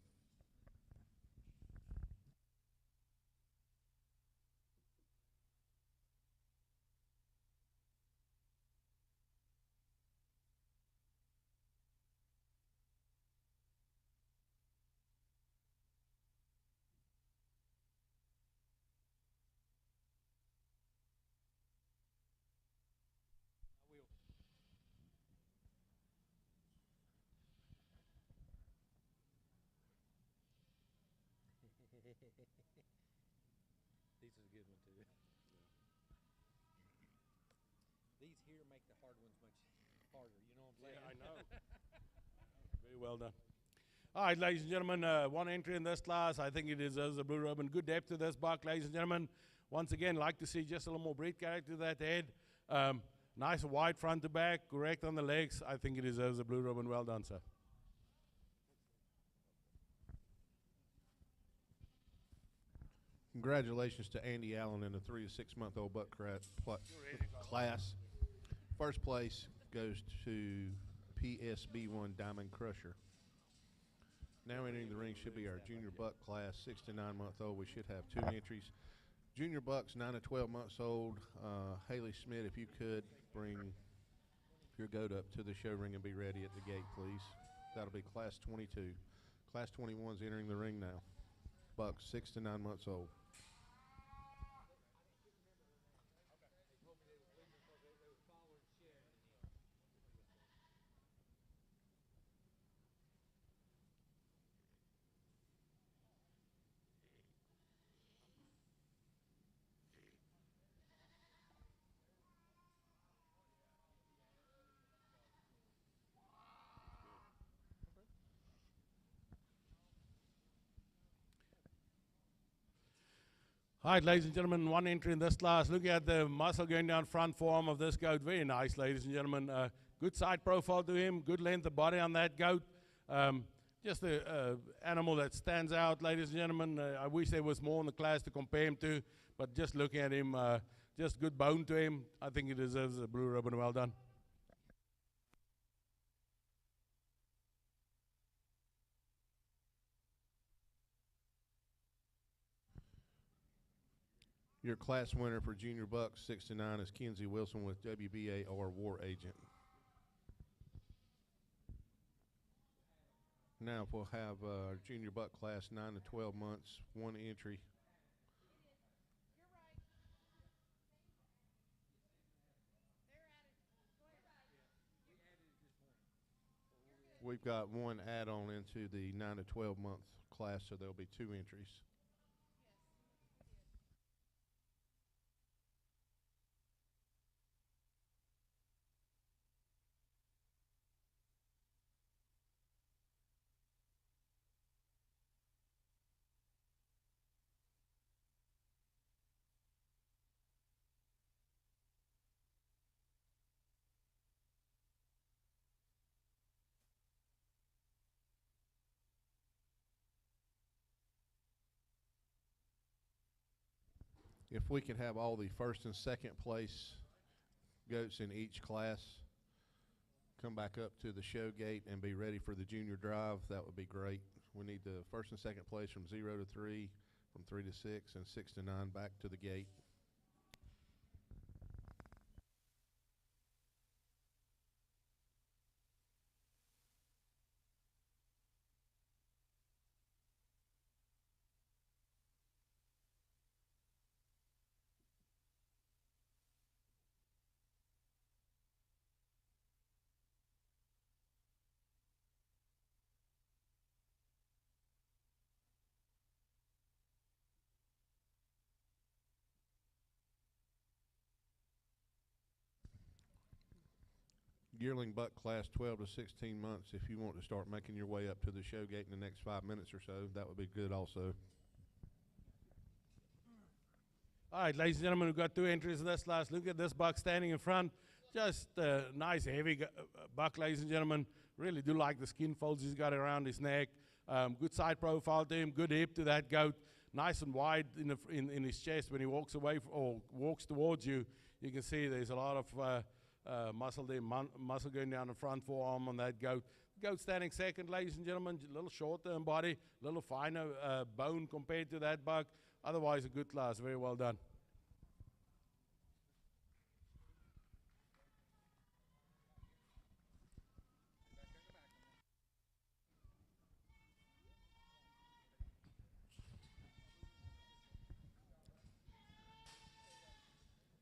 These are a good one too. These here make the hard ones much harder. You know what I'm saying? Yeah, I know. Very well done. All right, ladies and gentlemen, one entry in this class. I think it deserves a blue ribbon. Good depth to this buck, ladies and gentlemen. Once again, like to see just a little more breed character to that head. Nice wide front to back, correct on the legs. I think it deserves a blue ribbon. Well done, sir. Congratulations to Andy Allen in the 3 to 6 month old buck class. First place goes to PSB1 Diamond Crusher. Now entering the ring should be our junior buck class 6 to 9 month old. We should have 2 entries. Junior bucks 9 to 12 months old. Haley Smith, if you could bring your goat up to the show ring and be ready at the gate, please. That'll be class 22. Class 21 is entering the ring now. Bucks 6 to 9 months old. All right, ladies and gentlemen, one entry in this class. Look at the muscle going down front forearm of this goat. Very nice, ladies and gentlemen. Good side profile to him. Good length of body on that goat. Just an animal that stands out, ladies and gentlemen. I wish there was more in the class to compare him to, but just looking at him, just good bone to him. I think he deserves a blue ribbon. Well done. Your class winner for junior bucks 6 to 9 is Kenzie Wilson with WBA or War Agent. Now we'll have junior buck class 9 to 12 months, 1 entry. We've got 1 add-on into the 9 to 12 month class, so there'll be 2 entries. If we could have all the first and second place goats in each class come back up to the show gate and be ready for the junior drive, that would be great. We need the first and second place from 0 to 3, from 3 to 6, and 6 to 9 back to the gate. yearling buck class 12 to 16 months. If you want to start making your way up to the show gate in the next 5 minutes or so, that would be good also. All right, ladies and gentlemen, we've got 2 entries in this class. Look at this buck standing in front. Just a nice, heavy buck, ladies and gentlemen. Really do like the skin folds he's got around his neck. Good side profile to him, good hip to that goat. Nice and wide in his chest when he walks away or walks towards you. You can see there's a lot of muscle there, muscle going down the front forearm on that goat. Goat standing second, ladies and gentlemen, a little shorter in body, a little finer bone compared to that buck. Otherwise, a good class. Very well done.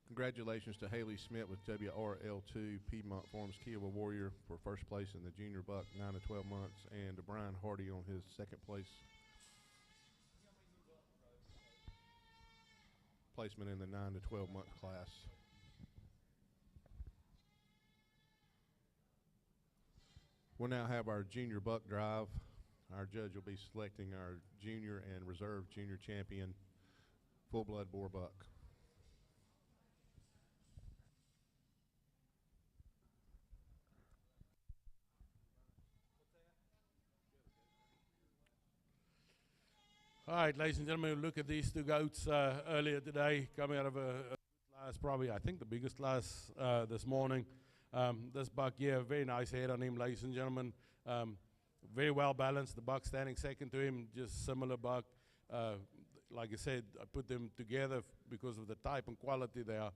Congratulations to Haley Smith with WRL2 Piedmont Farms Kiowa Warrior for first place in the junior buck 9 to 12 months, and to Brian Hardy on his second place placement in the 9 to 12 month class. We'll now have our junior buck drive. Our judge will be selecting our junior and reserve junior champion full-blood Boer buck. All right, ladies and gentlemen, we'll look at these 2 goats earlier today, coming out of a class, probably, I think, the biggest class this morning. This buck here, very nice head on him, ladies and gentlemen. Very well balanced. The buck standing second to him, just similar buck. Like I said, I put them together because of the type and quality they are.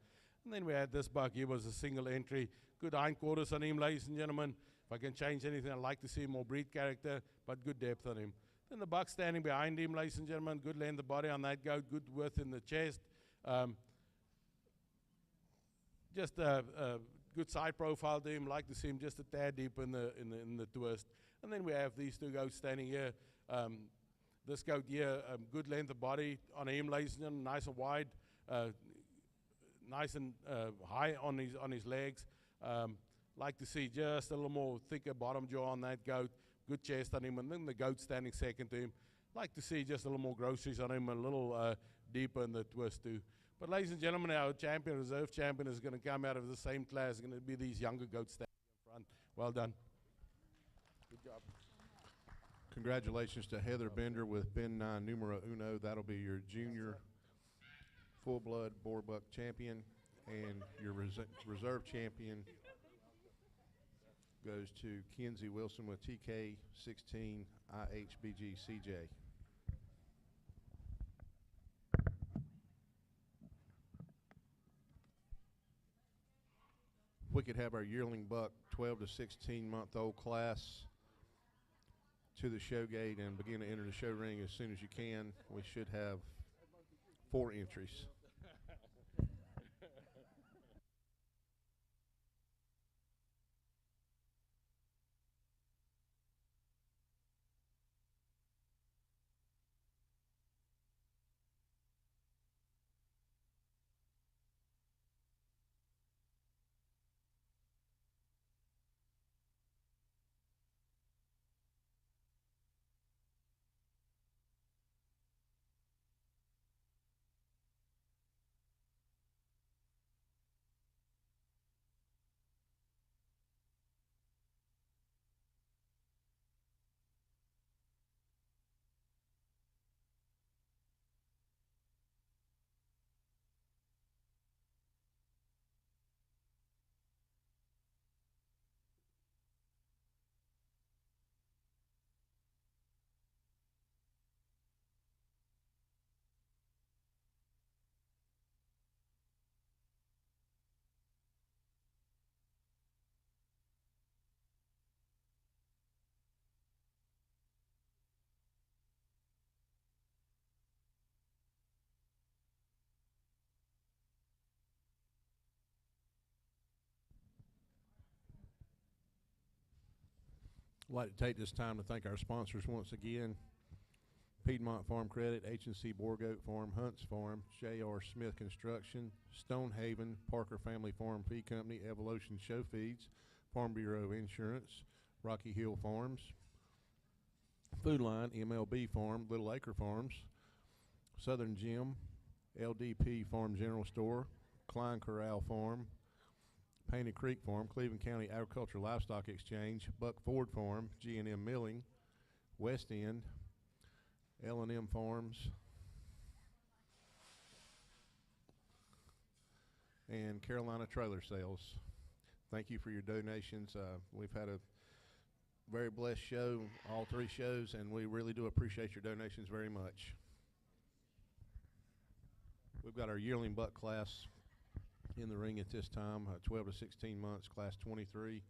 And then we had this buck here, was a single entry. Good hindquarters on him, ladies and gentlemen. If I can change anything, I'd like to see more breed character, but good depth on him. Then the buck standing behind him, ladies and gentlemen, good length of body on that goat, good width in the chest. Just a good side profile to him. Like to see him just a tad deep in the twist. And then we have these 2 goats standing here. This goat here, good length of body on him, ladies and gentlemen, nice and wide, nice and high on his legs. Like to see just a little more thicker bottom jaw on that goat. Good chest on him, and then the goat standing second to him. Like to see just a little more groceries on him, a little deeper in the twist too. But ladies and gentlemen, our champion, reserve champion, is going to come out of the same class. It's going to be these younger goats standing in front. Well done. Good job. Congratulations to Heather Bender with Ben 9 numero uno. That'll be your junior full-blood Boer buck champion, and your reserve champion goes to Kenzie Wilson with TK 16 IHBG CJ. We could have our yearling buck 12 to 16 month old class to the show gate and begin to enter the show ring as soon as you can. We should have 4 entries. I'd like to take this time to thank our sponsors once again: Piedmont Farm Credit, H&C Boer Goat Farm, Hunts Farm, J.R. Smith Construction, Stonehaven, Parker Family Farm Feed Company, Evolution Show Feeds, Farm Bureau Insurance, Rocky Hill Farms, Food Line, MLB Farm, Little Acre Farms, Southern Gym, LDP Farm General Store, Klein Corral Farm, Painted Creek Farm, Cleveland County Agricultural Livestock Exchange, Buck Ford Farm, G&M Milling, West End, L&M Farms, and Carolina Trailer Sales. Thank you for your donations. We've had a very blessed show, all three shows, and we really do appreciate your donations very much. We've got our yearling buck class in the ring at this time, 12 to 16 months, class 23.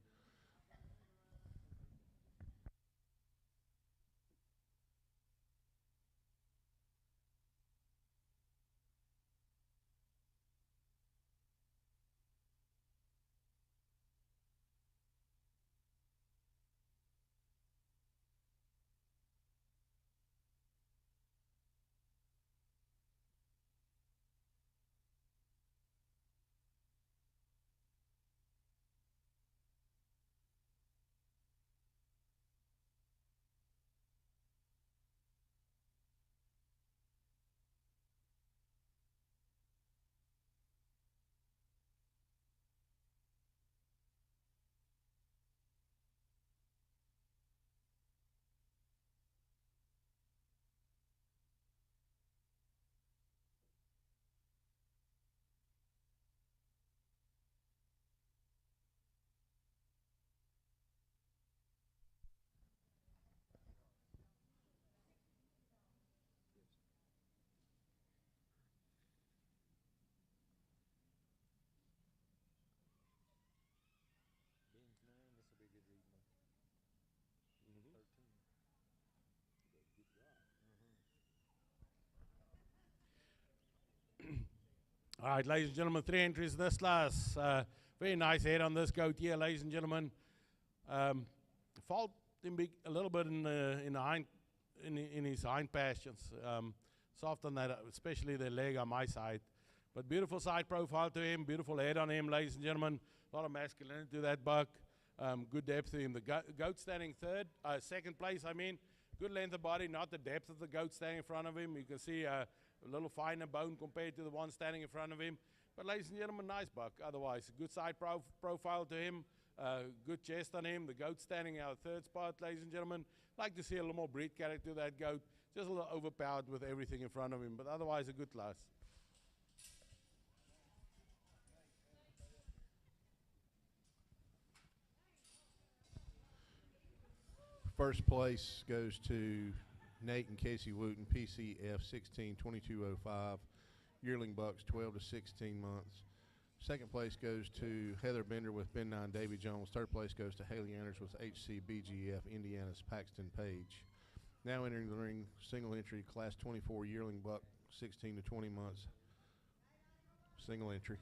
All right, ladies and gentlemen, 3 entries in this class. Very nice head on this goat here, ladies and gentlemen. Fault a little bit in his hind passions. Soft on that, especially the leg on my side. But beautiful side profile to him, beautiful head on him, ladies and gentlemen. A lot of masculinity to that buck. Good depth to him. The goat standing second place, I mean. Good length of body, not the depth of the goat standing in front of him. You can see a little finer bone compared to the one standing in front of him. But ladies and gentlemen, nice buck. Otherwise, good side profile to him. Good chest on him. The goat standing our third spot, ladies and gentlemen. Like to see a little more breed character to that goat. Just a little overpowered with everything in front of him. But otherwise, a good class. First place goes to Nate and Casey Wooten, PCF 162205, yearling bucks 12 to 16 months. Second place goes to Heather Bender with Ben 9 Davy Jones. Third place goes to Haley Anders with HCBGF Indiana's Paxton Page. Now entering the ring, single entry, class 24, yearling buck 16 to 20 months, single entry.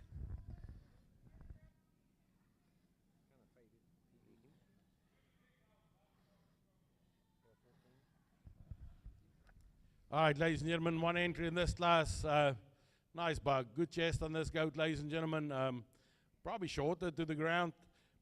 All right, ladies and gentlemen, 1 entry in this class. Nice buck. Good chest on this goat, ladies and gentlemen. Probably shorter to the ground,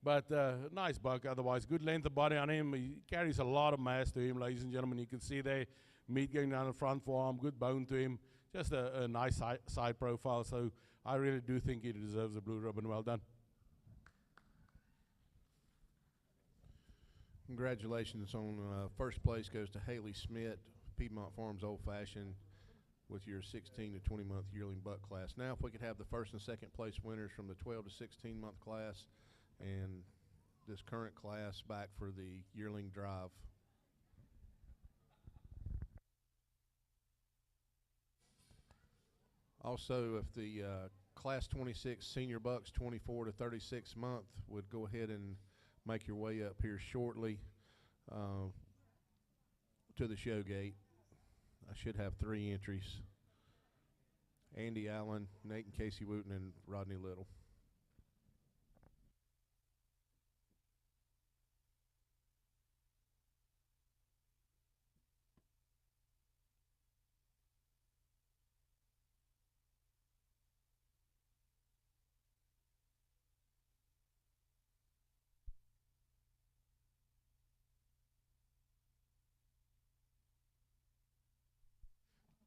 but nice buck otherwise. Good length of body on him. He carries a lot of mass to him, ladies and gentlemen. You can see there, meat going down the front forearm, good bone to him. Just a nice side profile. So I really do think he deserves a blue ribbon. Well done. Congratulations on first place goes to Haley Smith, Piedmont Farms Old Fashioned, with your 16 to 20 month yearling buck class. Now if we could have the first and second place winners from the 12 to 16 month class and this current class back for the yearling drive. Also, if the class 26 senior bucks 24 to 36 month would go ahead and make your way up here shortly to the show gate. I should have 3 entries. Andy Allen, Nate and Casey Wooten, and Rodney Little.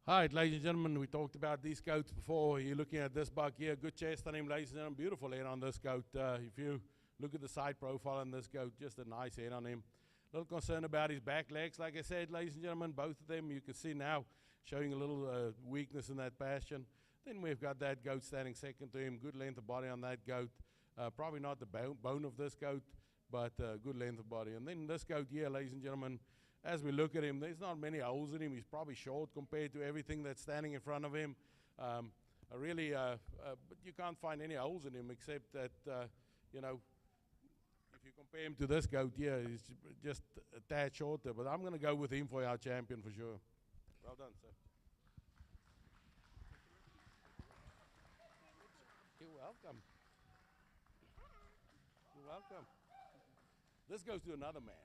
All right, ladies and gentlemen, we talked about these goats before. You're looking at this buck here. Good chest on him, ladies and gentlemen. Beautiful head on this goat. If you look at the side profile on this goat, just a nice head on him. A little concerned about his back legs, like I said, ladies and gentlemen. Both of them, you can see now, showing a little weakness in that bastion. Then we've got that goat standing second to him. Good length of body on that goat. Probably not the bone of this goat, but good length of body. And then this goat here, ladies and gentlemen, as we look at him, there's not many holes in him. He's probably short compared to everything that's standing in front of him. But you can't find any holes in him except that, you know, if you compare him to this goat here, he's just a tad shorter. But I'm going to go with him for our champion for sure. Well done, sir. You're welcome. You're welcome. This goes to another man.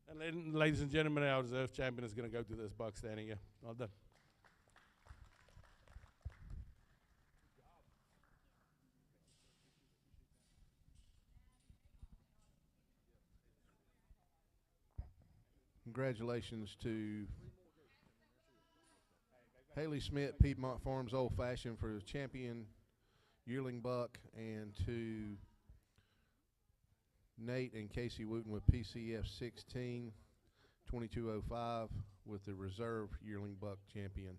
And then, ladies and gentlemen, our reserve champion is going to go to this buck standing here. Well done. Congratulations to Haley Smith, Piedmont Farms Old Fashioned for the champion yearling buck, and to Nate and Casey Wooten with PCF 16, 2205 with the reserve yearling buck champion.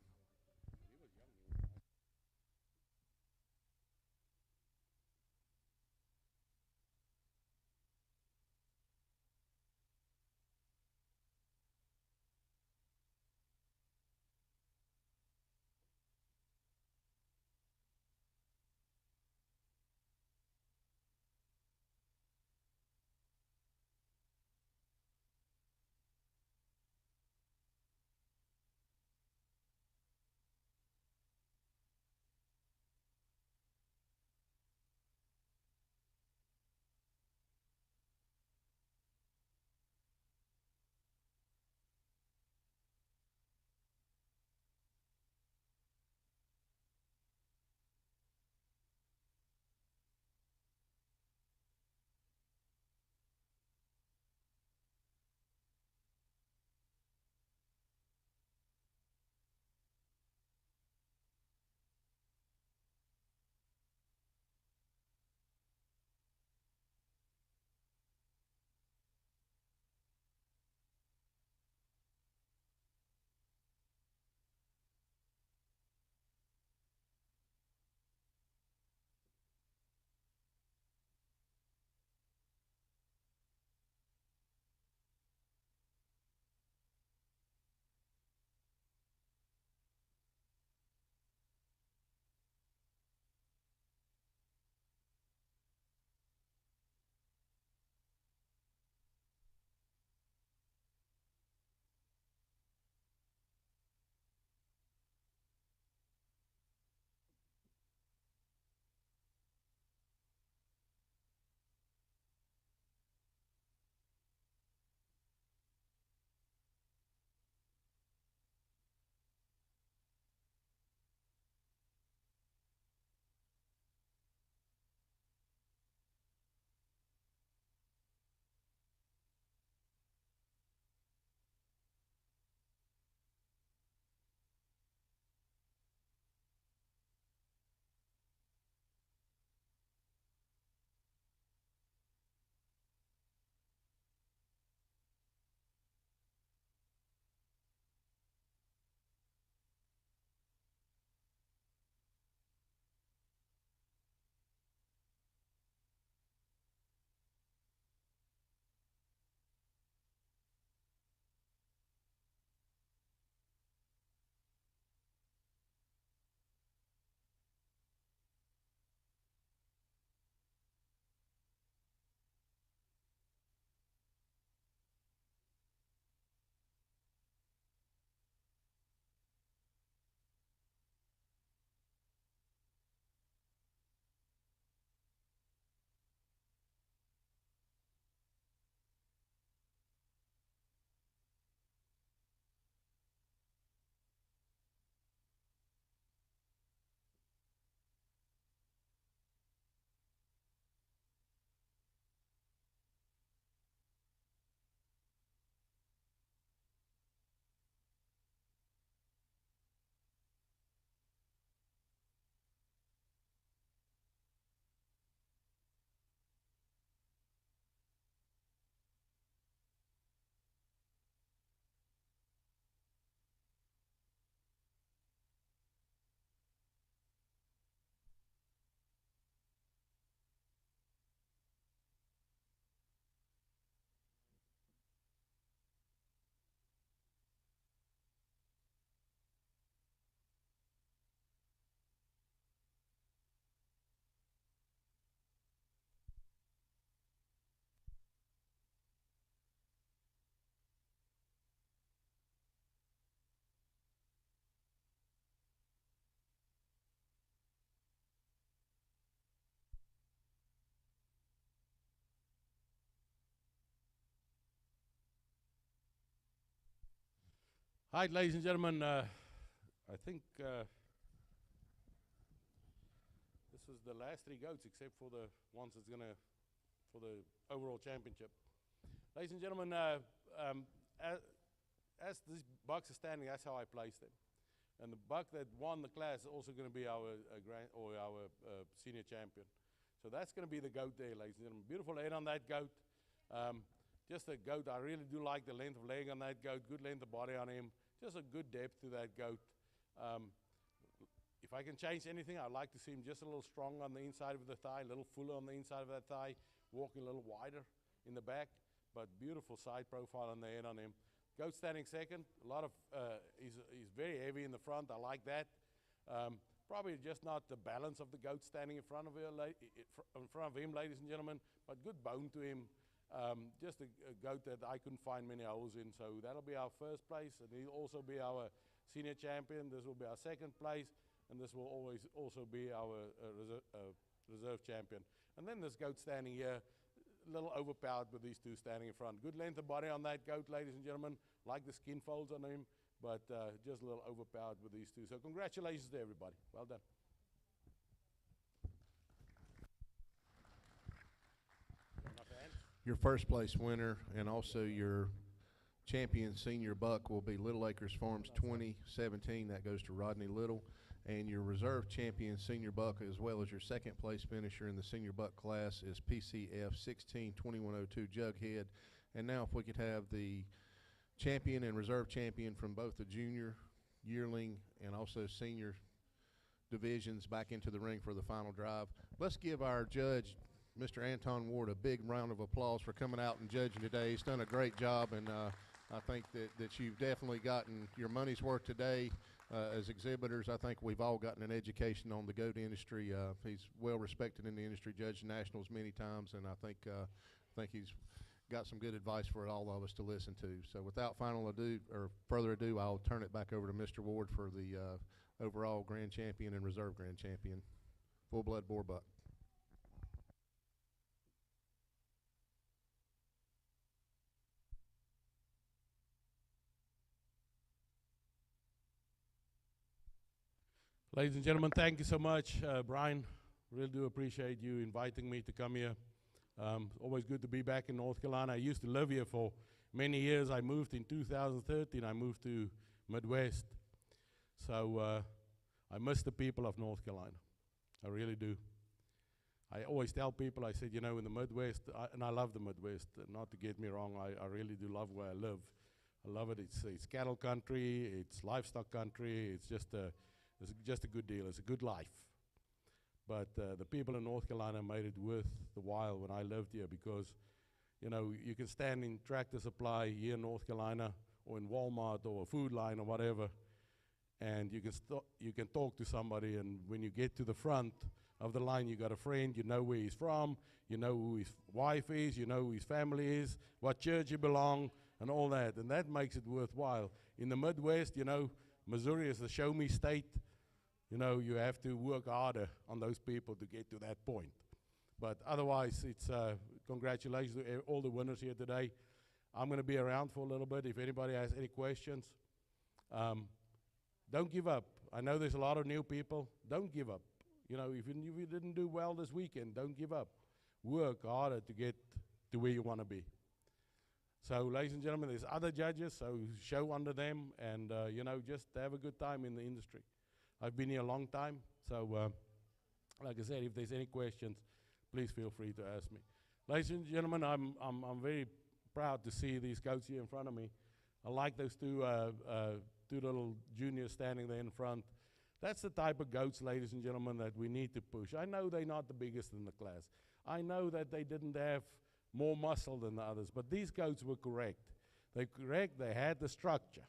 Hi, ladies and gentlemen. I think this is the last three goats, except for the ones that's gonna for the overall championship. Ladies and gentlemen, as these bucks are standing, that's how I place them. And the buck that won the class is also going to be our senior champion. So that's going to be the goat there, ladies and gentlemen. Beautiful head on that goat. Just a goat. I really do like the length of leg on that goat. Good length of body on him. Just a good depth to that goat. If I can change anything, I'd like to see him just a little stronger on the inside of the thigh, a little fuller on the inside of that thigh, walking a little wider in the back, but beautiful side profile on the head on him. Goat standing second. A lot of he's very heavy in the front. I like that. Probably just not the balance of the goat standing in front of him, ladies and gentlemen. But good bone to him. Just a goat that I couldn't find many holes in. So that'll be our first place, and he'll also be our senior champion. This will be our second place, and this will always also be our reserve champion. And then this goat standing here. A little overpowered with these two standing in front. Good length of body on that goat, ladies and gentlemen. Like the skin folds on him, but just a little overpowered with these two. So congratulations to everybody. Well done. Your first place winner and also your champion senior buck will be Little Acres Farms 2017. That goes to Rodney Little. And your reserve champion senior buck, as well as your second place finisher in the senior buck class, is PCF 162102 Jughead. And now if we could have the champion and reserve champion from both the junior, yearling, and also senior divisions back into the ring for the final drive. Let's give our judge, Mr. Anton Ward, a big round of applause for coming out and judging today. He's done a great job, and I think that you've definitely gotten your money's worth today. As exhibitors, I think we've all gotten an education on the goat industry. He's well respected in the industry, judged nationals many times, and I think he's got some good advice for all of us to listen to. So without further ado, I'll turn it back over to Mr. Ward for the overall grand champion and reserve grand champion, full-blood Boer buck. Ladies and gentlemen, thank you so much, Brian. Really do appreciate you inviting me to come here. Always good to be back in North Carolina. I used to live here for many years. I moved in 2013. I moved to Midwest. So I miss the people of North Carolina. I really do. I always tell people, I said, in the Midwest, and I love the Midwest, not to get me wrong, I really do love where I live. I love it. It's cattle country, it's livestock country, it's just a good deal. It's a good life. But the people in North Carolina made it worth the while when I lived here because, you can stand in Tractor Supply here in North Carolina or in Walmart or a Food Line or whatever, and you can talk to somebody, and when you get to the front of the line, you got a friend, you know where he's from, you know who his wife is, you know who his family is, what church he belongs, and all that, and that makes it worthwhile. In the Midwest, Missouri is the show-me state. You have to work harder on those people to get to that point. But otherwise, it's congratulations to all the winners here today. I'm going to be around for a little bit if anybody has any questions. Don't give up. I know there's a lot of new people. Don't give up. If you didn't do well this weekend, don't give up. Work harder to get to where you want to be. So, ladies and gentlemen, there's other judges, so show under them and, just have a good time in the industry. I've been here a long time, so like I said, if there's any questions, please feel free to ask me. Ladies and gentlemen, I'm very proud to see these goats here in front of me. I like those two little juniors standing there in front. That's the type of goats, ladies and gentlemen, that we need to push. I know they're not the biggest in the class. I know that they didn't have more muscle than the others, but these goats were correct. They're correct, they had the structure.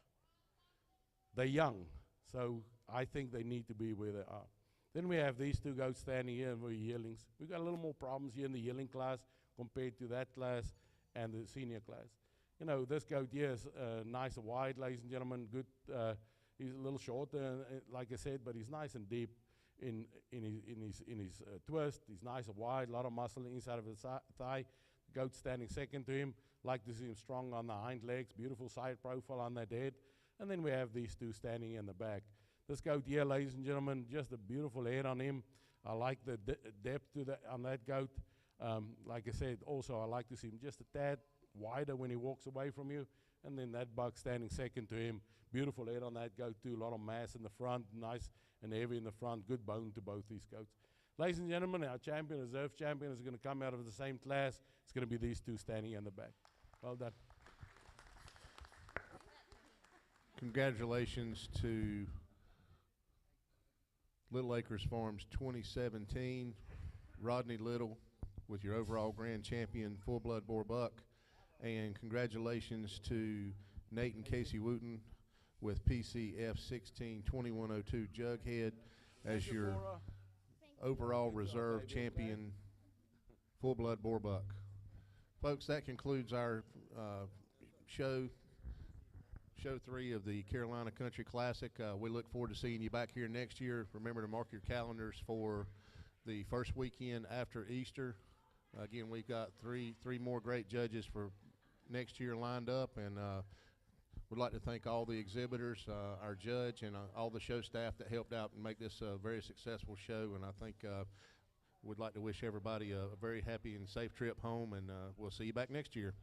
They're young, so I think they need to be where they are. Then we have these two goats standing here, and we're yearlings. We've got a little more problems here in the yearling class compared to that class and the senior class. This goat here is nice and wide, ladies and gentlemen. Good. He's a little shorter, like I said, but he's nice and deep in his twist. He's nice and wide, a lot of muscle inside of his thigh. Goat standing second to him. Like to see him strong on the hind legs. Beautiful side profile on that head. And then we have these two standing in the back. This goat here, ladies and gentlemen, just a beautiful head on him. I like the depth on that goat. Like I said, also I like to see him just a tad wider when he walks away from you. And then that buck standing second to him. Beautiful head on that goat too. A lot of mass in the front, nice and heavy in the front. Good bone to both these goats. Ladies and gentlemen, our champion, reserve champion, is going to come out of the same class. It's going to be these two standing in the back. Well done. Congratulations to Little Acres Farms 2017, Rodney Little with your overall grand champion full-blood Boer buck. And congratulations to Nate and Casey Wooten with PCF 16-2102 Jughead as your overall reserve champion full-blood Boer buck. Folks, that concludes our show 3 of the Carolina Country Classic. We look forward to seeing you back here next year. Remember to mark your calendars for the first weekend after Easter. Again, we've got three more great judges for next year lined up, and we'd like to thank all the exhibitors, our judge, and all the show staff that helped out and make this a very successful show. And I think we'd like to wish everybody a very happy and safe trip home, and we'll see you back next year.